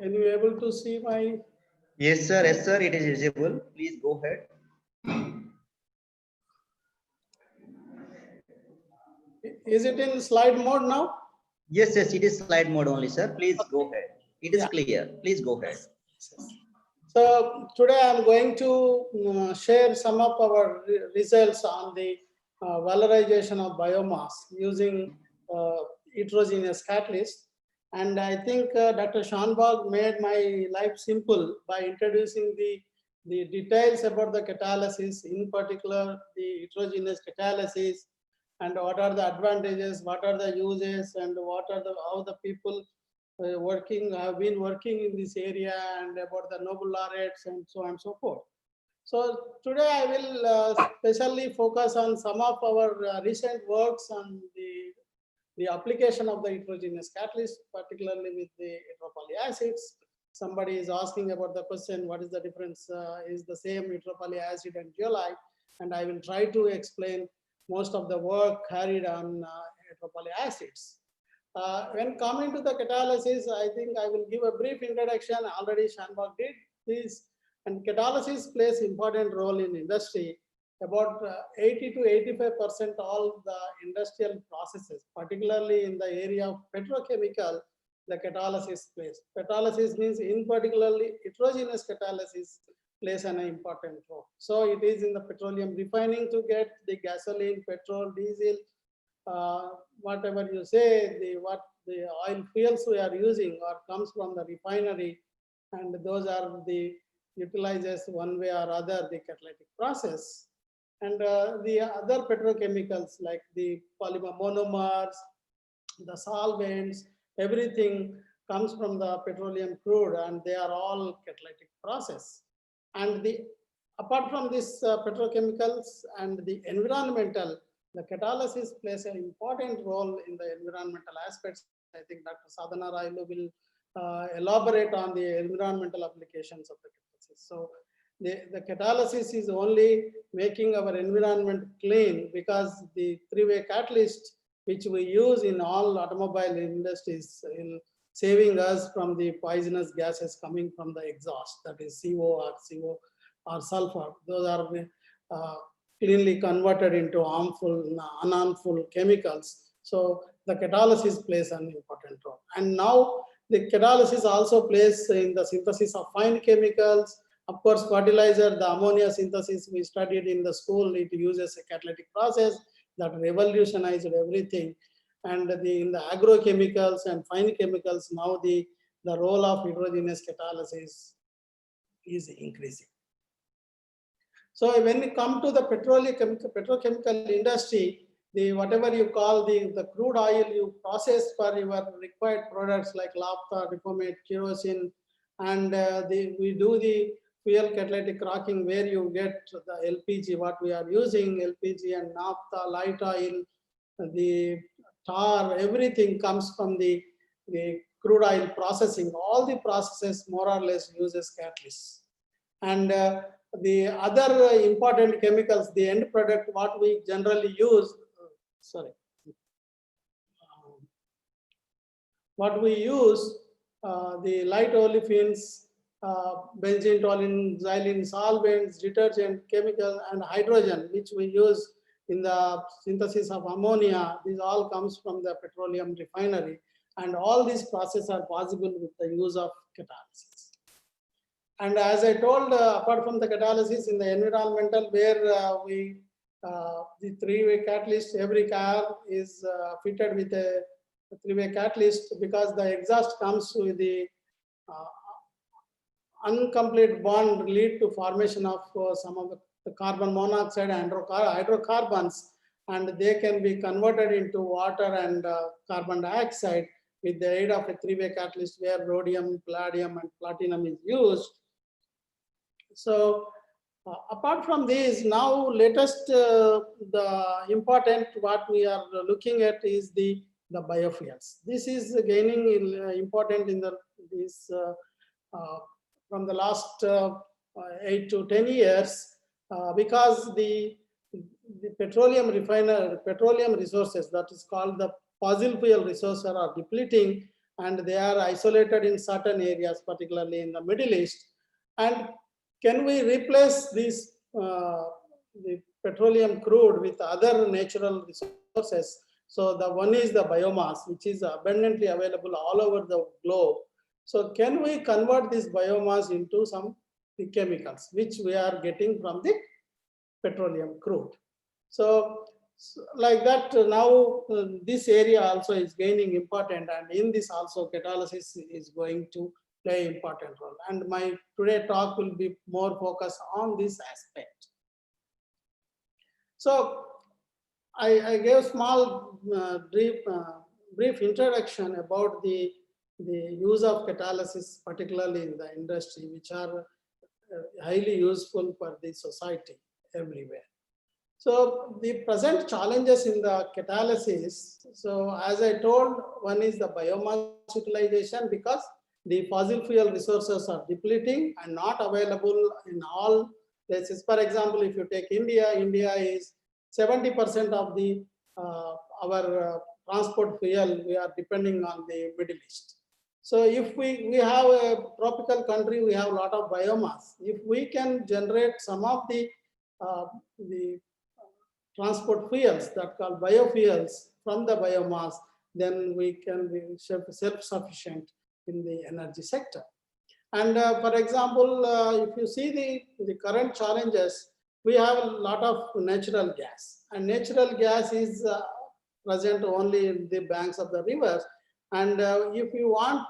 [SPEAKER 10] Can you able to see my?
[SPEAKER 8] Yes, sir. Yes, sir. It is visible. Please go ahead.
[SPEAKER 10] Is it in slide mode now?
[SPEAKER 8] Yes, yes. It is slide mode only, sir. Please go ahead. It is clear. Please go ahead.
[SPEAKER 10] So today I'm going to share some of our results on the valorization of biomass using heterogeneous catalyst. And I think Dr. Shanbag made my life simple by introducing the details about the catalysis, in particular the heterogeneous catalysis, and what are the advantages, what are the uses, and what are the how the people have been working in this area, and about the Nobel laureates and so on and so forth. So today I will specially focus on some of our recent works on the application of the heterogeneous catalyst, particularly with the heteropoly acids. Somebody is asking about the question, what is the difference? Is the same heteropoly acid and zeolite? And I will try to explain most of the work carried on heteropoly acids. When coming to the catalysis, I think I will give a brief introduction. Already Shanbhag did this, and catalysis plays important role in industry. About 80 to 85% all the industrial processes, particularly in the area of petrochemical, the catalysis plays. Catalysis means in particularly heterogeneous catalysis plays an important role. So it is in the petroleum refining to get the gasoline, petrol, diesel, whatever you say, what the oil fuels we are using or comes from the refinery, and those are the utilizes one way or other the catalytic process. And the other petrochemicals like the polymer monomers, the solvents, everything comes from the petroleum crude, and they are all catalytic process. And apart from this petrochemicals and the environmental, the catalysis plays an important role in the environmental aspects. I think Dr. Sadhana Railu will elaborate on the environmental applications of the catalysis. So the catalysis is only making our environment clean, because the three-way catalyst which we use in all automobile industries in saving us from the poisonous gases coming from the exhaust, that is CO or sulfur. Those are cleanly converted into harmful, unharmful chemicals. So the catalysis plays an important role. And now the catalysis also plays in the synthesis of fine chemicals. Of course, fertilizer, the ammonia synthesis we studied in the school, it uses a catalytic process that revolutionized everything. And in the agrochemicals and fine chemicals, now the role of heterogeneous catalysis is increasing. So when we come to the petrochemical industry, whatever you call the crude oil you process for your required products like naphtha, reformate, kerosene, and we do the fuel catalytic cracking where you get the LPG, what we are using, LPG and naphtha, light oil, the tar, everything comes from the crude oil processing. All the processes more or less uses catalysts. And the other important chemicals, the end product, what we generally use, what we use, the light olefins, benzene, toluene, xylene, solvents, detergent, chemical, and hydrogen, which we use in the synthesis of ammonia. This all comes from the petroleum refinery. And all these processes are possible with the use of catalysis. And as I told, apart from the catalysis in the environmental, where the three-way catalyst, every car is fitted with a three-way catalyst, because the exhaust comes with the incomplete bond lead to formation of some of the carbon monoxide and hydrocarbons, and they can be converted into water and carbon dioxide with the aid of a three-way catalyst where rhodium, palladium, and platinum is used. So apart from this, now latest the important what we are looking at is the biofuels. This is gaining important in this from the last 8 to 10 years because the petroleum resources, that is called the fossil fuel resources, are depleting, and they are isolated in certain areas, particularly in the Middle East. And can we replace this the petroleum crude with other natural resources? So the one is the biomass, which is abundantly available all over the globe. So can we convert this biomass into some chemicals, which we are getting from the petroleum crude? So like that, now this area also is gaining important, and in this also catalysis is going to play important role. And my today talk will be more focused on this aspect. So I gave small brief introduction about the use of catalysis, particularly in the industry, which are highly useful for the society everywhere. So the present challenges in the catalysis, so as I told, one is the biomass utilization, because the fossil fuel resources are depleting and not available in all places. For example, if you take India, India is 70% of the our transport fuel, we are depending on the Middle East. So if we have a tropical country, we have a lot of biomass. If we can generate some of the transport fuels that called biofuels from the biomass, then we can be self-sufficient in the energy sector. And for example, if you see the current challenges, we have a lot of natural gas, and natural gas is present only in the banks of the rivers. And if you want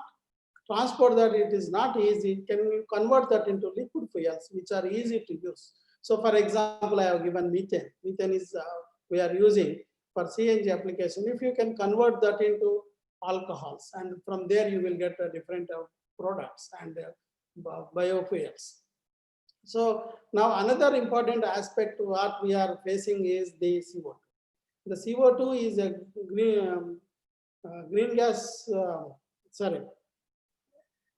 [SPEAKER 10] transport that, it is not easy. Can you convert that into liquid fuels, which are easy to use? So for example, I have given methane. Methane is we are using for CNG application. If you can convert that into alcohols, and from there you will get different products and biofuels. So now another important aspect what we are facing is the CO2. The CO2 is a green gas,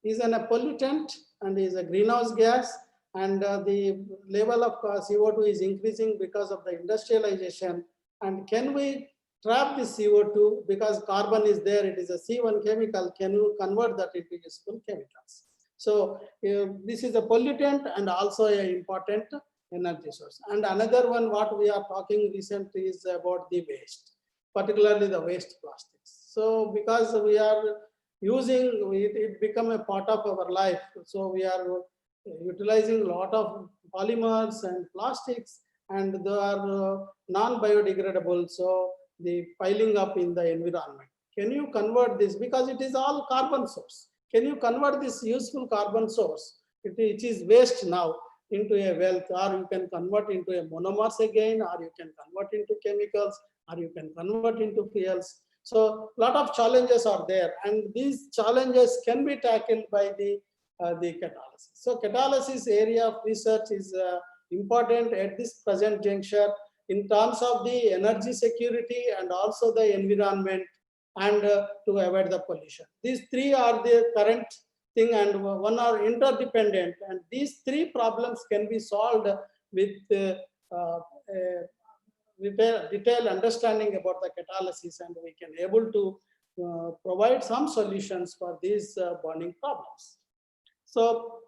[SPEAKER 10] is a pollutant and is a greenhouse gas, and the level of CO2 is increasing because of the industrialization. And can we trap the CO2 because carbon is there, it is a C1 chemical, can you convert that into useful chemicals? So this is a pollutant and also an important energy source. And another one what we are talking recently is about the waste, particularly the waste plastics. So because we are using it become a part of our life, so we are utilizing a lot of polymers and plastics, and they are non-biodegradable, so the piling up in the environment. Can you convert this, because it is all carbon source, can you convert this useful carbon source, which is waste now, into a wealth, or you can convert into a monomers again, or you can convert into chemicals, or you can convert into fuels. So a lot of challenges are there, and these challenges can be tackled by the catalysis. So catalysis area of research is important at this present juncture in terms of the energy security and also the environment, and to avoid the pollution. These three are the current thing, and one are interdependent, and these three problems can be solved with detailed understanding about the catalysis, and we can able to provide some solutions for these burning problems. So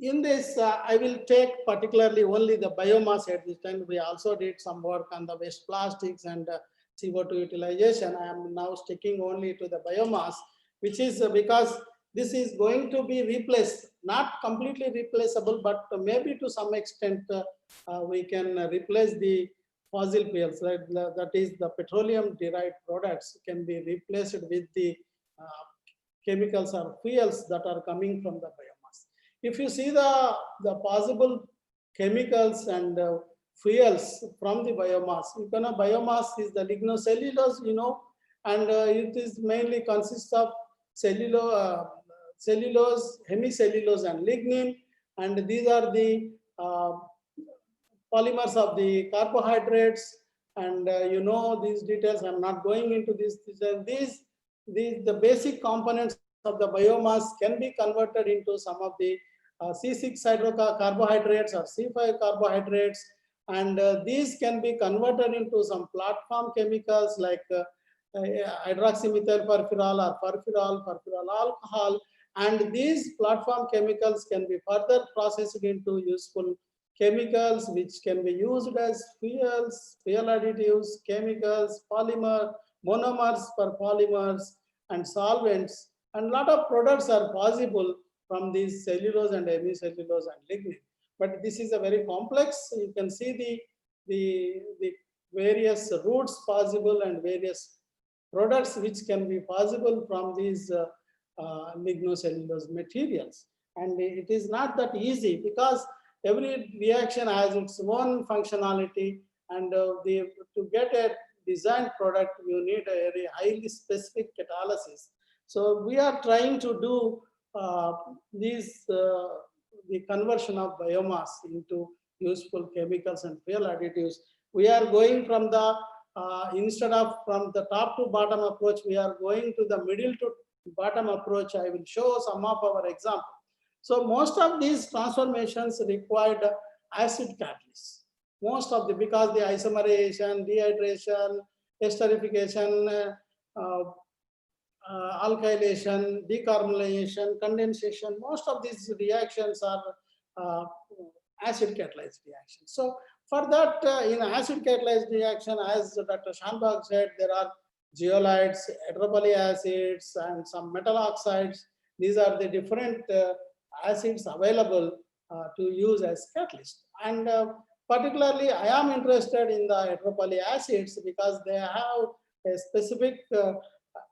[SPEAKER 10] in this, I will take particularly only the biomass at this time. We also did some work on the waste plastics and CO2 utilization. I am now sticking only to the biomass, which is because this is going to be replaced, not completely replaceable, but maybe to some extent we can replace the fossil fuels, right? That is the petroleum derived products can be replaced with the chemicals or fuels that are coming from the biomass. If you see the possible chemicals and fuels from the biomass, biomass is the lignocellulose, and it is mainly consists of cellulose, hemicellulose, and lignin, and these are the polymers of the carbohydrates, and these details. I'm not going into this. The basic components of the biomass can be converted into some of the C6 carbohydrates or C5 carbohydrates, and these can be converted into some platform chemicals like hydroxymethyl perfurol or perfurol alcohol, and these platform chemicals can be further processed into useful chemicals which can be used as fuels, fuel additives, chemicals, polymer, monomers for polymers, and solvents, and a lot of products are possible from these cellulose and hemicellulose and lignin. But this is a very complex. You can see the various routes possible and various products which can be possible from these lignocellulose materials. And it is not that easy, because every reaction has its own functionality, and to get a designed product, you need a very highly specific catalysis. So we are trying to do the conversion of biomass into useful chemicals and fuel additives. We are going from the instead of from the top to bottom approach, we are going to the middle to bottom approach. I will show some of our examples. So most of these transformations required acid catalysts. Most of because the isomerization, dehydration, esterification, alkylation, decarbonization, condensation. Most of these reactions are acid catalyzed reactions. So for that, in acid catalyzed reaction, as Dr. Shanbag said, there are zeolites, heteropoly acids, and some metal oxides. These are the different acids available to use as catalyst. And particularly, I am interested in the heteropoly acids because they have a specific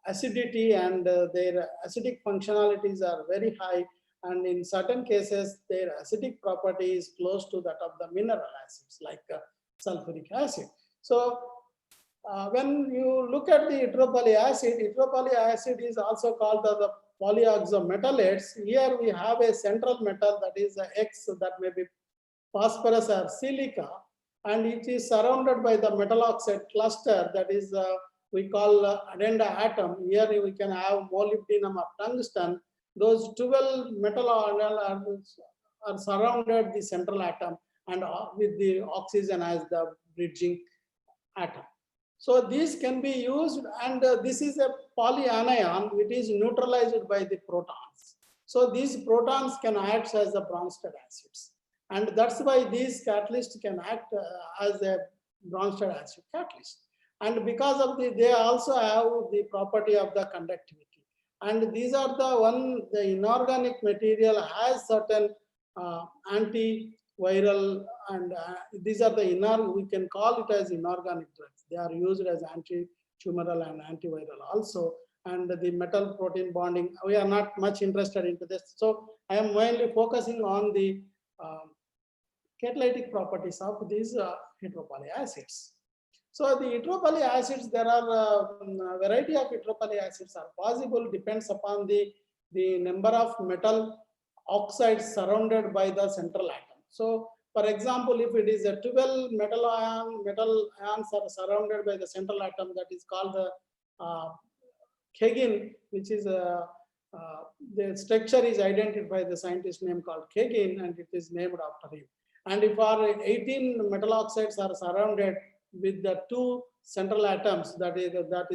[SPEAKER 10] acidity, and their acidic functionalities are very high. And in certain cases, their acidic property is close to that of the mineral acids like sulfuric acid. So when you look at the heteropoly acid is also called the polyoxometalloids. Here we have a central metal, that is X, that may be phosphorus or silica, and it is surrounded by the metal oxide cluster, that is we call addenda atom. Here we can have molybdenum or tungsten. Those 12 metal atoms are surrounded the central atom and with the oxygen as the bridging atom. So these can be used, and this is a polyanion which is neutralized by the protons. So these protons can act as the Bronsted acids, and that's why these catalysts can act as a Bronsted acid catalyst. And because of they also have the property of the conductivity. And these are the inorganic material has certain antiviral, and these are we can call it as inorganic drugs. They are used as anti-tumoral and antiviral also. And the metal protein bonding, we are not much interested into this. So I am mainly focusing on the catalytic properties of these heteropoly acids. So the heteropoly acids, there are a variety of heteropoly acids are possible, depends upon the number of metal oxides surrounded by the central atom. So for example, if it is a 12 metal ions are surrounded by the central atom, that is called the Kegin, which is the structure is identified by the scientist name called Kegin, and it is named after him. And if our 18 metal oxides are surrounded with the two central atoms, that is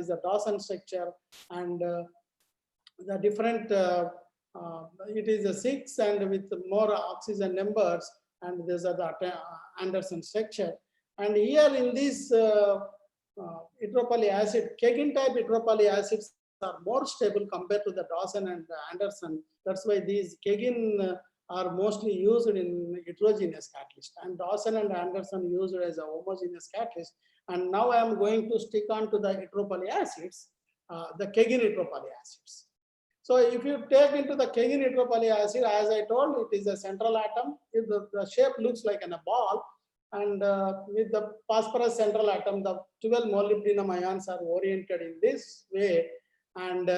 [SPEAKER 10] the Dawson structure, and the different it is a 6 and with more oxygen numbers, and these are the Anderson structure. And here in this heteropoly acid, Kegin type heteropoly acids are more stable compared to the Dawson and the Anderson. That's why these Kegin are mostly used in heterogeneous catalyst, and Dawson and Anderson used as a homogeneous catalyst. And now I am going to stick on to the heteropoly acids, the Kegin heteropoly acids. So if you take into the Kegin heteropoly acid, as I told, it is a central atom. The shape looks like a ball, and with the phosphorus central atom, the 12 molybdenum ions are oriented in this way, and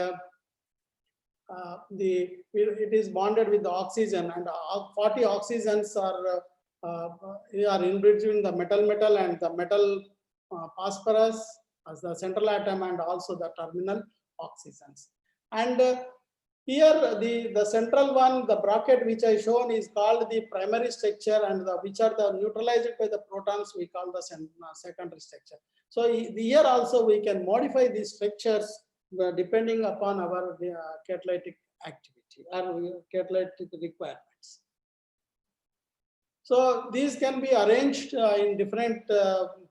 [SPEAKER 10] it is bonded with the oxygen, and 40 oxygens are in between the metal and the metal phosphorus as the central atom, and also the terminal oxygens. And here the central one, the bracket which I shown, is called the primary structure, and which are the neutralized by the protons, we call the secondary structure. So here also we can modify these structures depending upon our catalytic activity or catalytic requirements. So these can be arranged in different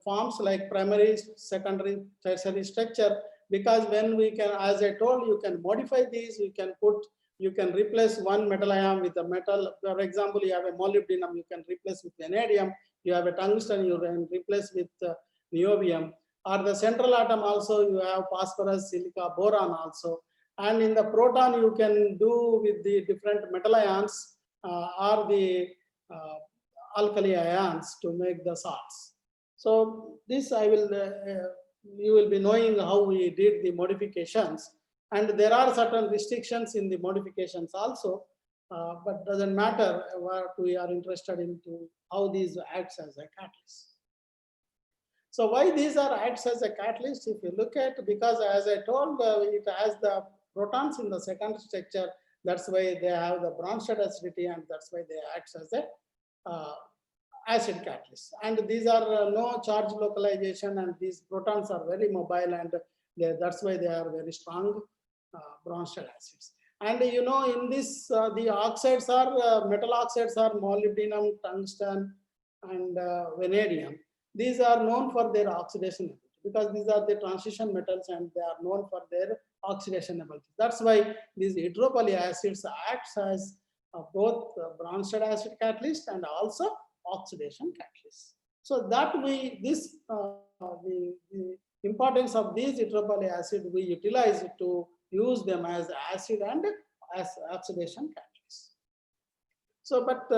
[SPEAKER 10] forms like primary, secondary, tertiary structure, because when we can, as I told, you can modify these, you can replace one metal ion with a metal. For example, you have a molybdenum, you can replace with vanadium. You have a tungsten, you can replace with niobium. Or the central atom also, you have phosphorus, silica, boron also. And in the proton, you can do with the different metal ions or the alkali ions to make the salts. So this you will be knowing how we did the modifications. And there are certain restrictions in the modifications also, but doesn't matter what we are interested into how these acts as a catalyst. So why these are acts as a catalyst? If you look at, because as I told, it has the protons in the second structure. That's why they have the Bronsted acidity, and that's why they act as a acid catalysts. And these are no charge localization, and these protons are very mobile, and that's why they are very strong bronzed acids. And you know, in this, the oxides are, metal oxides are molybdenum, tungsten, and vanadium. These are known for their oxidation ability, because these are the transition metals and they are known for their oxidation ability. That's why these heteropoly acids acts as both bronzed acid catalyst and also oxidation catalyst. So that the importance of these heteropoly acid, we utilize it to use them as acid and as oxidation catalyst. So, but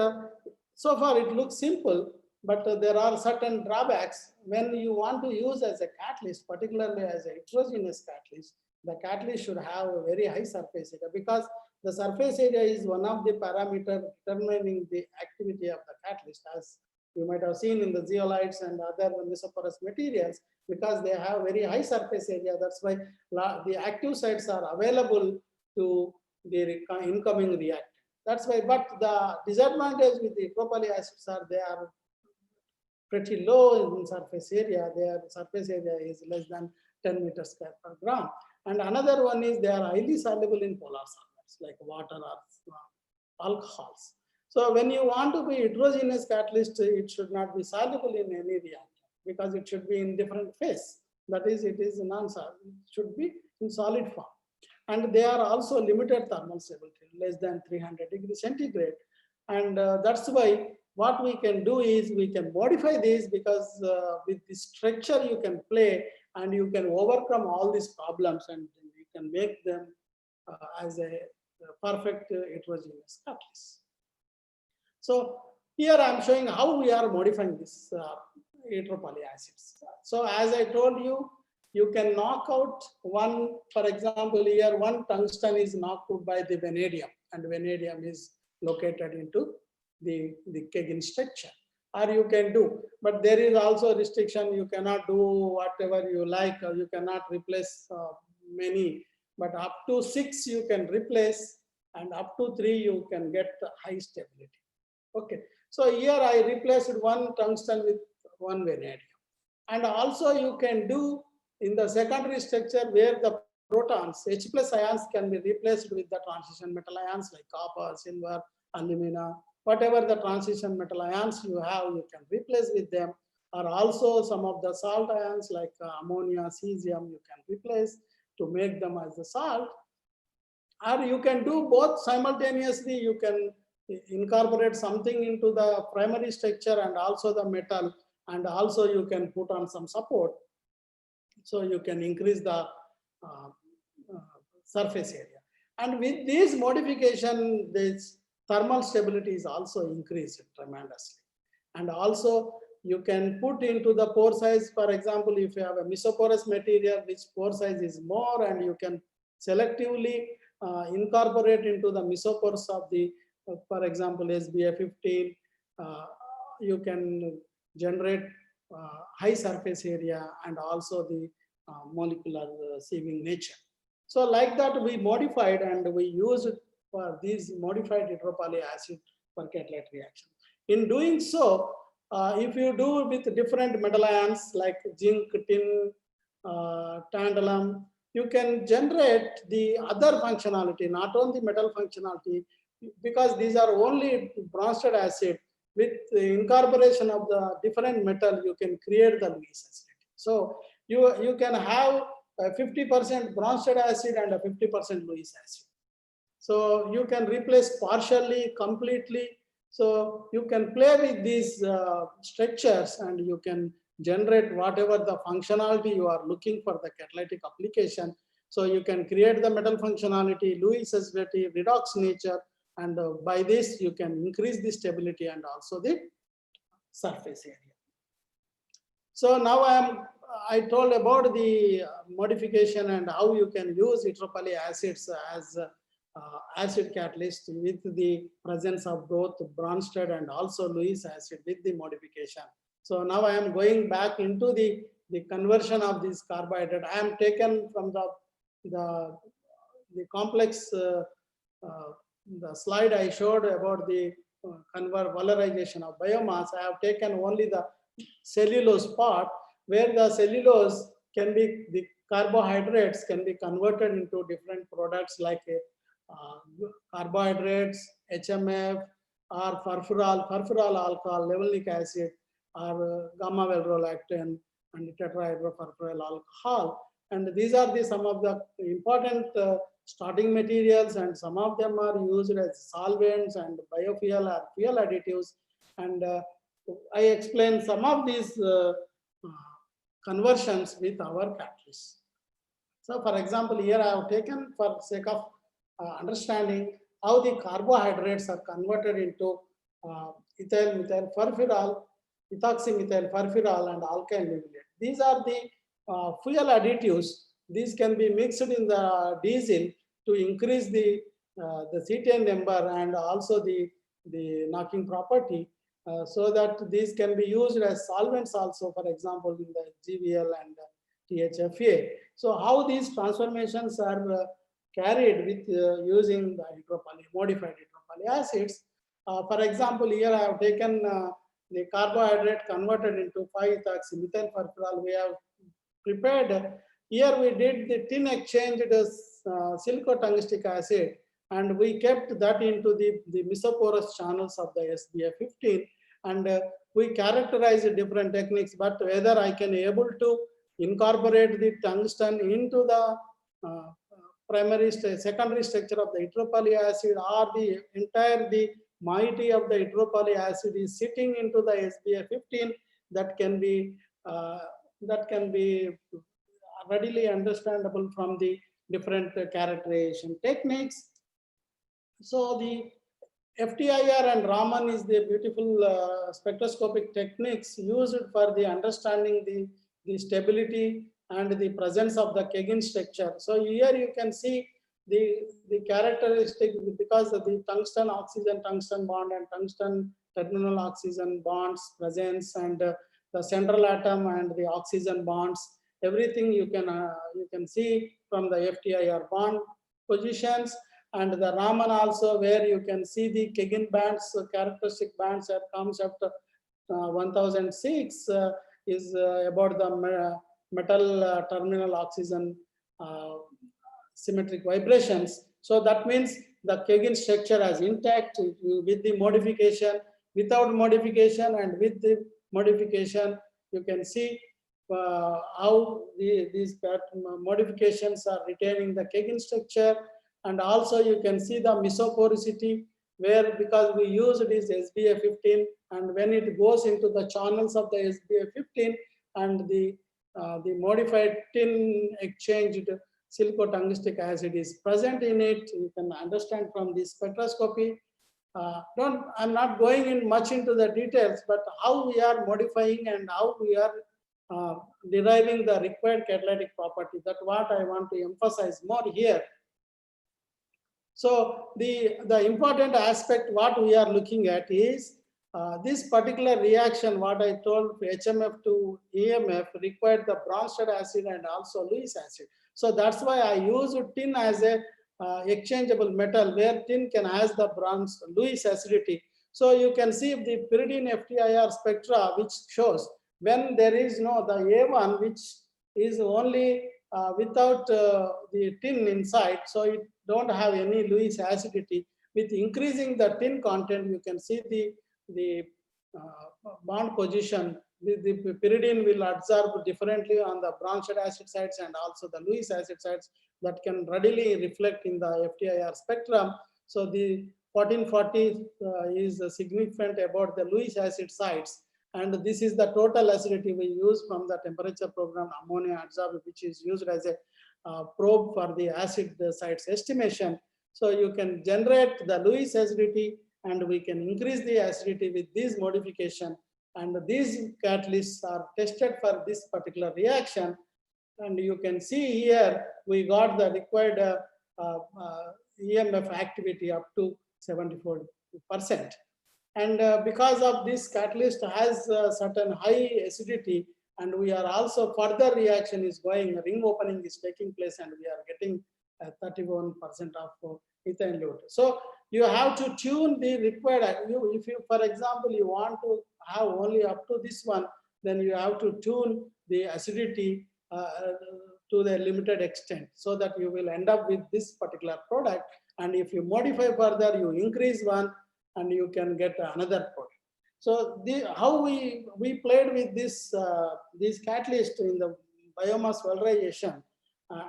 [SPEAKER 10] so far it looks simple, but there are certain drawbacks when you want to use as a catalyst, particularly as a heterogeneous catalyst. The catalyst should have a very high surface area, because the surface area is one of the parameters determining the activity of the catalyst, as you might have seen in the zeolites and other mesoporous materials, because they have very high surface area. That's why the active sites are available to the incoming reactant. That's why, but the disadvantage with the heteropoly acids are they are pretty low in surface area. Their surface area is less than 10 meters square per gram. And another one is they are highly soluble in polar solvents like water or alcohols. So when you want to be heterogeneous catalyst, it should not be soluble in any reactor, because it should be in different phase. That is, it is non-solid, it should be in solid form. And they are also limited thermal stability, less than 300 degrees centigrade. And that's why what we can do is we can modify these, because with the structure you can play and you can overcome all these problems, and you can make them as a perfect heterogeneous catalyst. So here I am showing how we are modifying this heteropoly acids. So as I told you, you can knock out one, for example, here one tungsten is knocked out by the vanadium, and vanadium is located into the Kegin structure. Or you can do, but there is also a restriction. You cannot do whatever you like, or you cannot replace many, but up to 6 you can replace, and up to 3 you can get high stability. Okay, so here I replaced one tungsten with one vanadium. And also you can do in the secondary structure where the protons, H plus ions, can be replaced with the transition metal ions like copper, silver, alumina, whatever the transition metal ions you have, you can replace with them. Or also some of the salt ions like ammonia, cesium, you can replace to make them as a salt. Or you can do both simultaneously. You can incorporate something into the primary structure and also the metal, and also you can put on some support. So you can increase the surface area. And with this modification, this thermal stability is also increased tremendously. And also you can put into the pore size, for example, if you have a mesoporous material, which pore size is more, and you can selectively incorporate into the mesopores of the, for example, SBA 15, you can generate high surface area and also the molecular sieving nature. So like that we modified, and we used for these modified heteropoly acid for catalytic reaction. In doing so, if you do with different metal ions like zinc, tin, tantalum, you can generate the other functionality, not only metal functionality, because these are only bronzed acid. With the incorporation of the different metal, you can create the Lewis acidity. So you can have a 50% bronzed acid and a 50% Lewis acid. So you can replace partially, completely. So you can play with these structures, and you can generate whatever the functionality you are looking for the catalytic application. So you can create the metal functionality, Lewis acidity, redox nature, and by this you can increase the stability and also the surface area. So now I told about the modification and how you can use heteropoly acids as acid catalyst with the presence of both bronzed and also Lewis acid with the modification. So now I am going back into the conversion of this carbohydrate. I am taken from the complex the slide I showed about the valorization of biomass, I have taken only the cellulose part, where the cellulose can be, the carbohydrates can be converted into different products like carbohydrates, HMF, or furfural alcohol, levulinic acid, or gamma valrolactane, and tetrahydrofurfural alcohol. And these are some of the important starting materials, and some of them are used as solvents and biofuel or fuel additives. And I explained some of these conversions with our catalysts. So for example, here I have taken for sake of understanding how the carbohydrates are converted into ethyl methyl furfural, ethoxymethyl furfural, and alkyl linolate. These are the fuel additives. These can be mixed in the diesel to increase the cetane number and also the knocking property, so that these can be used as solvents also, for example, in the GVL and THFA. So how these transformations are carried with using the modified hydropoly acids. For example, here I have taken the carbohydrate converted into 5-ethoxymethyl furfural. We have prepared. Here we did the tin exchanged silicotungstic acid, and we kept that into the mesoporous channels of the SBF15, and we characterized different techniques, but whether I can able to incorporate the tungsten into the secondary structure of the hydropoly acid, or the entire moiety of the hydropoly acid is sitting into the SBF15, that can be readily understandable from the different characterization techniques. So the FTIR and Raman is the beautiful spectroscopic techniques used for the understanding the stability and the presence of the Kegin structure. So here you can see the characteristic, because of the tungsten oxygen tungsten bond and tungsten terminal oxygen bonds presence, and the central atom and the oxygen bonds, everything you can see from the FTIR bond positions. And the Raman also, where you can see the Kegin bands, characteristic bands at concept 1006 is about the metal terminal oxygen symmetric vibrations. So that means the Kegin structure is intact with the modification, without modification, and with the modification. You can see how these modifications are retaining the Kegin structure. And also you can see the mesoporosity, where because we use this SBF15, and when it goes into the channels of the SBF15 and the modified tin exchanged silicotungstic acid is present in it, you can understand from the spectroscopy. I'm not going in much into the details, but how we are modifying and how we are deriving the required catalytic property. That's what I want to emphasize more here. So the important aspect what we are looking at is this particular reaction, what I told, HMF to EMF required the Bronsted acid and also Lewis acid. So that's why I use tin as a exchangeable metal, where tin can has the Lewis acidity. So you can see the pyridine FTIR spectra, which shows when there is the A1, which is only without the tin inside, so it don't have any Lewis acidity. With increasing the tin content, you can see the bond position. The pyridine will absorb differently on the Bronsted acid sites and also the Lewis acid sites, that can readily reflect in the FTIR spectrum. So the 1440 is significant about the Lewis acid sites. And this is the total acidity we use from the temperature program ammonia adsorbed, which is used as a probe for the acid sites estimation. So you can generate the Lewis acidity, and we can increase the acidity with this modification. And these catalysts are tested for this particular reaction. And you can see here, we got the required EMF activity up to 74%. And because of this catalyst has certain high acidity, and we are also further reaction is going, ring opening is taking place, and we are getting 31% of ethane load. So you have to tune the required. If you, for example, you want to have only up to this one, then you have to tune the acidity to the limited extent, so that you will end up with this particular product. And if you modify further, you increase one, and you can get another product. So how we played with this catalyst in the biomass valorization,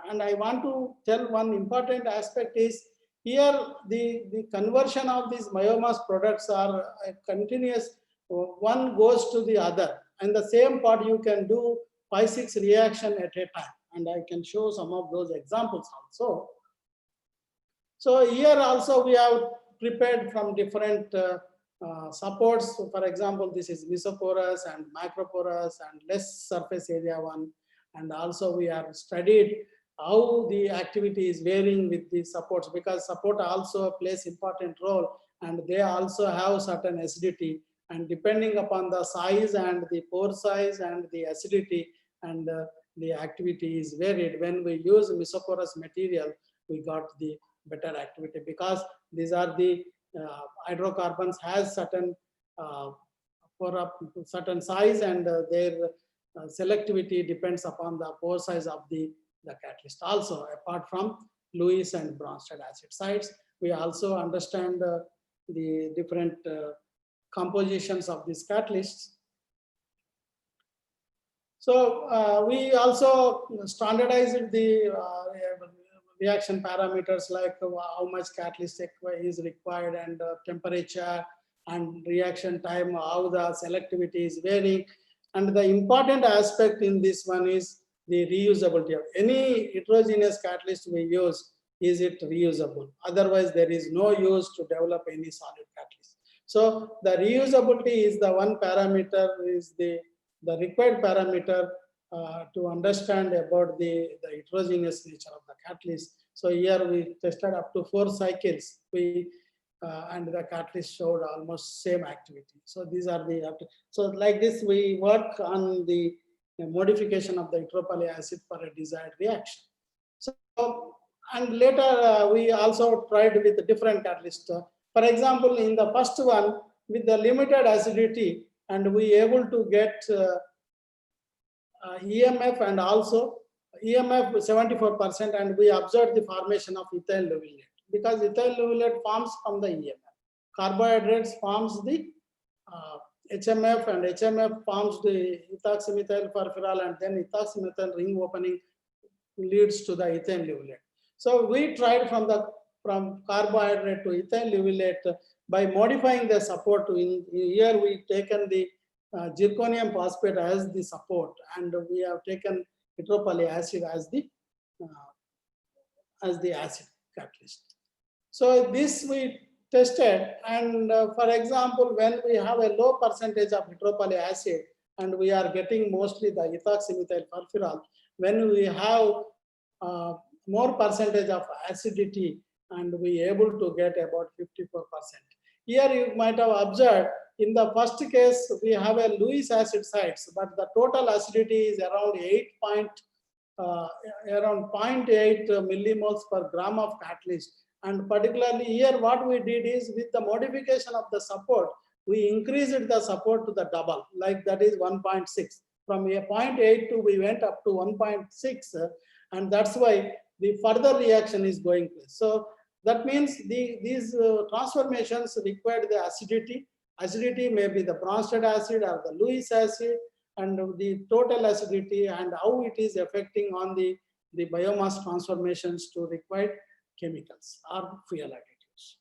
[SPEAKER 10] and I want to tell one important aspect is here the conversion of these biomass products are a continuous. One goes to the other, and the same part you can do 5-6 reaction at a time, and I can show some of those examples also. So here also we have prepared from different supports. So for example, this is mesoporous and macroporous and less surface area one. And also we have studied how the activity is varying with the supports, because support also plays important role, and they also have certain acidity, and depending upon the size and the pore size and the acidity and the activity is varied. When we use mesoporous material, we got the better activity, because these are the hydrocarbons has certain for a certain size, and their selectivity depends upon the pore size of the catalyst. Also, apart from Lewis and Bronsted acid sites, we also understand the different compositions of these catalysts. So we also standardized the reaction parameters, like how much catalyst is required, and temperature and reaction time, how the selectivity is varying. And the important aspect in this one is the reusability of any heterogeneous catalyst we use. Is it reusable? Otherwise, there is no use to develop any solid catalyst. So the reusability is the one parameter, is the required parameter to understand about the heterogeneous nature of the catalyst. So here we tested up to 4 cycles. And the catalyst showed almost same activity. So these are so like this we work on the modification of the heteropoly acid for a desired reaction. So and later we also tried with a different catalyst. For example, in the first one with the limited acidity, and we able to get EMF, and also EMF 74%, and we observed the formation of ethyl leuvelate, because ethyl leuvelate forms from the EMF. Carbohydrates forms the HMF, and HMF forms the ethoxymethyl furfural, and then ethoxymethyl ring opening leads to the ethyl leuvelate. So we tried from carbohydrate to ethyl leuvelate by modifying the support. Here we taken the zirconium phosphate as the support, and we have taken heteropoly acid as the acid catalyst. So this we tested, and for example, when we have a low percentage of heteropoly acid, and we are getting mostly the ethoxymethyl furfural, when we have more percentage of acidity, and we able to get about 54%. Here you might have observed, in the first case, we have a Lewis acid sites, but the total acidity is around 0.8 millimoles per gram of catalyst. And particularly here, what we did is, with the modification of the support, we increased the support to the double, like that is 1.6. From a 0.8 to we went up to 1.6, and that's why the further reaction is going place. So that means these transformations required the acidity. Acidity may be the Bronsted acid or the Lewis acid, and the total acidity and how it is affecting on the biomass transformations to required chemicals or fuel additives.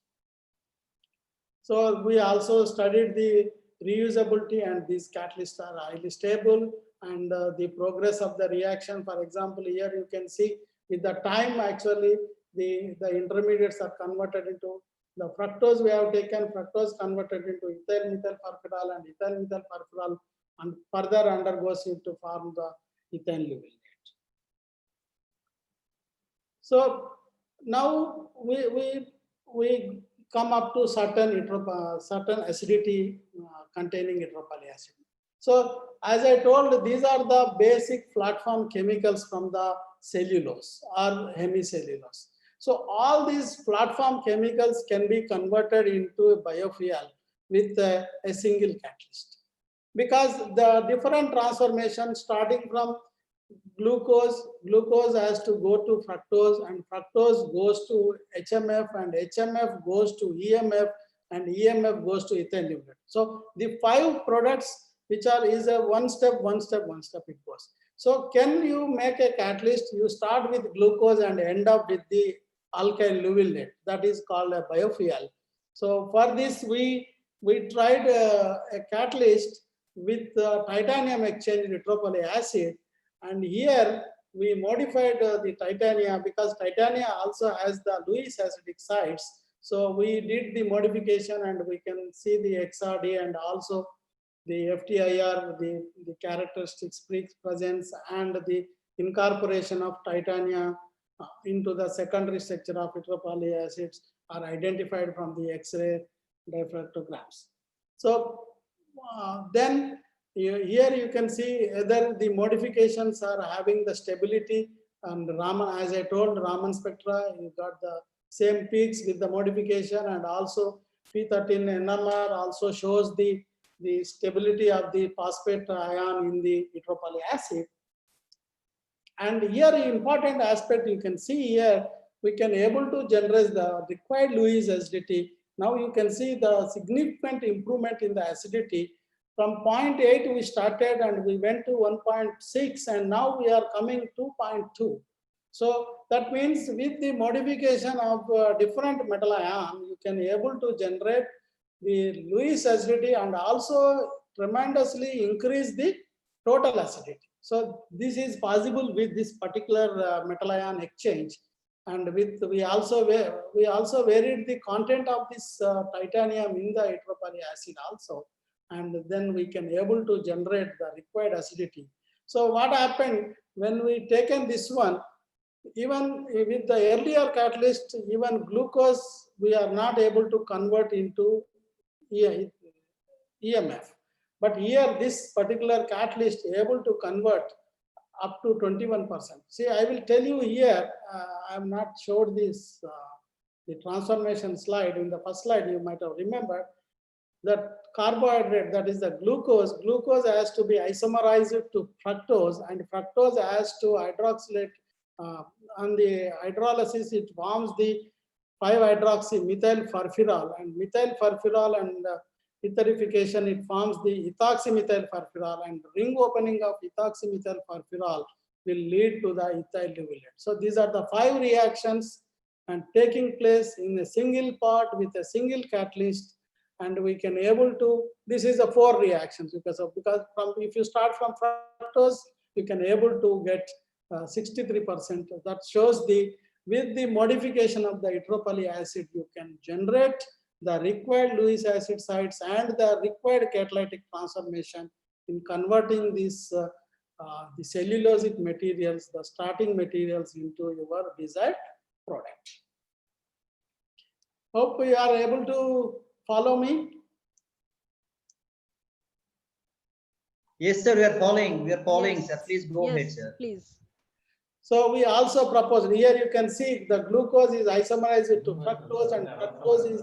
[SPEAKER 10] So we also studied the reusability, and these catalysts are highly stable, and the progress of the reaction. For example, here you can see with the time, actually the intermediates are converted into the fructose. We have taken fructose converted into ethyl methyl furfural, and ethyl methyl furfural and further undergoes to form the ethyl leuvelate. So now we come up to certain acidity containing heteropoly acid. So as I told, these are the basic platform chemicals from the cellulose or hemicellulose. So all these platform chemicals can be converted into a biofuel with a single catalyst. Because the different transformation starting from glucose has to go to fructose, and fructose goes to HMF, and HMF goes to EMF, and EMF goes to ethyl lubulate. So the 5 products which is a one step it goes. So can you make a catalyst? You start with glucose and end up with the alkyl lubulate. That is called a biofuel. So for this we tried a catalyst with titanium exchange nitropolylate acid, and here we modified the titania because titania also has the Lewis acidic sites. So we did the modification, and we can see the XRD and also the FTIR, the characteristics presence, and the incorporation of titania into the secondary structure of nitropolylate acids are identified from the X-ray diffractograms. So then here you can see whether the modifications are having the stability, and Raman, as I told, Raman spectra, you got the same peaks with the modification, and also P13 NMR also shows the stability of the phosphate ion in the nitropolylate acid. And here the important aspect you can see here, we can able to generate the required Lewis acidity. Now you can see the significant improvement in the acidity. From 0.8 we started and we went to 1.6, and now we are coming to 0.2. So that means with the modification of different metal ion, you can able to generate the Lewis acidity and also tremendously increase the total acidity. So this is possible with this particular metal ion exchange, and with we also varied the content of this titanium in the nitropolylate acid also, and then we can able to generate the required acidity. So what happened when we taken this one, even with the earlier catalyst, even glucose we are not able to convert into EMF. But here this particular catalyst able to convert up to 21%. See, I will tell you here, I have not showed this, the transformation slide. In the first slide, you might have remembered that carbohydrate, that is the glucose has to be isomerized to fructose, and fructose has to hydroxylate. On the hydrolysis, it forms the 5-hydroxy-methyl furfural, and methyl furfural and etherification, it forms the ethoxymethyl furfural, and ring opening of ethoxymethyl furfural will lead to the ethyl lubulate. So these are the 5 reactions and taking place in a single part with a single catalyst, and we can able to, this is the 4 reactions because from, if you start from fructose, you can able to get 63%. That shows the, with the modification of the nitropolylate acid, you can generate the required Lewis acid sites and the required catalytic transformation in converting these the cellulosic materials, the starting materials, into your desired product. Hope you are able to follow me.
[SPEAKER 8] Yes, sir, we are following. We are following,
[SPEAKER 5] Yes.
[SPEAKER 8] sir. Please go ahead,
[SPEAKER 5] Yes,
[SPEAKER 8] sir.
[SPEAKER 5] please.
[SPEAKER 10] So we also proposed, here you can see the glucose is isomerized to fructose, and fructose is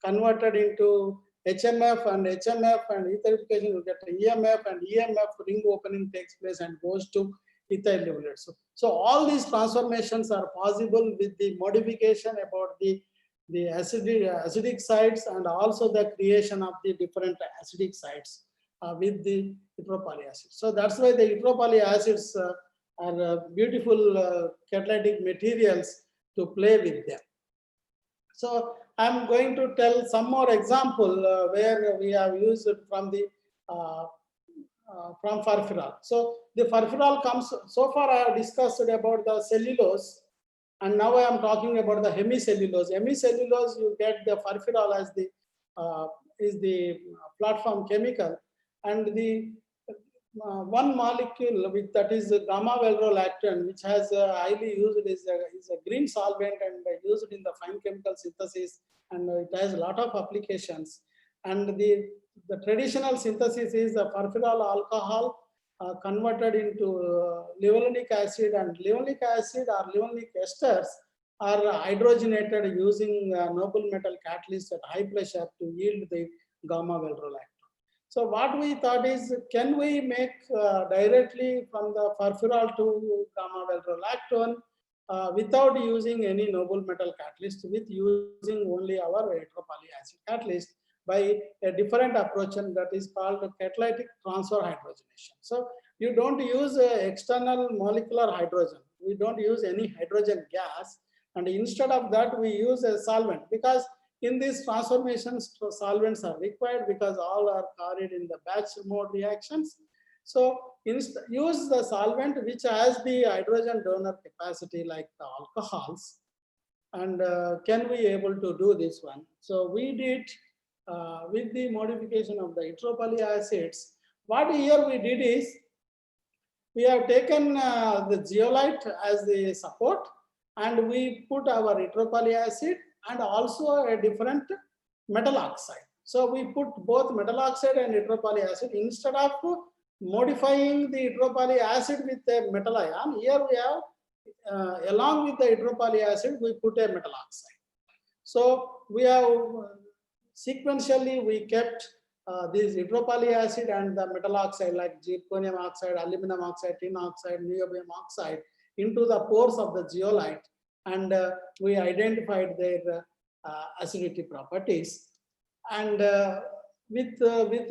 [SPEAKER 10] converted into HMF, and HMF and etherification, you get EMF, and EMF ring opening takes place and goes to ethyl lubulate. So all these transformations are possible with the modification about the acidic sites, and also the creation of the different acidic sites with the nitropolylate acid. So that's why the nitropolylate acids are beautiful catalytic materials to play with them. So I'm going to tell some more example where we have used it from the from furfural. So the furfural comes, so far I have discussed about the cellulose, and now I am talking about the hemicellulose. Hemicellulose, you get the furfural as the is the platform chemical, and the one molecule with that is gamma valrolactam, which has highly used is a green solvent and used in the fine chemical synthesis, and it has a lot of applications. And the traditional synthesis is a furfural alcohol converted into levulinic acid, and levulinic acid or levulinic esters are hydrogenated using noble metal catalyst at high pressure to yield the gamma valprolactone. So what we thought is, can we make directly from the furfural to gamma valprolactone without using any noble metal catalyst, with using only our heteropolyacid catalyst by a different approach, and that is called catalytic transfer hydrogenation. So you don't use external molecular hydrogen. We don't use any hydrogen gas, and instead of that we use a solvent, because in these transformations solvents are required because all are carried in the batch mode reactions. So use the solvent which has the hydrogen donor capacity like the alcohols, and can we able to do this one? So we did with the modification of the heteropolyacids. What here we did is, we have taken the zeolite as the support, and we put our heteropolyacid and also a different metal oxide. So we put both metal oxide and heteropolyacid. Instead of modifying the heteropolyacid with a metal ion, here we have along with the heteropolyacid we put a metal oxide. So we have sequentially we kept these heteropolyacid and the metal oxide like zirconium oxide, aluminum oxide, tin oxide, niobium oxide into the pores of the zeolite, and we identified their acidity properties. And with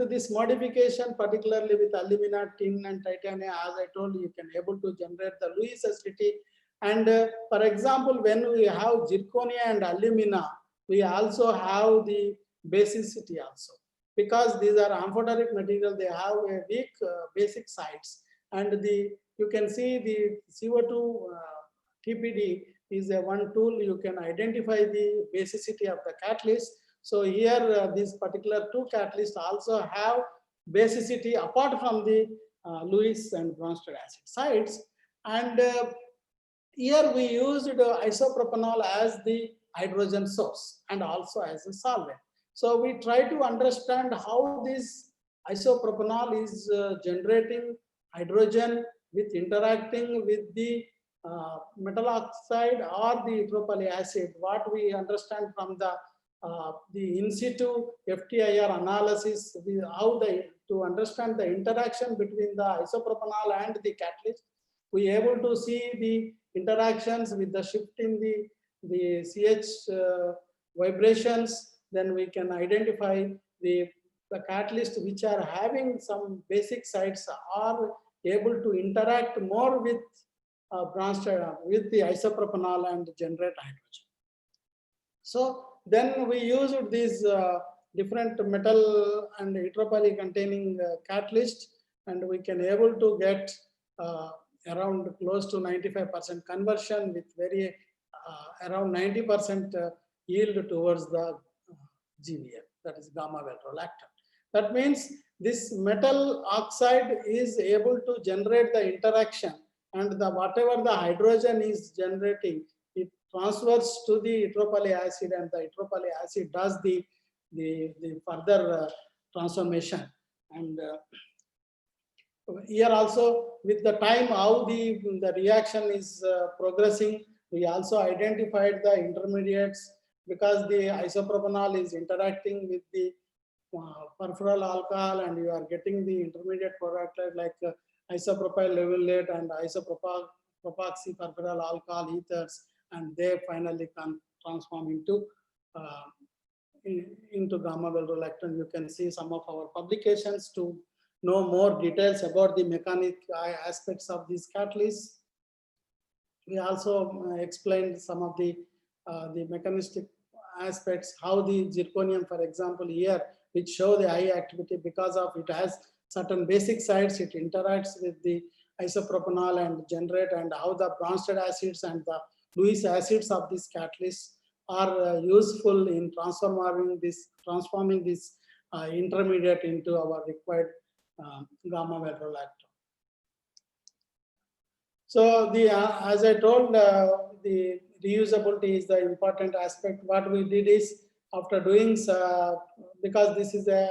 [SPEAKER 10] this modification, particularly with alumina, tin, and titanium, as I told you, can able to generate the Lewis acidity. And for example, when we have zirconia and alumina, we also have the basicity also, because these are amphoteric material. They have a weak basic sites, and you can see the CO2 TPD is a one tool you can identify the basicity of the catalyst. So here these particular two catalysts also have basicity apart from the Lewis and Bronsted acid sites. And here we used isopropanol as the hydrogen source and also as a solvent. So we try to understand how this isopropanol is generating hydrogen with interacting with the metal oxide or the heteropolyacid. What we understand from the in situ FTIR analysis, to understand the interaction between the isopropanol and the catalyst, we able to see the interactions with the shift in the CH vibrations. Then we can identify the catalysts which are having some basic sites are able to interact more with with the isopropanol and generate hydrogen. So then we used these different metal and heteropoly containing catalyst, and we can able to get around close to 95% conversion with very around 90% yield towards the GVL, that is gamma valprolactone. That means this metal oxide is able to generate the interaction, and whatever the hydrogen is generating, it transfers to the heteropolyacid, and the heteropolyacid does the further transformation. And here also, with the time how the reaction is progressing, we also identified the intermediates, because the isopropanol is interacting with the furfural alcohol, and you are getting the intermediate product like isopropyl levulate and isopropoxy furfural alcohol ethers, and they finally can transform into gamma valprolactone. You can see some of our publications to know more details about the mechanic aspects of these catalysts. We also explained some of the mechanistic aspects, how the zirconium, for example, here, which show the high activity because of it has certain basic sites, it interacts with the isopropanol and generate, and how the Bronsted acids and the Lewis acids of these catalysts are useful in transforming this intermediate into our required gamma valprolactone. So as I told, the reusability is the important aspect. What we did is, after doing because this is a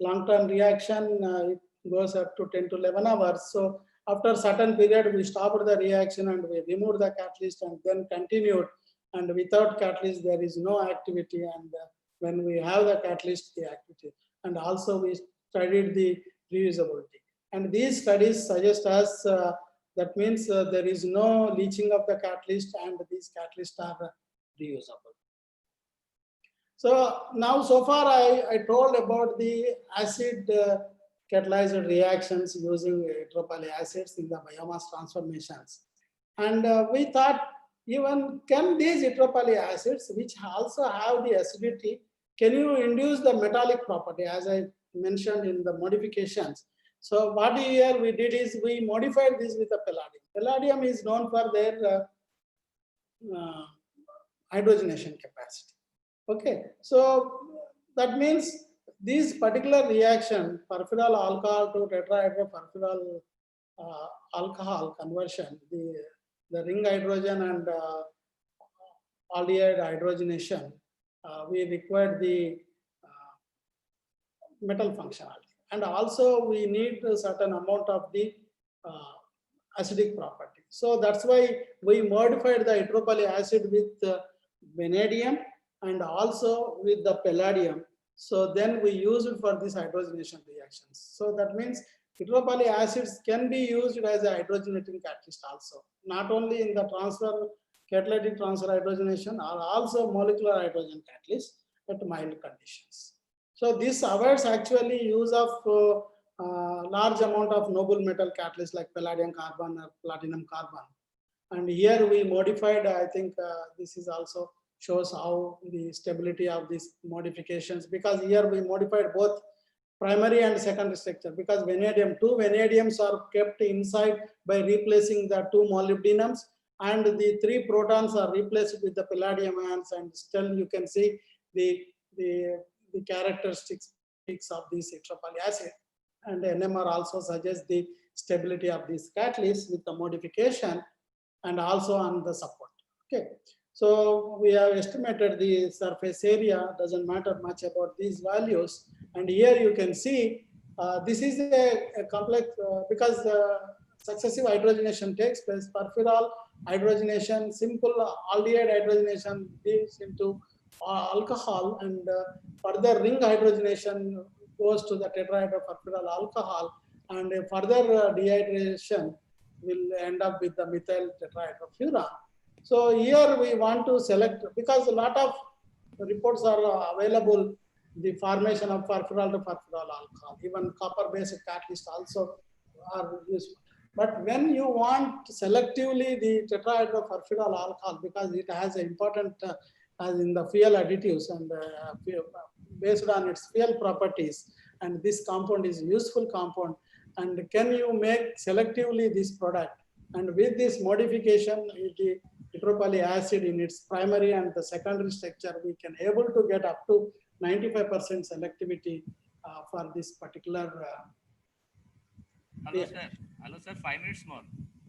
[SPEAKER 10] long-term reaction, it goes up to 10 to 11 hours. So after a certain period, we stopped the reaction and we removed the catalyst and then continued. and without catalyst there is no activity, and when we have the catalyst, the activity. And also we studied the reusability, and these studies suggest us that means there is no leaching of the catalyst, and these catalysts are reusable. So now so far I told about the acid catalyzed reactions using E-poly acids in the biomass transformations. And we thought, even can these E-poly acids, which also have the acidity, can you induce the metallic property, as I mentioned in the modifications? So what here we did is we modified this with the palladium. Palladium is known for their hydrogenation capacity. Okay, so that means this particular reaction, perfluoral alcohol to tetrahydroperfural alcohol conversion, the ring hydrogen and aldehyde hydrogenation, we require the metal functionality, and also we need a certain amount of the acidic property. So that's why we modified the E-poly acid with vanadium and also with the palladium. So then we use it for these hydrogenation reactions. So that means E-poly acids can be used as a hydrogenating catalyst also, not only in the catalytic transfer hydrogenation, or also molecular hydrogen catalyst at mild conditions. So this avoids actually use of large amount of noble metal catalysts like palladium carbon or platinum carbon. And here we modified, I think this is also shows how the stability of these modifications, because here we modified both primary and secondary structure, because two vanadiums are kept inside by replacing the 2 molybdenums, and the 3 protons are replaced with the palladium ions, and still you can see the characteristics of this E-poly acid. And NMR also suggests the stability of this catalyst with the modification and also on the support. Okay, so we have estimated the surface area, doesn't matter much about these values. And here you can see this is a complex because successive hydrogenation takes place. Perfluoral hydrogenation, simple aldehyde hydrogenation leads into alcohol, and further ring hydrogenation goes to the tetrahydroperfural alcohol, and further dehydration will end up with the methyl tetrahydrofuran. So here we want to select, because a lot of reports are available, the formation of perfluoral to perfluoral alcohol, even copper-based catalysts also are useful. But when you want selectively the tetrahydroperfural alcohol, because it has an important as in the fuel additives and based on its fuel properties, and this compound is useful compound, and can you make selectively this product, and with this modification the E-poly acid in its primary and the secondary structure, we can able to get up to 95% selectivity for this particular
[SPEAKER 9] Hello, sir. Hello, sir. 5 minutes more.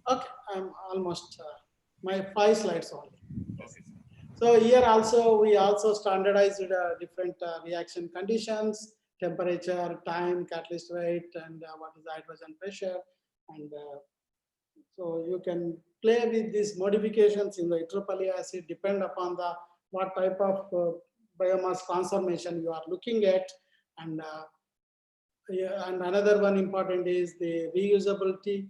[SPEAKER 10] Okay, I'm almost my 5 slides only.
[SPEAKER 9] Okay, sir.
[SPEAKER 10] So here also we also standardized different reaction conditions, temperature, time, catalyst rate, and what is the hydrogen pressure, and so you can play with these modifications in the E-poly acid, depend upon the what type of biomass transformation you are looking at, and and another one important is the reusability,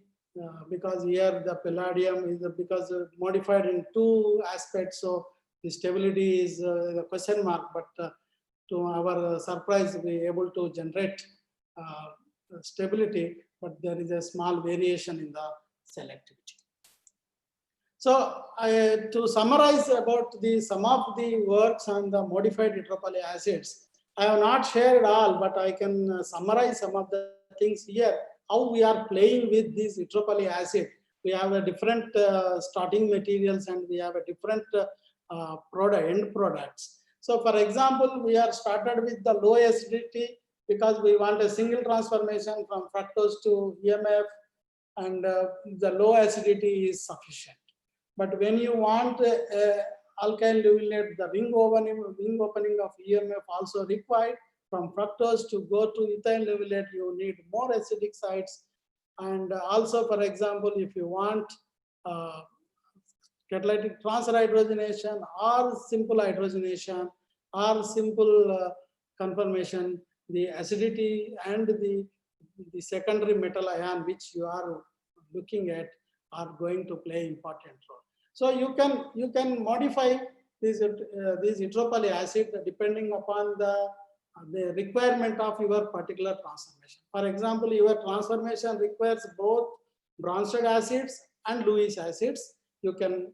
[SPEAKER 10] because here the palladium is because modified in 2 aspects, so the stability is a question mark, but to our surprise we are able to generate stability, but there is a small variation in the selectivity. So to summarize about some of the works on the modified E-poly acids, I have not shared all, but I can summarize some of the things here, how we are playing with this E-poly acid. We have a different starting materials, and we have a different end products. So for example, we are started with the low acidity because we want a single transformation from fructose to EMF, and the low acidity is sufficient. But when you want alkyl levolate, the ring opening of EMF also required. From fructose to go to ethyl levolate, you need more acidic sites. And also, for example, if you want catalytic transfer hydrogenation or simple hydrogenation or simple conformation, the acidity and the secondary metal ion which you are looking at are going to play important role. So you can modify this hydropoly acid depending upon the requirement of your particular transformation. For example, your transformation requires both Bronsted acids and Lewis acids. You can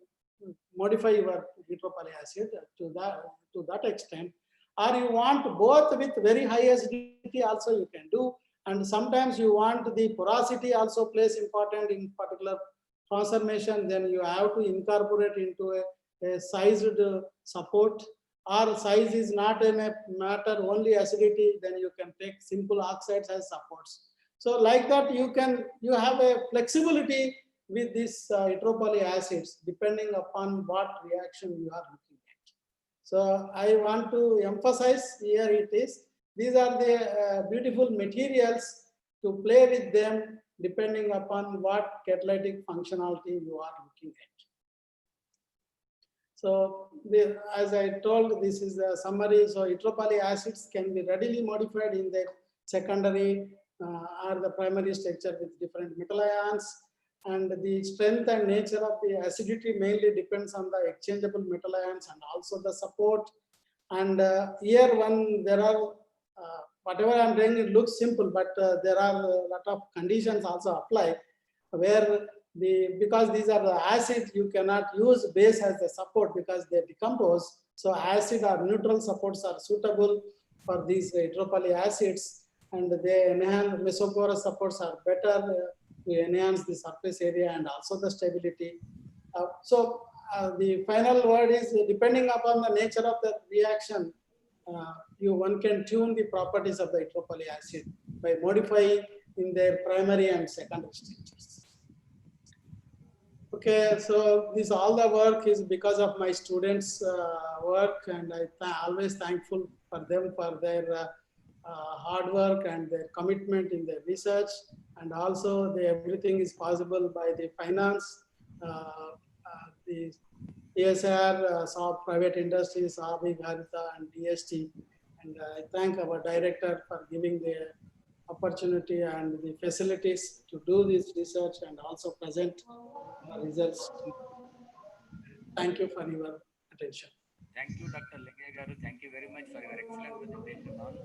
[SPEAKER 10] modify your hydropoly acid to that extent. Or you want both with very high acidity also you can do. And sometimes you want the porosity also plays important in particular transformation, then you have to incorporate into a sized support, or size is not a matter, only acidity, then you can take simple oxides as supports. So like that you have a flexibility with these hydropoly acids depending upon what reaction you are looking at. So I want to emphasize here it is, these are the beautiful materials to play with them depending upon what catalytic functionality you are looking at. So as I told, this is a summary. So hydropoly acids can be readily modified in their secondary or the primary structure with different metal ions. And the strength and nature of the acidity mainly depends on the exchangeable metal ions and also the support. And here there are, whatever I'm doing, it looks simple, but there are a lot of conditions also apply where because these are the acids, you cannot use base as the support because they decompose. So acid or neutral supports are suitable for these hydropoly acids, and they enhance mesoporous supports are better to enhance the surface area and also the stability. The final word is depending upon the nature of the reaction, one can tune the properties of the hydropoly acid by modifying in their primary and secondary structures. Okay, so this all the work is because of my students' work, and I always thankful for them for their hard work and their commitment in their research, and also everything is possible by the finance, the ESR, private industries, RB Bharata and DST, and I thank our director for giving the opportunity and the facilities to do this research and also present results. Thank you for your attention.
[SPEAKER 9] Thank you, Dr. Lingaya Garu. Thank you very much for your excellent presentation on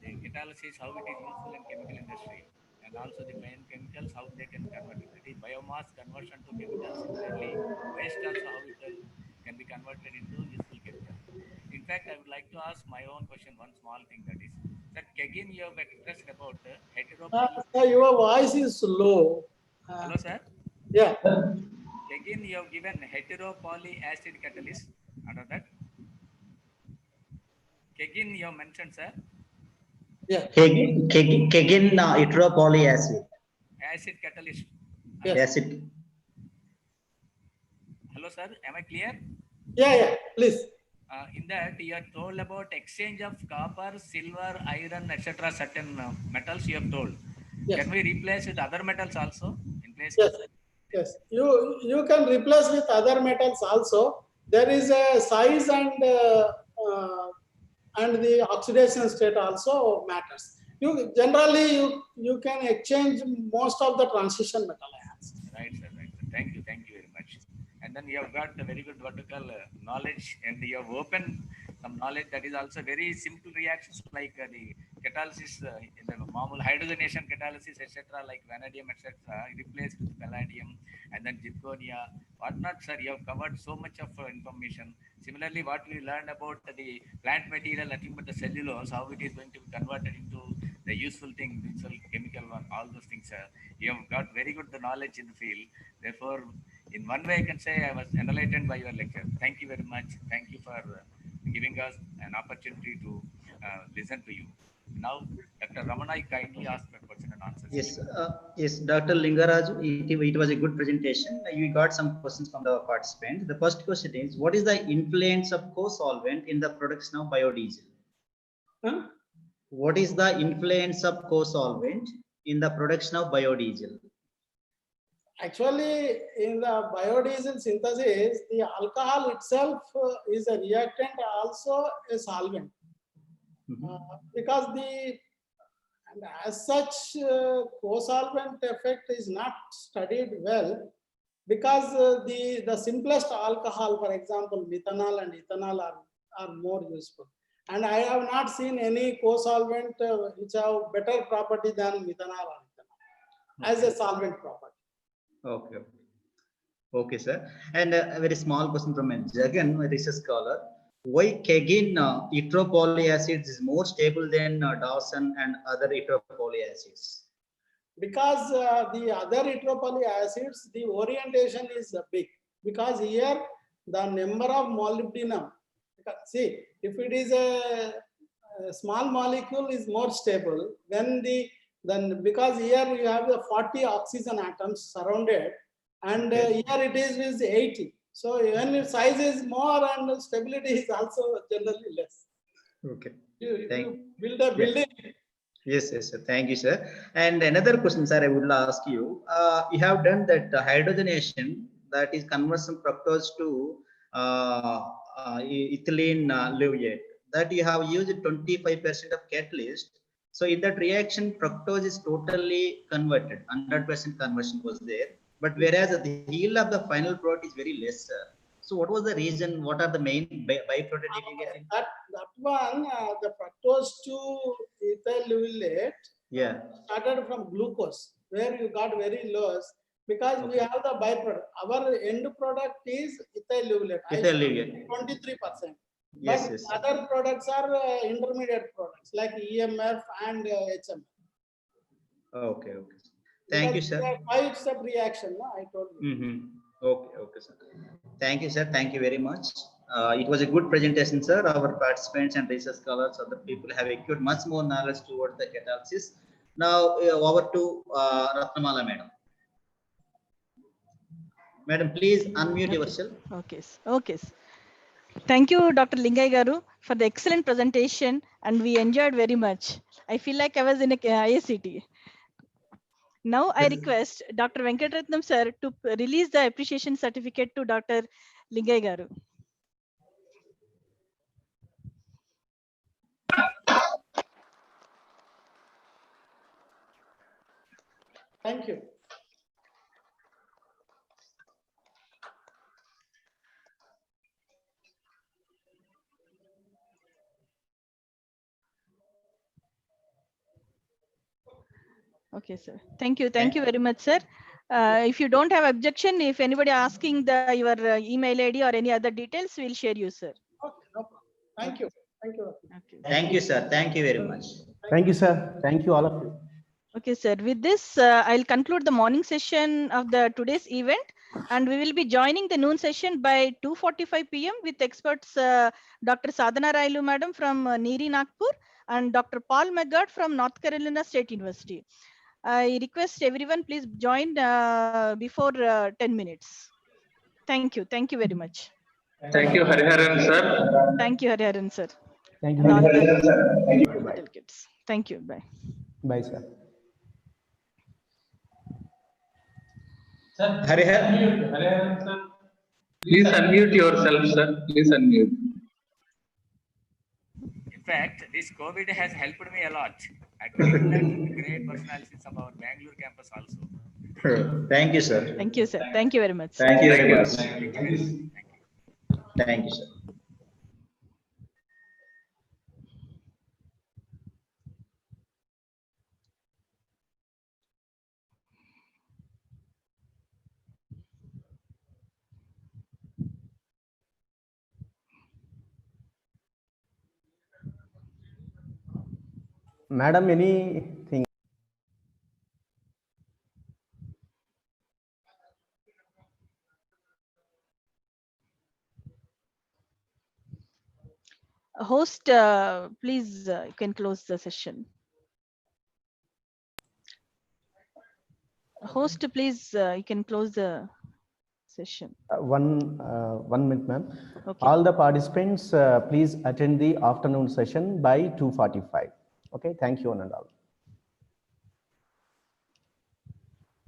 [SPEAKER 9] the catalysis, how it is useful in chemical industry, and also the fine chemicals, how they can convert it. That is biomass conversion to chemicals. Similarly, waste also how it can be converted into useful chemicals. In fact, I would like to ask my own question, one small thing, that is, that again you have expressed about heteropoly.
[SPEAKER 10] Sir, your voice is low.
[SPEAKER 9] Hello, sir.
[SPEAKER 10] Yeah.
[SPEAKER 9] Again, you have given heteropoly acid catalyst under that. Again, you have mentioned, sir.
[SPEAKER 8] Yeah. Kegin hydropoly acid.
[SPEAKER 9] Acid catalyst.
[SPEAKER 10] Yes.
[SPEAKER 8] Acid.
[SPEAKER 9] Hello, sir. Am I clear?
[SPEAKER 10] Yeah, please.
[SPEAKER 9] In that, you are told about exchange of copper, silver, iron, etc. certain metals you have told.
[SPEAKER 10] Yes.
[SPEAKER 9] Can we replace with other metals also in place?
[SPEAKER 10] Yes. Yes. You can replace with other metals also. There is a size and the oxidation state also matters. Generally you can exchange most of the transition metal ions.
[SPEAKER 9] Right, sir. Right, sir. Thank you very much. And then you have got a very good vertical knowledge, and you have opened some knowledge that is also very simple reactions like the catalysis in the normal hydrogenation catalysis, etc., like vanadium, etc., replaced with palladium, and then zirconia, whatnot, sir. You have covered so much of information. Similarly, what we learned about the plant material, nothing but the cellulose, how it is going to be converted into the useful thing, useful chemical one, all those things, sir. You have got very good knowledge in the field. Therefore, in one way, I can say I was enlightened by your lecture. Thank you very much. Thank you for giving us an opportunity to listen to you. Now, Dr. Ramana, kindly ask the question and answer.
[SPEAKER 8] Yes, Dr. Lingaraj, it was a good presentation. You got some questions from the participants. The first question is, what is the influence of co-solvent in the production of biodiesel?
[SPEAKER 10] Huh?
[SPEAKER 8] What is the influence of co-solvent in the production of biodiesel?
[SPEAKER 10] Actually, in the biodiesel synthesis, the alcohol itself is a reactant, also a solvent. Because and as such, co-solvent effect is not studied well, because the simplest alcohol, for example, methanol and ethanol are more useful. And I have not seen any co-solvent which have better property than methanol or ethanol as a solvent property.
[SPEAKER 8] Okay. Okay, sir. And a very small question from a Jagan, a research scholar. Why Kegin etropolyacids is more stable than Dawson and other etropolyacids?
[SPEAKER 10] Because the other etropolyacids, the orientation is big. Because here the number of molybdenum, see, if it is a small molecule is more stable, then because here you have the 40 oxygen atoms surrounded, and here it is 80. So when the size is more and stability is also generally less.
[SPEAKER 8] Okay.
[SPEAKER 10] You build a building.
[SPEAKER 8] Yes, yes, sir. Thank you, sir. And another question, sir, I would ask you. You have done that hydrogenation, that is conversion fructose to ethylene leuyate. That you have used 25% of catalyst. So in that reaction, fructose is totally converted. 100% conversion was there. But whereas the yield of the final product is very less, sir. So what was the reason? What are the main byproduct did you get?
[SPEAKER 10] That one, the fructose to ethyl leuyate started from glucose, where you got very lowest, because we have the byproduct. Our end product is ethyl leuyate. 23%.
[SPEAKER 8] Yes,
[SPEAKER 10] But
[SPEAKER 8] yes.
[SPEAKER 10] other products are intermediate products like EMF and HM.
[SPEAKER 8] Okay, okay. Thank you, sir.
[SPEAKER 10] 5-step reaction, no? I told you.
[SPEAKER 8] Okay, okay, sir. Thank you, sir. Thank you very much. It was a good presentation, sir. Our participants and research scholars, other people have acquired much more knowledge towards the catalysis. Now, over to Ratnamala, madam. Madam, please unmute yourself.
[SPEAKER 5] Okay. Okay. Thank you, Dr. Lingai Garu, for the excellent presentation, and we enjoyed very much. I feel like I was in a ISCT. Now I request Dr. Venkatratnam sir to release the appreciation certificate to Dr. Lingai Garu.
[SPEAKER 10] Thank you.
[SPEAKER 5] Okay, sir. Thank you. Thank you very much, sir. If you don't have objection, if anybody asking your email ID or any other details, we'll share you, sir.
[SPEAKER 10] Okay, no problem. Thank you. Thank you.
[SPEAKER 5] Okay.
[SPEAKER 8] Thank you, sir. Thank you very much.
[SPEAKER 11] Thank you, sir. Thank you, all of you.
[SPEAKER 5] Okay, sir. With this, I'll conclude the morning session of the today's event, and we will be joining the noon session by 2:45 p.m. with experts Dr. Sadhana Railu, madam from Neeri Nagpur, and Dr. Paul Megard from North Carolina State University. I request everyone please join before 10 minutes. Thank you. Thank you very much.
[SPEAKER 9] Thank you, Hariharan sir.
[SPEAKER 5] Thank you, Hariharan sir.
[SPEAKER 11] Thank
[SPEAKER 5] And all
[SPEAKER 11] you.
[SPEAKER 5] the delegates. Thank you. Bye.
[SPEAKER 11] Bye, sir.
[SPEAKER 8] Hariharan
[SPEAKER 9] sir. Please unmute yourself, sir. Please unmute. In fact, this COVID has helped me a lot. I conducted great personalities of our Bangalore campus also.
[SPEAKER 8] Thank you, sir.
[SPEAKER 5] Thank you, sir. Thank you very much.
[SPEAKER 8] Thank you very much.
[SPEAKER 9] Thank you.
[SPEAKER 8] Thank you, sir.
[SPEAKER 11] Madam, anything?
[SPEAKER 5] Host, please, you can close the session. Host, please, you can close the session.
[SPEAKER 11] One minute, ma'am.
[SPEAKER 5] Okay.
[SPEAKER 11] All the participants, please attend the afternoon session by 2:45. Okay, thank you, one and all.